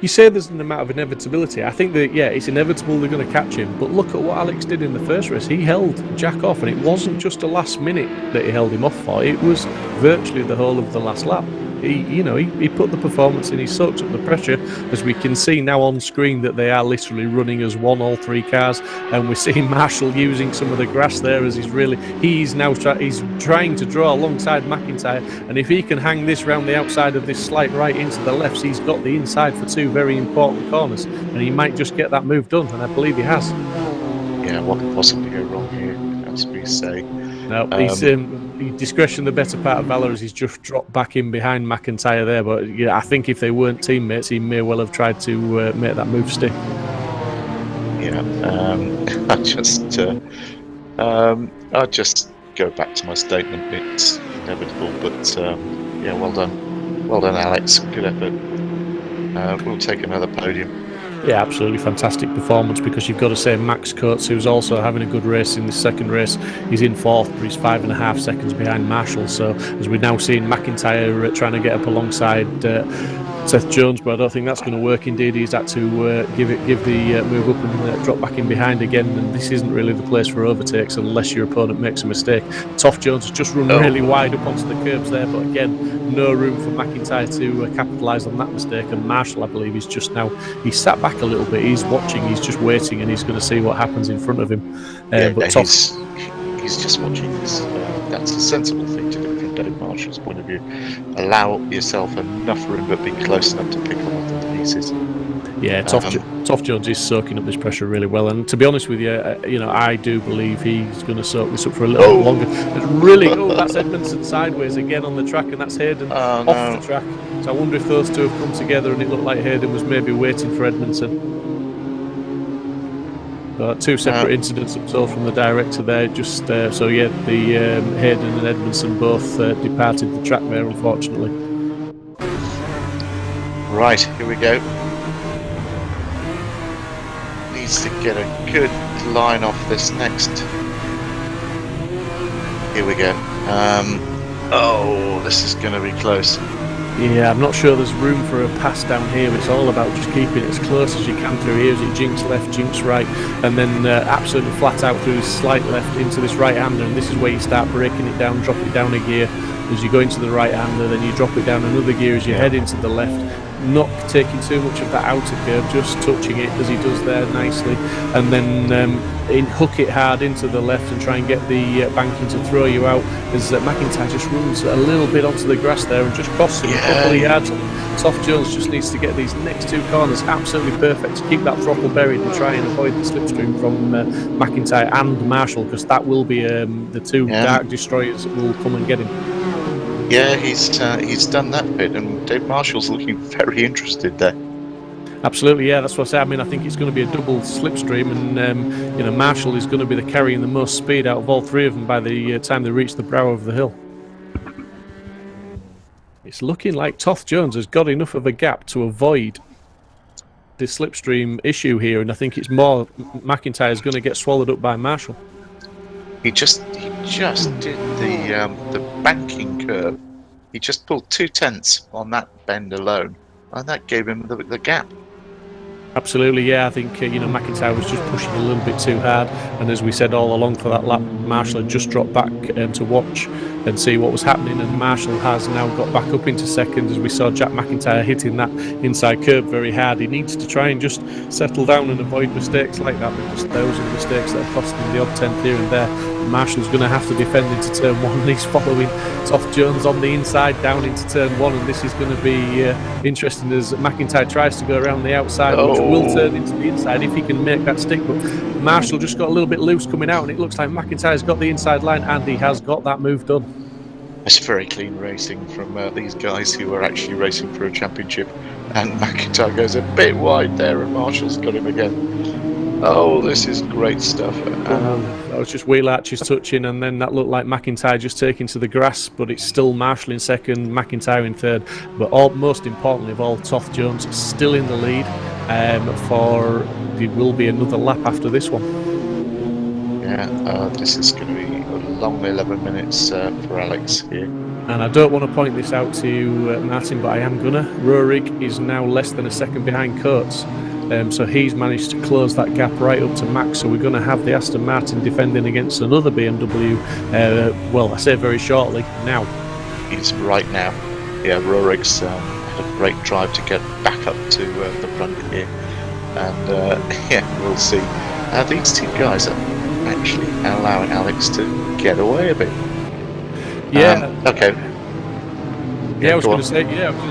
Speaker 3: You say there's an amount of inevitability. I think that, yeah, it's inevitable they're going to catch him. But look at what Alex did in the first race. He held Jack off, and it wasn't just a last minute that he held him off for. It was virtually the whole of the last lap. He put the performance in, he soaked up the pressure, as we can see now on screen that they are literally running as one, all three cars, and we're seeing Marshall using some of the grass there as he's trying to draw alongside McIntyre, and if he can hang this round the outside of this slight right into the left, he's got the inside for two very important corners, and he might just get that move done, and I believe he has.
Speaker 4: Yeah, what could possibly go wrong here, as we say?
Speaker 3: No, he's discretion the better part of Valor, as he's just dropped back in behind McIntyre there. But yeah, I think if they weren't teammates, he may well have tried to make that move stick.
Speaker 4: Yeah, I just go back to my statement. It's inevitable, but yeah, well done, Alex. Good effort. We'll take another podium.
Speaker 3: Yeah, absolutely fantastic performance, because you've got to say Max Coates, who's also having a good race in the second race, he's in fourth, but he's 5.5 seconds behind Marshall. So as we're now seeing McIntyre trying to get up alongside Seth Jones, but I don't think that's going to work. Indeed, he's had to give the move up and drop back in behind again, and this isn't really the place for overtakes unless your opponent makes a mistake. Toff Jones has just run really wide up onto the curbs there, but again, no room for McIntyre to capitalise on that mistake, and Marshall, I believe, he's sat back a little bit, he's watching, he's just waiting, and he's going to see what happens in front of him. But Toff,
Speaker 4: he's just watching this. That's a sensible thing to do from Dave Marshall's point of view. Allow yourself enough room, but be close enough to pick on the pieces. Yeah,
Speaker 3: Toff Jones is soaking up this pressure really well, and to be honest with you, I do believe he's going to soak this up for a little bit longer. That's Edmondson sideways again on the track, and that's Hayden off the track. So I wonder if those two have come together, and it looked like Hayden was maybe waiting for Edmondson. Two separate incidents up from the director there. Just the Hayden and Edmondson both departed the track there, unfortunately.
Speaker 4: Right, here we go. Needs to get a good line off this next. Here we go. This is going to be close.
Speaker 3: Yeah, I'm not sure there's room for a pass down here. It's all about just keeping it as close as you can through here. As it jinks left, jinks right, and then absolutely flat out through this slight left into this right-hander. And this is where you start breaking it down, drop it down a gear as you go into the right-hander, then you drop it down another gear as you head into the left. Not taking too much of that outer curve, just touching it as he does there nicely, and then hook it hard into the left and try and get the banking to throw you out, as McIntyre just runs a little bit onto the grass there and just costs him a couple of yards. Toff Jones just needs to get these next two corners absolutely perfect to keep that throttle buried and try and avoid the slipstream from McIntyre and Marshall, because that will be the two dark destroyers that will come and get him.
Speaker 4: Yeah, he's done that bit, and Dave Marshall's looking very interested there.
Speaker 3: Absolutely, yeah, that's what I say. I mean, I think it's going to be a double slipstream, and Marshall is going to be the carrying the most speed out of all three of them by the time they reach the brow of the hill. It's looking like Toff Jones has got enough of a gap to avoid the slipstream issue here, and I think it's more McIntyre is going to get swallowed up by Marshall. He just
Speaker 4: did the banking curve. He just pulled 2 tenths on that bend alone, and that gave him the gap.
Speaker 3: Absolutely, yeah. I think McIntyre was just pushing a little bit too hard, and as we said all along for that lap, Marshall had just dropped back to watch and see what was happening. And Marshall has now got back up into second, as we saw Jack McIntyre hitting that inside curb very hard. He needs to try and just settle down and avoid mistakes like that, because those are mistakes that are costing the odd tenth here and there. Marshall's going to have to defend into turn 1, and he's following Toff Jones on the inside down into turn 1, and this is going to be interesting as McIntyre tries to go around the outside, which will turn into the inside if he can make that stick. But Marshall just got a little bit loose coming out, and it looks like McIntyre's got the inside line, and he has got that move done.
Speaker 4: It's very clean racing from these guys who are actually racing for a championship, and McIntyre goes a bit wide there, and Marshall's got him again. Oh, this is great stuff.
Speaker 3: That was just wheel arches touching, and then that looked like McIntyre just taking to the grass, but it's still Marshall in second, McIntyre in third. But most importantly of all, Toff Jones still in the lead. There will be another lap after this one.
Speaker 4: Yeah, this is going to be a long 11 minutes for Alex here.
Speaker 3: And I don't want to point this out to you, Martin, but I am gonna. Rurik is now less than a second behind Coates. So he's managed to close that gap right up to Max. So we're going to have the Aston Martin defending against another BMW. Well, I say very shortly now.
Speaker 4: It's right now. Yeah, Rurik's had a great drive to get back up to the front here, and yeah, we'll see. These two guys are actually allowing Alex to get away a bit.
Speaker 3: Yeah.
Speaker 4: Okay.
Speaker 3: Yeah, I was going to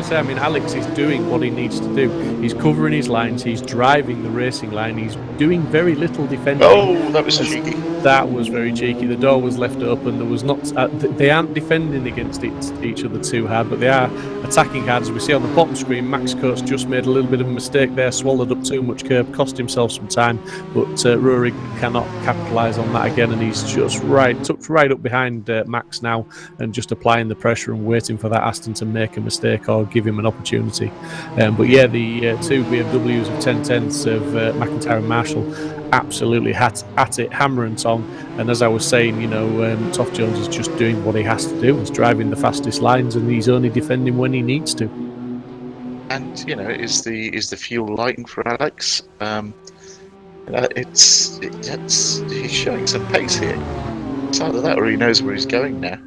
Speaker 3: say. I mean, Alex is doing what he needs to do. He's covering his lines. He's driving the racing line. He's doing very little defending.
Speaker 4: Oh, that was cheeky.
Speaker 3: That was very cheeky. The door was left open. There was not. They aren't defending against each other too hard, but they are attacking hard. As we see on the bottom screen, Max Coates just made a little bit of a mistake there, swallowed up too much curb, cost himself some time. But Rurik cannot capitalise on that again, and he's just tucked right up behind Max now, and just applying the pressure and waiting for that Aston to make a mistake or give him an opportunity. But yeah, the two BMWs of 10/10ths of McIntyre and Marshall absolutely at it, hammer and tong. And as I was saying, you know, Toff Jones is just doing what he has to do. He's driving the fastest lines, and he's only defending when he needs to.
Speaker 4: And you know, is the fuel lighting for Alex? He's showing some pace here. It's either that or he knows where he's going now.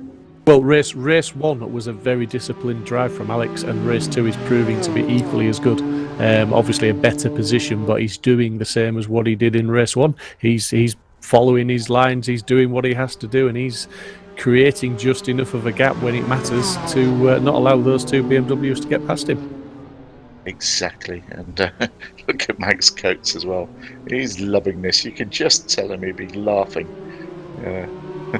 Speaker 3: Well, race 1 was a very disciplined drive from Alex, and race 2 is proving to be equally as good. Obviously a better position, but he's doing the same as what he did in race 1. He's following his lines, he's doing what he has to do, and he's creating just enough of a gap when it matters to not allow those two BMWs to get past him.
Speaker 4: Exactly, and look at Max Coates as well. He's loving this. You can just tell him he'd be laughing.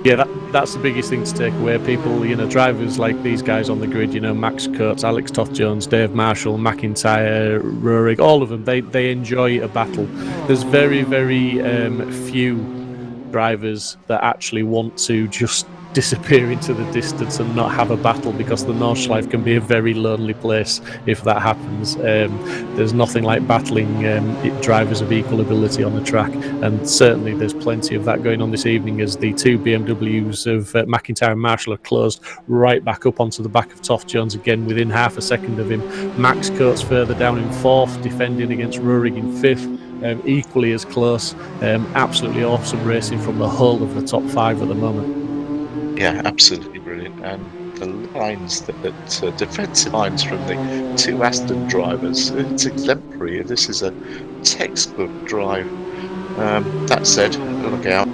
Speaker 3: Yeah, that's the biggest thing to take away. People, you know, drivers like these guys on the grid, you know, Max Coates, Alex Toff Jones, Dave Marshall, McIntyre, Rurik, all of them, they enjoy a battle. There's very, very few drivers that actually want to just disappear into the distance and not have a battle, because the Nordschleife can be a very lonely place if that happens. There's nothing like battling drivers of equal ability on the track, and certainly there's plenty of that going on this evening, as the two BMWs of McIntyre and Marshall are closed right back up onto the back of Toff Jones again within half a second of him. Max Coates further down in 4th, defending against Rurik in 5th, equally as close. Absolutely awesome racing from the whole of the top 5 at the moment.
Speaker 4: Yeah, absolutely brilliant. And the lines, that defensive lines from the two Aston drivers, it's exemplary. This is a textbook drive. That said, look out.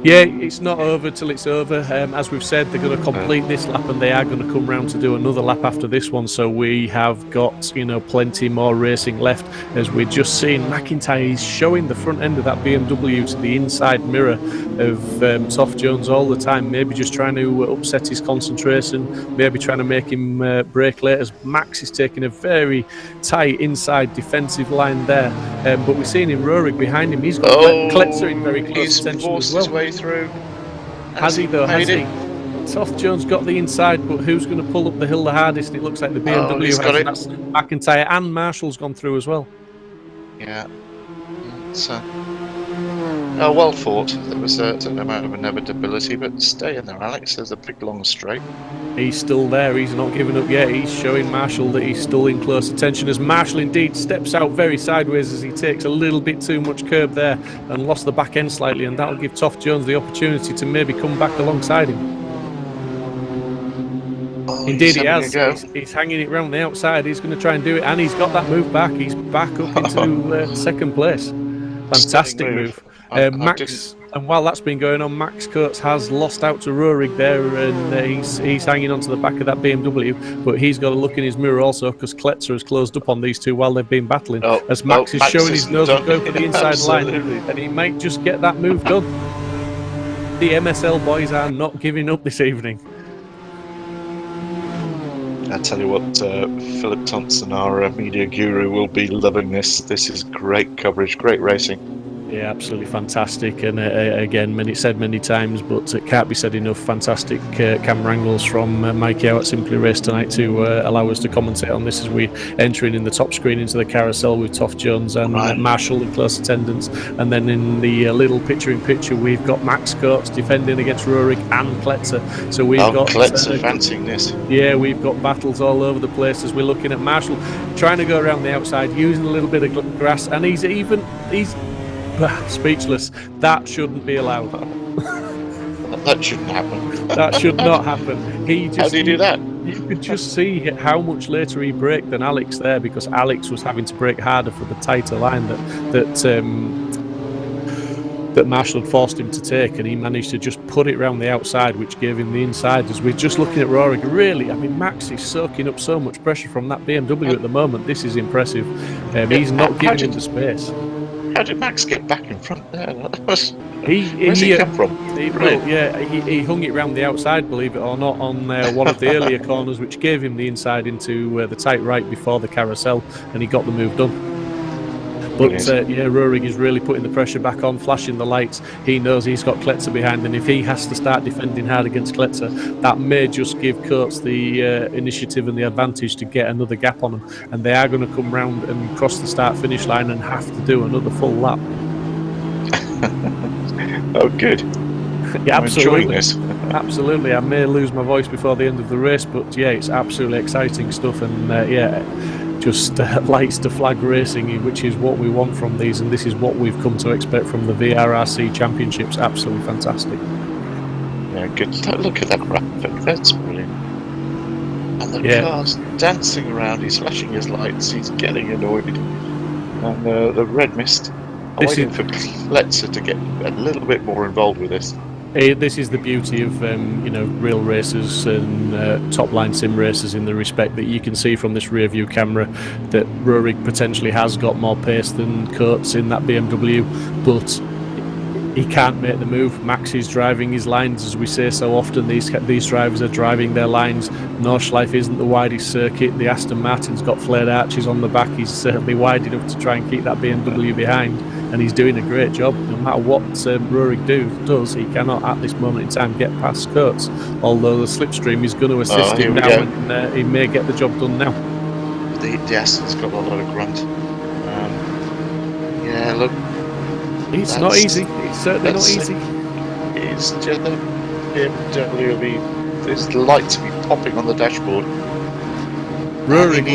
Speaker 3: Yeah, it's not over till it's over. As we've said, they're going to complete this lap, and they are going to come round to do another lap after this one. So we have got, you know, plenty more racing left. As we're just seeing, McIntyre is showing the front end of that BMW to the inside mirror of Toff Jones all the time. Maybe just trying to upset his concentration. Maybe trying to make him brake late. As Max is taking a very tight inside defensive line there. But we're seeing him Rurik behind him. He's got Kletzer in very close attention as well.
Speaker 4: His way through.
Speaker 3: Has he though? Has he? Toff Jones got the inside, but who's going to pull up the hill the hardest? And it looks like the BMW has. That's McIntyre, and Marshall's gone through as well.
Speaker 4: Yeah. Well fought. There was a certain amount of inevitability, but stay in there, Alex. There's a big long straight.
Speaker 3: He's still there. He's not giving up yet. He's showing Marshall that he's still in close attention as Marshall indeed steps out very sideways as he takes a little bit too much curb there and lost the back end slightly, and that'll give Toff Jones the opportunity to maybe come back alongside him. Indeed he has. He's hanging it round the outside. He's going to try and do it, and he's got that move back. He's back up into second place. Fantastic move. Max, and while that's been going on, Max Coates has lost out to Roerig there, and he's hanging onto the back of that BMW, but he's got to look in his mirror also because Kletzer has closed up on these two while they've been battling. As Max is showing his nose and going for the inside line, and he might just get that move done. The MSL boys are not giving up this evening.
Speaker 4: I tell you what, Philip Thompson, our media guru, will be loving this. This is great coverage, great racing.
Speaker 3: Yeah, absolutely fantastic. And again, said many times, but it can't be said enough. Fantastic camera angles from Mikey out at Simply Race tonight to allow us to commentate on this as we enter in the top screen into the carousel with Toff Jones and Marshall in close attendance. And then in the little picture-in-picture, we've got Max Coates defending against Roerig and Kletzer. So we've got
Speaker 4: Kletzer fancying this.
Speaker 3: Yeah, we've got battles all over the place as we're looking at Marshall trying to go around the outside, using a little bit of grass, and he's speechless. That shouldn't be allowed.
Speaker 4: That shouldn't happen.
Speaker 3: That should not happen.
Speaker 4: How do you do that?
Speaker 3: You could just see how much later he braked than Alex there, because Alex was having to brake harder for the tighter line that Marshall had forced him to take, and he managed to just put it round the outside, which gave him the inside. As we're just looking at Roerig, really, I mean, Max is soaking up so much pressure from that BMW at the moment. This is impressive. He's not giving him the space.
Speaker 4: How did Max get back in front there? Where's
Speaker 3: he
Speaker 4: he come from?
Speaker 3: He hung it round the outside, believe it or not, on one of the earlier corners, which gave him the inside into the tight right before the carousel, and he got the move done. But Roerig is really putting the pressure back on, flashing the lights. He knows he's got Kletzer behind, and if he has to start defending hard against Kletzer, that may just give Coates the initiative and the advantage to get another gap on him. And they are going to come round and cross the start-finish line and have to do another full lap.
Speaker 4: Oh, good.
Speaker 3: Yeah, absolutely.
Speaker 4: Absolutely.
Speaker 3: I may lose my voice before the end of the race, but yeah, it's absolutely exciting stuff, and just lights to flag racing, which is what we want from these, and this is what we've come to expect from the VRRC Championships. Absolutely fantastic.
Speaker 4: Yeah, good. Look at that graphic. That's brilliant. And the car's dancing around. He's flashing his lights. He's getting annoyed. And the red mist. I'm waiting for Kletzer to get a little bit more involved with this.
Speaker 3: This is the beauty of real racers and top line sim racers, in the respect that you can see from this rear view camera that Roerig potentially has got more pace than Coates in that BMW, but he can't make the move. Max is driving his lines, as we say so often. These drivers are driving their lines. Nordschliefe isn't the widest circuit. The Aston Martin's got flared arches on the back. He's certainly wide enough to try and keep that BMW behind, and he's doing a great job. No matter what Roerig does, he cannot at this moment in time get past Coates, although the slipstream is going to assist him now, and he may get the job done now.
Speaker 4: The Aston's got a lot of grunt. Look.
Speaker 3: It's not easy. It's certainly not easy.
Speaker 4: It's just a BMW. There's lights be popping on the dashboard.
Speaker 3: Roerig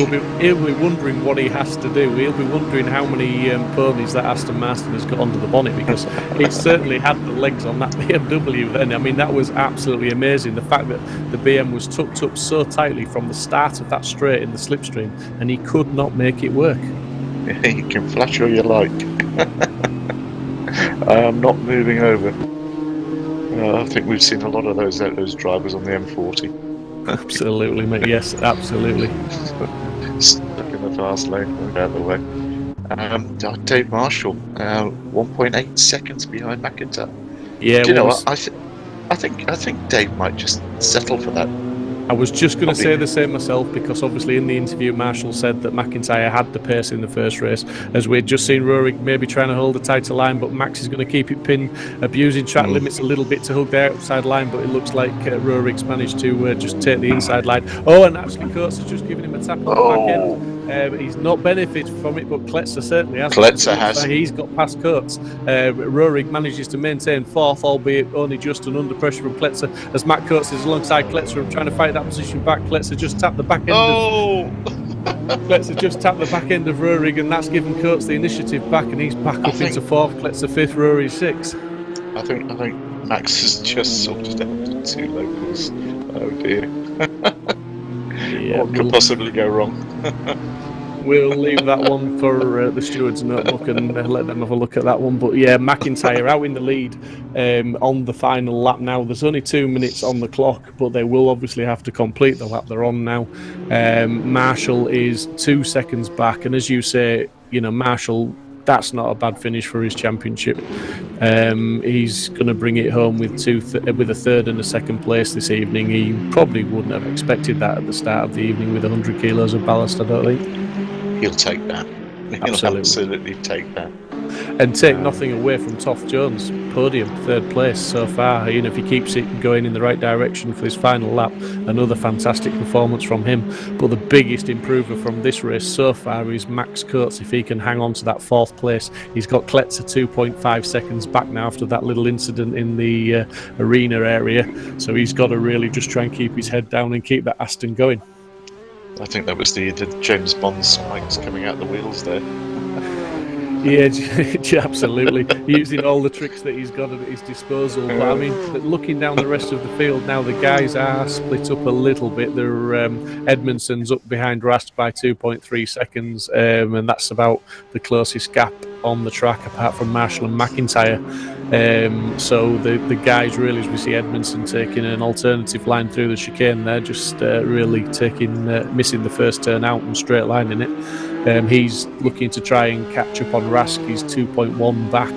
Speaker 3: he'll be wondering what he has to do. He'll be wondering how many ponies that Aston Martin has got under the bonnet, because it certainly had the legs on that BMW then. I mean, that was absolutely amazing. The fact that the BM was tucked up so tightly from the start of that straight in the slipstream, and he could not make it work.
Speaker 4: You can flash all you like. I am not moving over. I think we've seen a lot of those drivers on the M40.
Speaker 3: Absolutely, mate. Yes, absolutely.
Speaker 4: Stuck in the fast lane, out of the way. Dave Marshall, 1.8 seconds behind McIntyre.
Speaker 3: Yeah.
Speaker 4: Do you know what? I think Dave might just settle for that.
Speaker 3: I was just going to say the same myself, because obviously in the interview Marshall said that McIntyre had the pace in the first race, as we'd just seen Rurik maybe trying to hold a tighter line, but Max is going to keep it pinned, abusing track limits a little bit to hug the outside line, but it looks like Rurik's managed to just take the inside line. Oh, and actually Coates has just given him a tap on the back end. He's not benefited from it, but Kletzer certainly has.
Speaker 4: Kletzer has.
Speaker 3: He's got past Coates. Rurik manages to maintain fourth, albeit only just and under pressure from Kletzer, as Matt Coates is alongside Kletzer and trying to fight that position back. Kletzer just tapped the back end. Kletzer just tapped the back end of Rurik, and that's given Coates the initiative back, and he's back up into fourth. Kletzer fifth, Rurik sixth.
Speaker 4: I think Max has just sorted out the two locals. Oh dear. What could possibly go wrong?
Speaker 3: We'll leave that one for the steward's notebook and let them have a look at that one. But yeah, McIntyre out in the lead on the final lap now. There's only 2 minutes on the clock, but they will obviously have to complete the lap they're on now. Marshall is 2 seconds back, and as you say, Marshall, that's not a bad finish for his championship. He's going to bring it home with a third and a second place this evening. He probably wouldn't have expected that at the start of the evening with 100 kilos of ballast, I don't think.
Speaker 4: He'll take that. He'll absolutely take that.
Speaker 3: And take nothing away from Toff Jones' podium, third place so far. If he keeps it going in the right direction for his final lap, another fantastic performance from him. But the biggest improver from this race so far is Max Coates. If he can hang on to that fourth place, he's got Kletzer 2.5 seconds back now after that little incident in the arena area. So he's got to really just try and keep his head down and keep that Aston going.
Speaker 4: I think that was the James Bond spikes coming out the wheels there.
Speaker 3: Yeah, absolutely. Using all the tricks that he's got at his disposal. But I mean, looking down the rest of the field now, the guys are split up a little bit. They're Edmondson's up behind Rast by 2.3 seconds, and that's about the closest gap on the track, apart from Marshall and McIntyre. So the guys really, as we see Edmondson taking an alternative line through the chicane, they're just really missing the first turn out and straight lining it. He's looking to try and catch up on Rask. He's 2.1 back,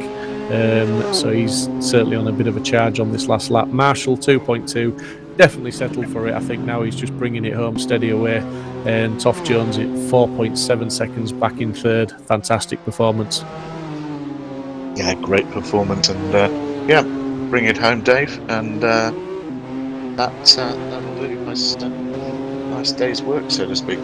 Speaker 3: so he's certainly on a bit of a charge on this last lap. Marshall 2.2, definitely settled for it. I think now he's just bringing it home steady away. And Toff Jones at 4.7 seconds back in third. Fantastic performance.
Speaker 4: Yeah, great performance, and bring it home, Dave, and that'll do. Nice day's work, so to speak.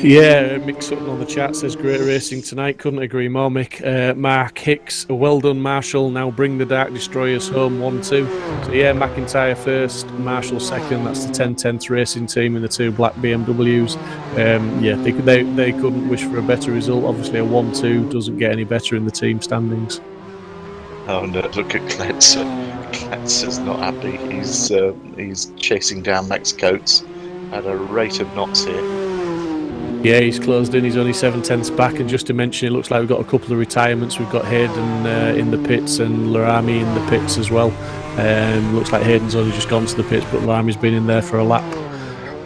Speaker 3: Yeah, Mick Sutton on the chat says great racing tonight. Couldn't agree more, Mick. Mark Hicks, well done, Marshall. Now bring the Dark Destroyers home 1-2. So yeah, McIntyre first, Marshall second. That's the 10/10th racing team in the two black BMWs. They couldn't wish for a better result. Obviously, a 1-2 doesn't get any better in the team standings.
Speaker 4: Oh no! Look at Kletzer. Kletzer's not happy. He's chasing down Max Coates at a rate of knots here.
Speaker 3: Yeah, he's closed in. He's only 7/10ths back. And just to mention, it looks like we've got a couple of retirements. We've got Hayden in the pits and Larami in the pits as well. Looks like Hayden's only just gone to the pits, but Larami's been in there for a lap.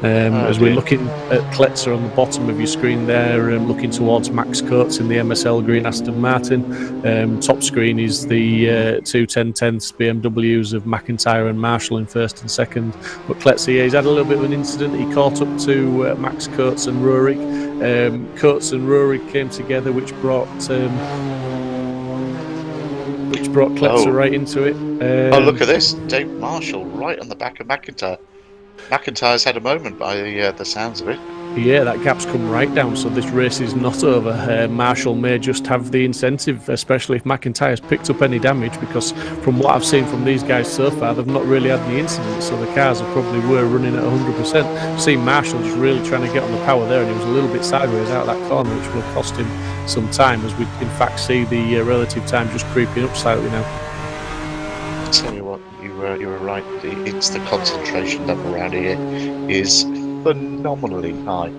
Speaker 3: As we're looking at Kletzer on the bottom of your screen there, looking towards Max Coates in the MSL green Aston Martin. Top screen is the two 10/10ths BMWs of McIntyre and Marshall in first and second. But Kletzer, he's had a little bit of an incident. He caught up to Max Coates and Rurik. Coates and Rurik came together, which brought Kletzer right into it.
Speaker 4: Look at this. Dave Marshall right on the back of McIntyre. McIntyre's had a moment by the sounds of it.
Speaker 3: Yeah, that gap's come right down, so this race is not over. Marshall may just have the incentive, especially if McIntyre's picked up any damage, because from what I've seen from these guys so far, they've not really had any incidents, so the cars probably were running at 100%. I've seen Marshall just really trying to get on the power there, and he was a little bit sideways out of that corner, which will cost him some time, as we in fact see the relative time just creeping up slightly now.
Speaker 4: I'll tell you what, you were right. It's the concentration level around here is phenomenally high,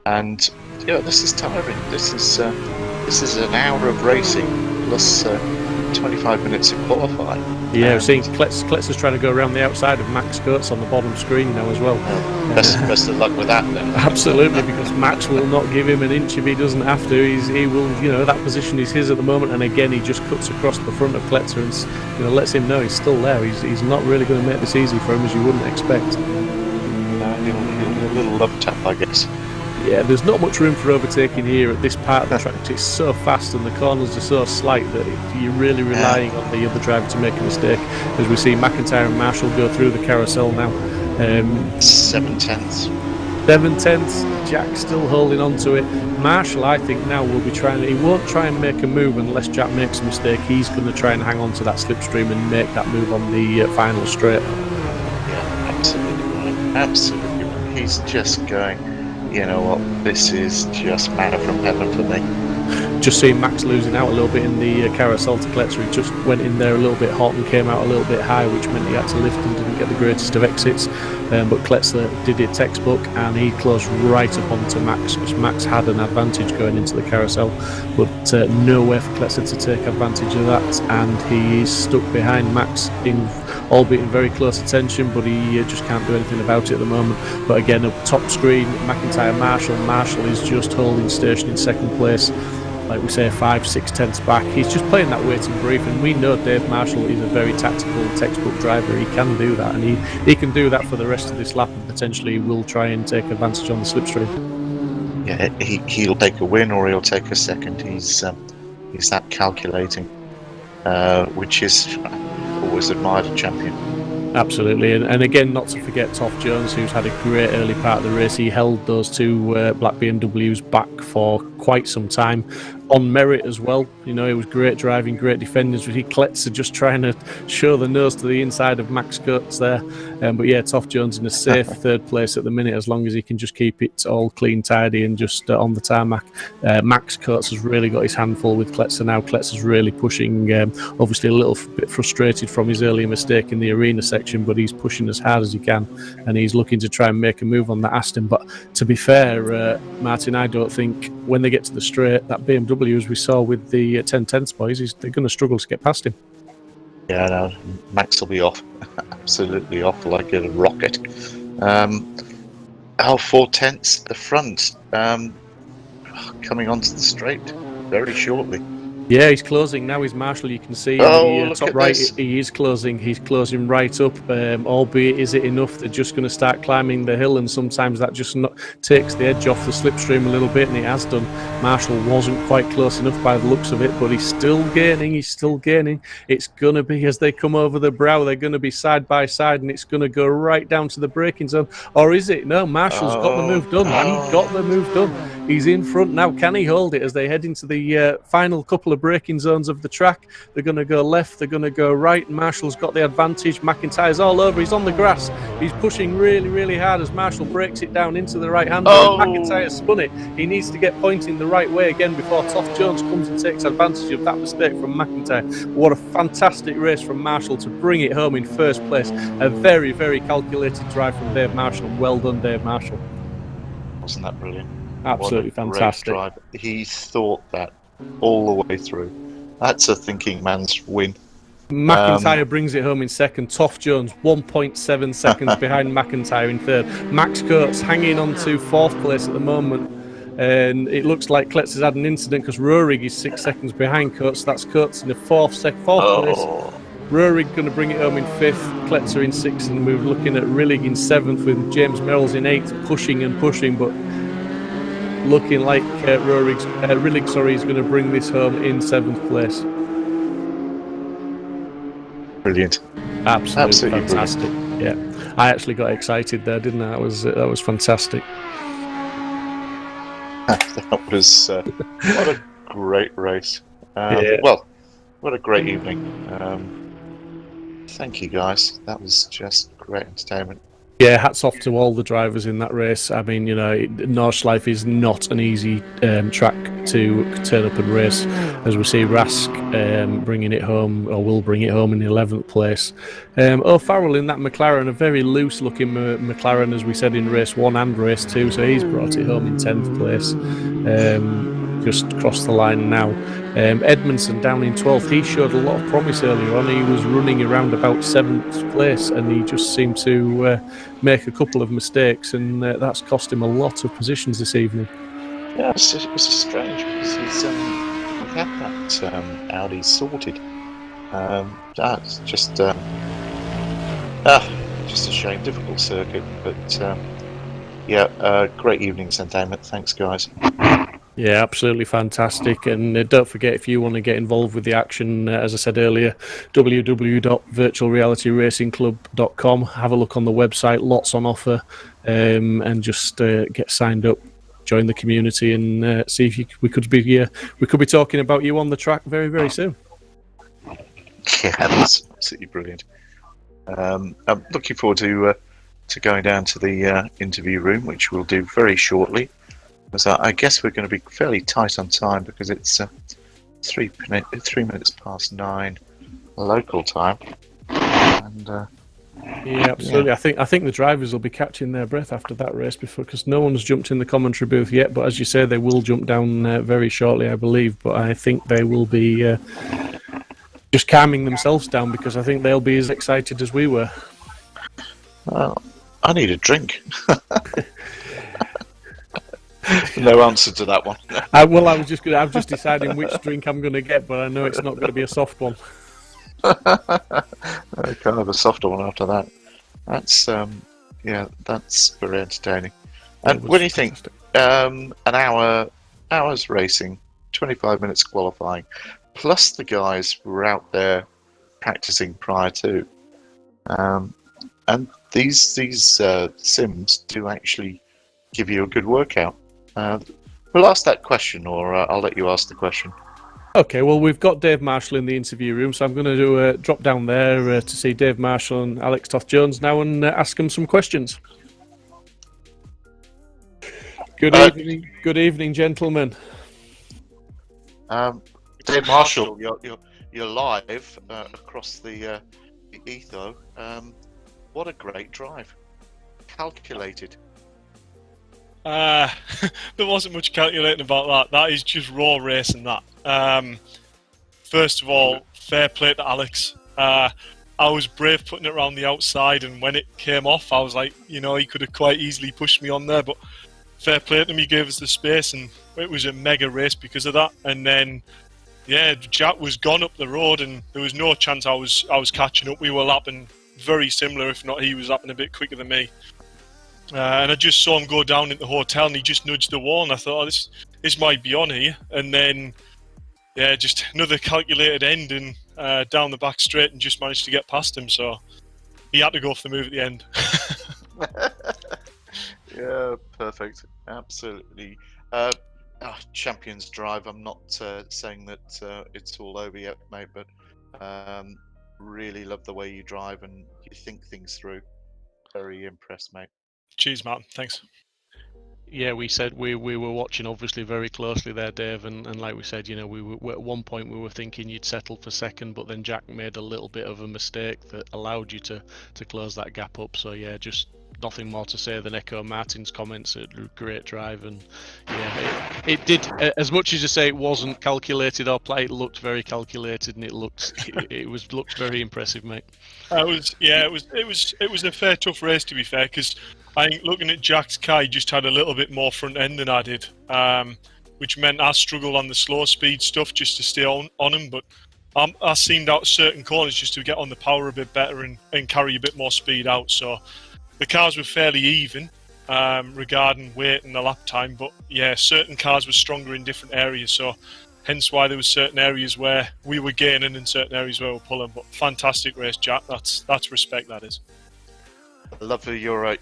Speaker 4: and this is tiring. This is an hour of racing plus 25 minutes of qualifying.
Speaker 3: Yeah, we're seeing Kletzer's trying to go around the outside of Max Coates on the bottom screen now as well.
Speaker 4: Best of luck with that then.
Speaker 3: Absolutely, because Max will not give him an inch if he doesn't have to. He will, that position is his at the moment, and again he just cuts across the front of Kletzer and lets him know he's still there. He's not really going to make this easy for him, as you wouldn't expect.
Speaker 4: No, little love tap, I guess.
Speaker 3: Yeah, there's not much room for overtaking here at this part of the track. It's so fast and the corners are so slight that you're really relying on the other driver to make a mistake. As we see McIntyre and Marshall go through the carousel now.
Speaker 4: 7/10.
Speaker 3: 7/10, Jack still holding on to it. Marshall, I think now will be trying. He won't try and make a move unless Jack makes a mistake. He's going to try and hang on to that slipstream and make that move on the final straight.
Speaker 4: Yeah, absolutely right. Absolutely right. He's just going, you know what, this is just manna from heaven for me.
Speaker 3: Just seeing Max losing out a little bit in the carousel to Kletzer. He just went in there a little bit hot and came out a little bit high, which meant he had to lift and didn't get the greatest of exits. But Kletzer did it textbook and he closed right up onto Max, because Max had an advantage going into the carousel, but nowhere for Kletzer to take advantage of that, and he is stuck behind Max, albeit in very close attention, but he just can't do anything about it at the moment. But again, up top screen, McIntyre, Marshall is just holding station in second place. Like we say, 5-6 tenths back. He's just playing that wait and brief, and we know Dave Marshall is a very tactical textbook driver. He can do that, and he can do that for the rest of this lap, and potentially will try and take advantage on the slipstream.
Speaker 4: Yeah, he'll take a win or he'll take a second. He's that calculating, which is always admired a champion.
Speaker 3: Absolutely, and again, not to forget Toff Jones, who's had a great early part of the race. He held those two black BMWs back for quite some time, on merit as well. You know, it was great driving, great defending. Kletzer just trying to show the nose to the inside of Max Kurtz there. But yeah, Toff Jones in a safe third place at the minute, as long as he can just keep it all clean, tidy, and just on the tarmac. Max Kurtz has really got his handful with Kletzer now. Kletzer's really pushing, obviously a little bit frustrated from his earlier mistake in the arena section, but he's pushing as hard as he can, and he's looking to try and make a move on that Aston. But to be fair, Martin, I don't think when they get to the straight, that BMW, as we saw with the 10/10 boys, they're going to struggle to get past him.
Speaker 4: Yeah, no, Max will be off, absolutely off like a rocket. 4/10 at the front, coming onto the straight very shortly.
Speaker 3: Yeah, he's closing now. He's Marshall. You can see in the top right, he is closing. He's closing right up. Albeit, is it enough? They're just going to start climbing the hill, and sometimes that just takes the edge off the slipstream a little bit, and it has done. Marshall wasn't quite close enough by the looks of it, but he's still gaining. He's still gaining. It's going to be, as they come over the brow, they're going to be side by side, and it's going to go right down to the braking zone. Or is it? No, Marshall's got the move done. He got the move done. He's in front now. Can he hold it as they head into the final couple of braking zones of the track? They're going to go left, they're going to go right. Marshall's got the advantage. McIntyre's all over. He's on the grass. He's pushing really, really hard as Marshall breaks it down into the right hand. McIntyre spun it. He needs to get pointing the right way again before Toff Jones comes and takes advantage of that mistake from McIntyre. What a fantastic race from Marshall to bring it home in first place. A very, very calculated drive from Dave Marshall. Well done, Dave Marshall.
Speaker 4: Wasn't that brilliant?
Speaker 3: Absolutely fantastic.
Speaker 4: Drive. He thought that all the way through. That's a thinking man's win.
Speaker 3: McIntyre brings it home in second. Toff Jones 1.7 seconds behind McIntyre in third. Max Kurtz hanging on to fourth place at the moment, and it looks like Kletzer's had an incident because Rohrig is 6 seconds behind Kurtz. That's Kurtz in the fourth place. Rohrig going to bring it home in fifth, Kletzer in sixth, and we're looking at Rillig in seventh with James Merrills in eighth, pushing and pushing, but looking like Rillig is going to bring this home in seventh place.
Speaker 4: Brilliant.
Speaker 3: Absolutely fantastic. Brilliant. Yeah, I actually got excited there, didn't I? That was fantastic.
Speaker 4: That was what a great race. Well, what a great evening. Thank you, guys. That was just great entertainment.
Speaker 3: Yeah, hats off to all the drivers in that race. I mean, you know, Nordschliefe is not an easy track to turn up and race, as we see Rask bringing it home, or will bring it home in the 11th place. O'Farrell in that McLaren, a very loose-looking McLaren, as we said in race 1 and race 2, so he's brought it home in 10th place. Just crossed the line now. Edmondson down in 12th. He showed a lot of promise earlier on. He was running around about 7th place, and he just seemed to make a couple of mistakes, and that's cost him a lot of positions this evening.
Speaker 4: Yeah, it's strange because he had that Audi sorted. That's just a shame. Difficult circuit, but yeah, great evening's entertainment. Thanks, guys.
Speaker 3: Yeah, absolutely fantastic. And don't forget, if you want to get involved with the action, as I said earlier, www.virtualrealityracingclub.com. Have a look on the website, lots on offer, and just get signed up, join the community, and see if we could be talking about you on the track very, very soon.
Speaker 4: Yeah, that's absolutely brilliant. I'm looking forward to going down to the interview room, which we'll do very shortly. Because I guess we're going to be fairly tight on time because it's 3 minutes past 9 local time. And
Speaker 3: yeah, absolutely. Yeah. I think the drivers will be catching their breath after that race because no one's jumped in the commentary booth yet. But as you say, they will jump down very shortly, I believe. But I think they will be just calming themselves down because I think they'll be as excited as we were.
Speaker 4: Well, I need a drink. No answer to that one.
Speaker 3: I was just deciding which drink I'm going to get, but I know it's not going to be a soft one.
Speaker 4: I can't have a softer one after that. That's that's very entertaining. And when you think an hour's racing, 25 minutes qualifying, plus the guys were out there practicing prior to, and these sims do actually give you a good workout. We'll ask that question, or I'll let you ask the question.
Speaker 3: Okay, well, we've got Dave Marshall in the interview room, so I'm going to drop down there to see Dave Marshall and Alex Toth-Jones now and ask them some questions. Good evening, gentlemen.
Speaker 4: Dave Marshall, you're live across the etho. What a great drive! Calculated.
Speaker 5: There wasn't much calculating about that. That is just raw racing, that. First of all, fair play to Alex. I was brave putting it around the outside, and when it came off, I was like, he could have quite easily pushed me on there, but fair play to him, he gave us the space, and it was a mega race because of that. And then, yeah, Jack was gone up the road, and there was no chance I was catching up. We were lapping very similar, if not he was lapping a bit quicker than me. And I just saw him go down into the hotel, and he just nudged the wall, and I thought, this might be on here. And then, yeah, just another calculated end and down the back straight, and just managed to get past him. So he had to go for the move at the end.
Speaker 4: Yeah, perfect. Absolutely. Champions drive. I'm not saying that it's all over yet, mate, but really love the way you drive and you think things through. Very impressed, mate.
Speaker 5: Cheers, Martin. Thanks.
Speaker 3: Yeah, we said we were watching obviously very closely there, Dave, and like we said, we were at one point we were thinking you'd settle for second, but then Jack made a little bit of a mistake that allowed you to close that gap up. So yeah, just nothing more to say than echo Martin's comments. Great drive, and yeah, it did as much as you say it wasn't calculated or play. It looked very calculated, and it looked very impressive, mate. It was a fair tough race, to be fair, because I think looking at Jack's car, he just had a little bit more front end than I did, which meant I struggled on the slow speed stuff just to stay on him. But I seemed out certain corners just to get on the power a bit better and carry a bit more speed out. So the cars were fairly even regarding weight and the lap time. But yeah, certain cars were stronger in different areas. So hence why there were certain areas where we were gaining and certain areas where we were pulling. But fantastic race, Jack. That's respect, that is.
Speaker 4: I love your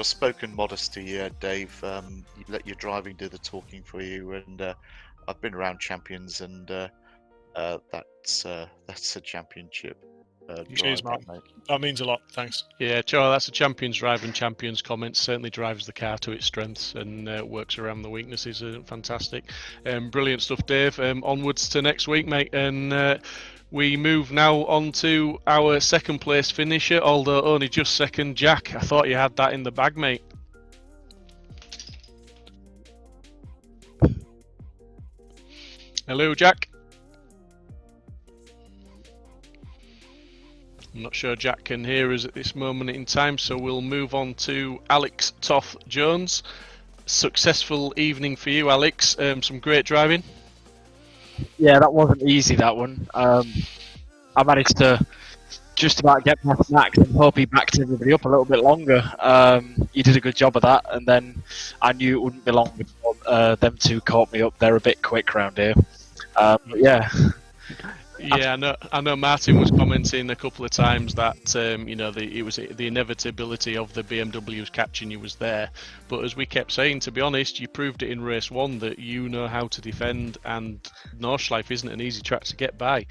Speaker 4: spoken modesty, Dave. You let your driving do the talking for you, and I've been around champions, and that's a championship.
Speaker 5: Cheers,
Speaker 4: drive,
Speaker 5: mate. That means a lot. Thanks.
Speaker 3: Yeah, Joe, that's a champion's drive, and champion's comments certainly drives the car to its strengths and works around the weaknesses. Fantastic, brilliant stuff, Dave. Onwards to next week, mate, and. We move now on to our second place finisher, although only just second. Jack, I thought you had that in the bag, mate. Hello, Jack. I'm not sure Jack can hear us at this moment in time, so we'll move on to Alex Toth-Jones. Successful evening for you, Alex. Some great driving.
Speaker 2: Yeah, that wasn't easy, that one. I managed to just about get past Max, and hope he backed everybody up a little bit longer. He did a good job of that, and then I knew it wouldn't be long before them two caught me up. They're a bit quick round here. But yeah.
Speaker 3: Yeah, I know. Martin was commenting a couple of times that it was the inevitability of the BMWs catching you was there. But as we kept saying, to be honest, you proved it in race 1 that you know how to defend, and Nordschleife isn't an easy track to get by.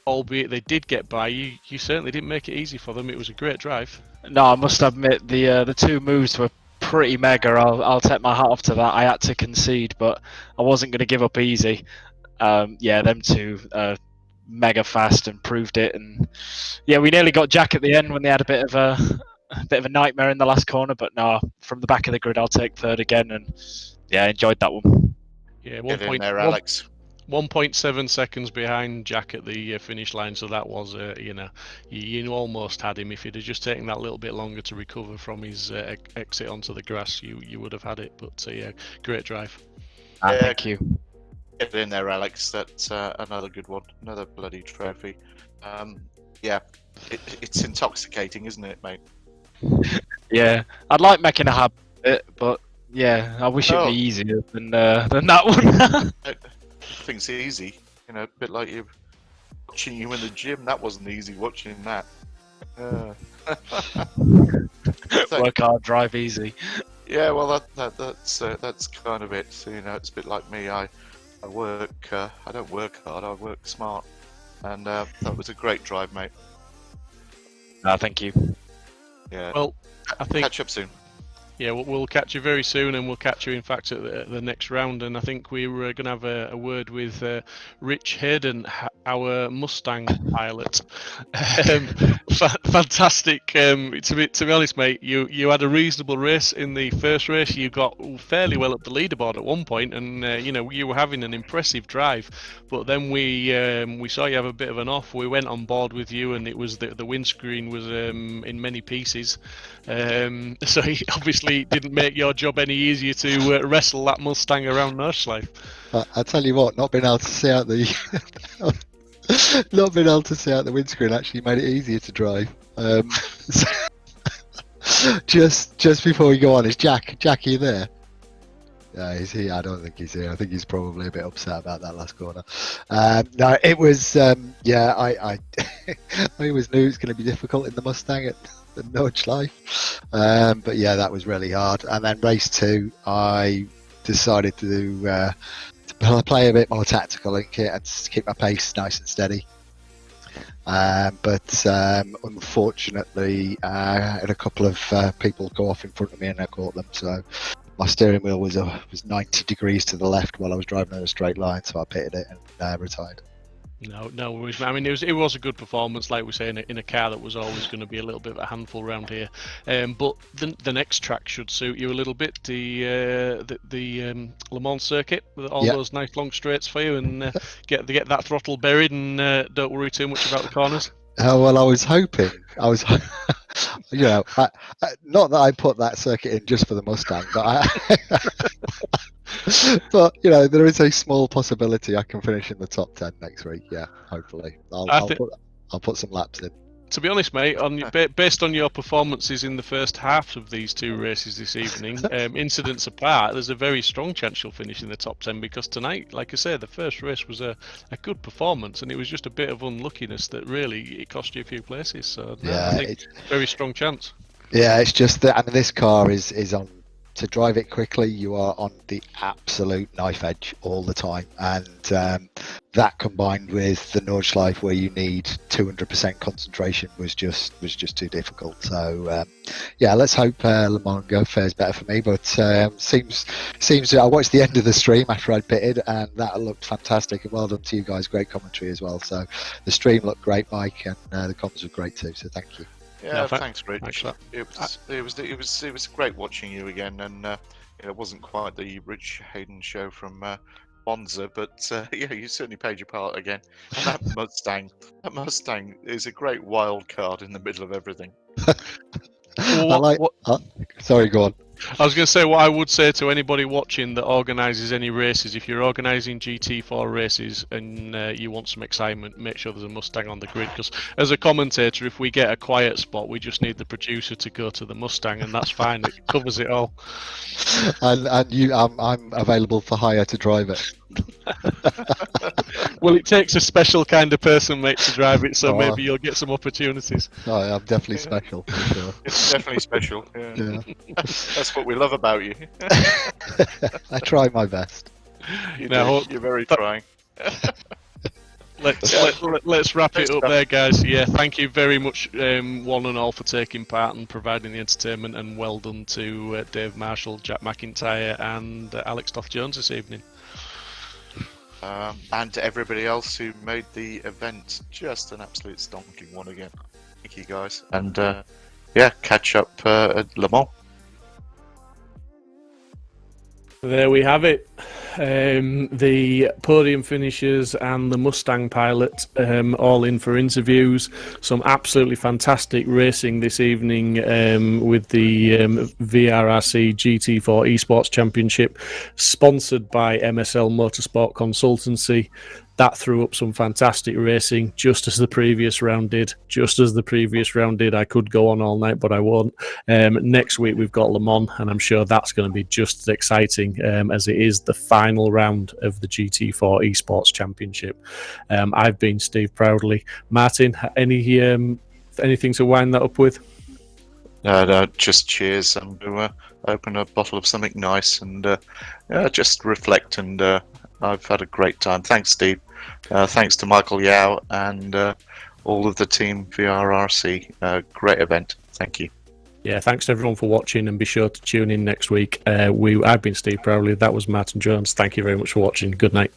Speaker 3: Albeit they did get by, you certainly didn't make it easy for them. It was a great drive.
Speaker 2: No, I must admit the two moves were pretty mega. I'll take my hat off to that. I had to concede, but I wasn't going to give up easy. Them two. Mega fast and proved it, and yeah, we nearly got Jack at the end when they had a bit of a nightmare in the last corner, but no, from the back of the grid I'll take third again, and yeah, I enjoyed that one.
Speaker 3: Yeah,
Speaker 4: Get in there, Alex.
Speaker 3: 1.7 seconds behind Jack at the finish line, so that was you almost had him. If he'd have just taken that little bit longer to recover from his exit onto the grass, you would have had it. But yeah, great drive.
Speaker 2: Thank you.
Speaker 4: Get in there, Alex. That's another good one. Another bloody trophy. It's intoxicating, isn't it, mate?
Speaker 2: Yeah, I'd like making a habit of it, but yeah, I wish it'd be easier than that one.
Speaker 4: I think it's easy. A bit like you watching you in the gym. That wasn't easy watching that.
Speaker 2: Work hard, drive easy.
Speaker 4: Yeah, well, that's kind of it. So, it's a bit like me. I work. I don't work hard. I work smart, and that was a great drive, mate.
Speaker 2: Thank you.
Speaker 4: Yeah.
Speaker 3: Well, I think
Speaker 4: catch up soon.
Speaker 3: Yeah, we'll catch you very soon, and we'll catch you, in fact, at the next round. And I think we were going to have a word with Rich Hayden, our Mustang pilot. Fantastic. To be honest, mate, you had a reasonable race in the first race. You got fairly well up the leaderboard at one point, and you were having an impressive drive. But then we saw you have a bit of an off. We went on board with you, and it was the windscreen was in many pieces. So he obviously didn't make your job any easier to wrestle that Mustang around Nordschleife.
Speaker 6: I tell you what, not being able to see out the windscreen actually made it easier to drive. Just before we go on, is Jack? Are you there? Yeah, is he? I don't think he's here. I think he's probably a bit upset about that last corner. No, it was. I always knew it was going to be difficult in the Mustang at the Nordschleife. But yeah, that was really hard. And then race 2, I decided to play a bit more tactical and keep my pace nice and steady. But unfortunately, I had a couple of people go off in front of me, and I caught them. So my steering wheel was 90 degrees to the left while I was driving in a straight line, so I pitted it and retired.
Speaker 3: No worries. I mean, it was a good performance, like we say, in a car that was always going to be a little bit of a handful around here. But the next track should suit you a little bit. The Le Mans circuit with all those nice long straights for you, and get that throttle buried, and don't worry too much about the corners.
Speaker 6: Well, I was hoping. not that I put that circuit in just for the Mustang, but there is a small possibility I can finish in the top 10 next week. Yeah, hopefully. I'll put some laps in.
Speaker 3: To be honest, mate, based on your performances in the first half of these two races this evening, incidents apart, there's a very strong chance you'll finish in the top 10, because tonight, like I say, the first race was a good performance, and it was just a bit of unluckiness that really it cost you a few places. So I think very strong chance. Yeah,
Speaker 6: it's just that this car is on. To drive it quickly, you are on the absolute knife edge all the time, and that combined with the Nordschleife, where you need 200% concentration, was just too difficult. So let's hope Le Mans fares better for me. But seems I watched the end of the stream after I'd pitted, and that looked fantastic. And well done to you guys, great commentary as well. So the stream looked great, Mike, and the comments were great too. So thank you.
Speaker 4: Yeah, thanks, Rich. It was great watching you again, and it wasn't quite the Rich Hayden show from Monza, but you certainly played your part again. And that Mustang is a great wild card in the middle of everything.
Speaker 6: Sorry, go on.
Speaker 3: I was going to say what I would say to anybody watching that organises any races. If you're organising GT4 races and you want some excitement, make sure there's a Mustang on the grid. Because as a commentator, if we get a quiet spot, we just need the producer to go to the Mustang, and that's fine. It covers it all.
Speaker 6: And you, I'm available for hire to drive it.
Speaker 3: Well, it takes a special kind of person, mate, to drive it. So maybe you'll get some opportunities.
Speaker 6: I'm definitely special. For sure.
Speaker 4: It's definitely special. Yeah.
Speaker 6: Yeah.
Speaker 4: That's what we love about you.
Speaker 6: I try my best.
Speaker 4: You're very trying.
Speaker 3: Let's wrap it up there, guys. Yeah, thank you very much, one and all, for taking part and providing the entertainment, and well done to Dave Marshall, Jack McIntyre, and Alex Toth-Jones this evening.
Speaker 4: And to everybody else who made the event just an absolute stonking one again. Thank you, guys. And catch up at Le Mans.
Speaker 3: There we have it. The podium finishers and the Mustang pilot all in for interviews. Some absolutely fantastic racing this evening with the VRRC GT4 Esports Championship, sponsored by MSL Motorsport Consultancy. That threw up some fantastic racing, just as the previous round did. I could go on all night, but I won't. Next week, we've got Le Mans, and I'm sure that's going to be just as exciting as it is the final round of the GT4 Esports Championship. I've been Steve Proudly. Martin, anything to wind that up with?
Speaker 4: No, just cheers. I'm going to open a bottle of something nice and just reflect. And I've had a great time. Thanks, Steve. Thanks to Michael Yao and all of the team VRRC. Great event. Thank you.
Speaker 3: Yeah, thanks to everyone for watching, and be sure to tune in next week. I've been Steve Proudly. That was Martin Jones. Thank you very much for watching. Good night.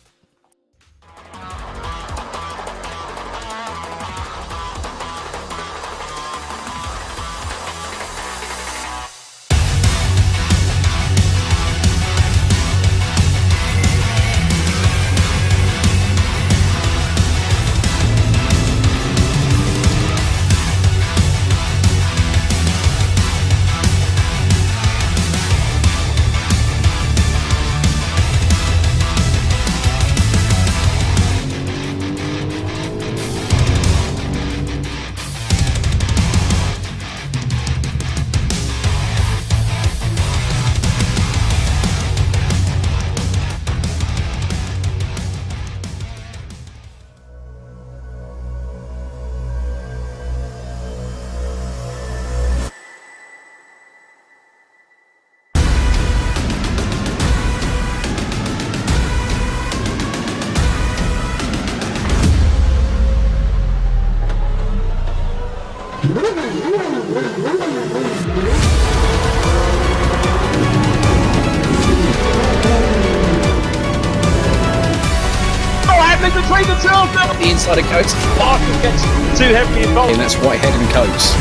Speaker 1: The inside of coats.
Speaker 2: Parker gets too heavily involved.
Speaker 1: And that's Whitehead and Coates.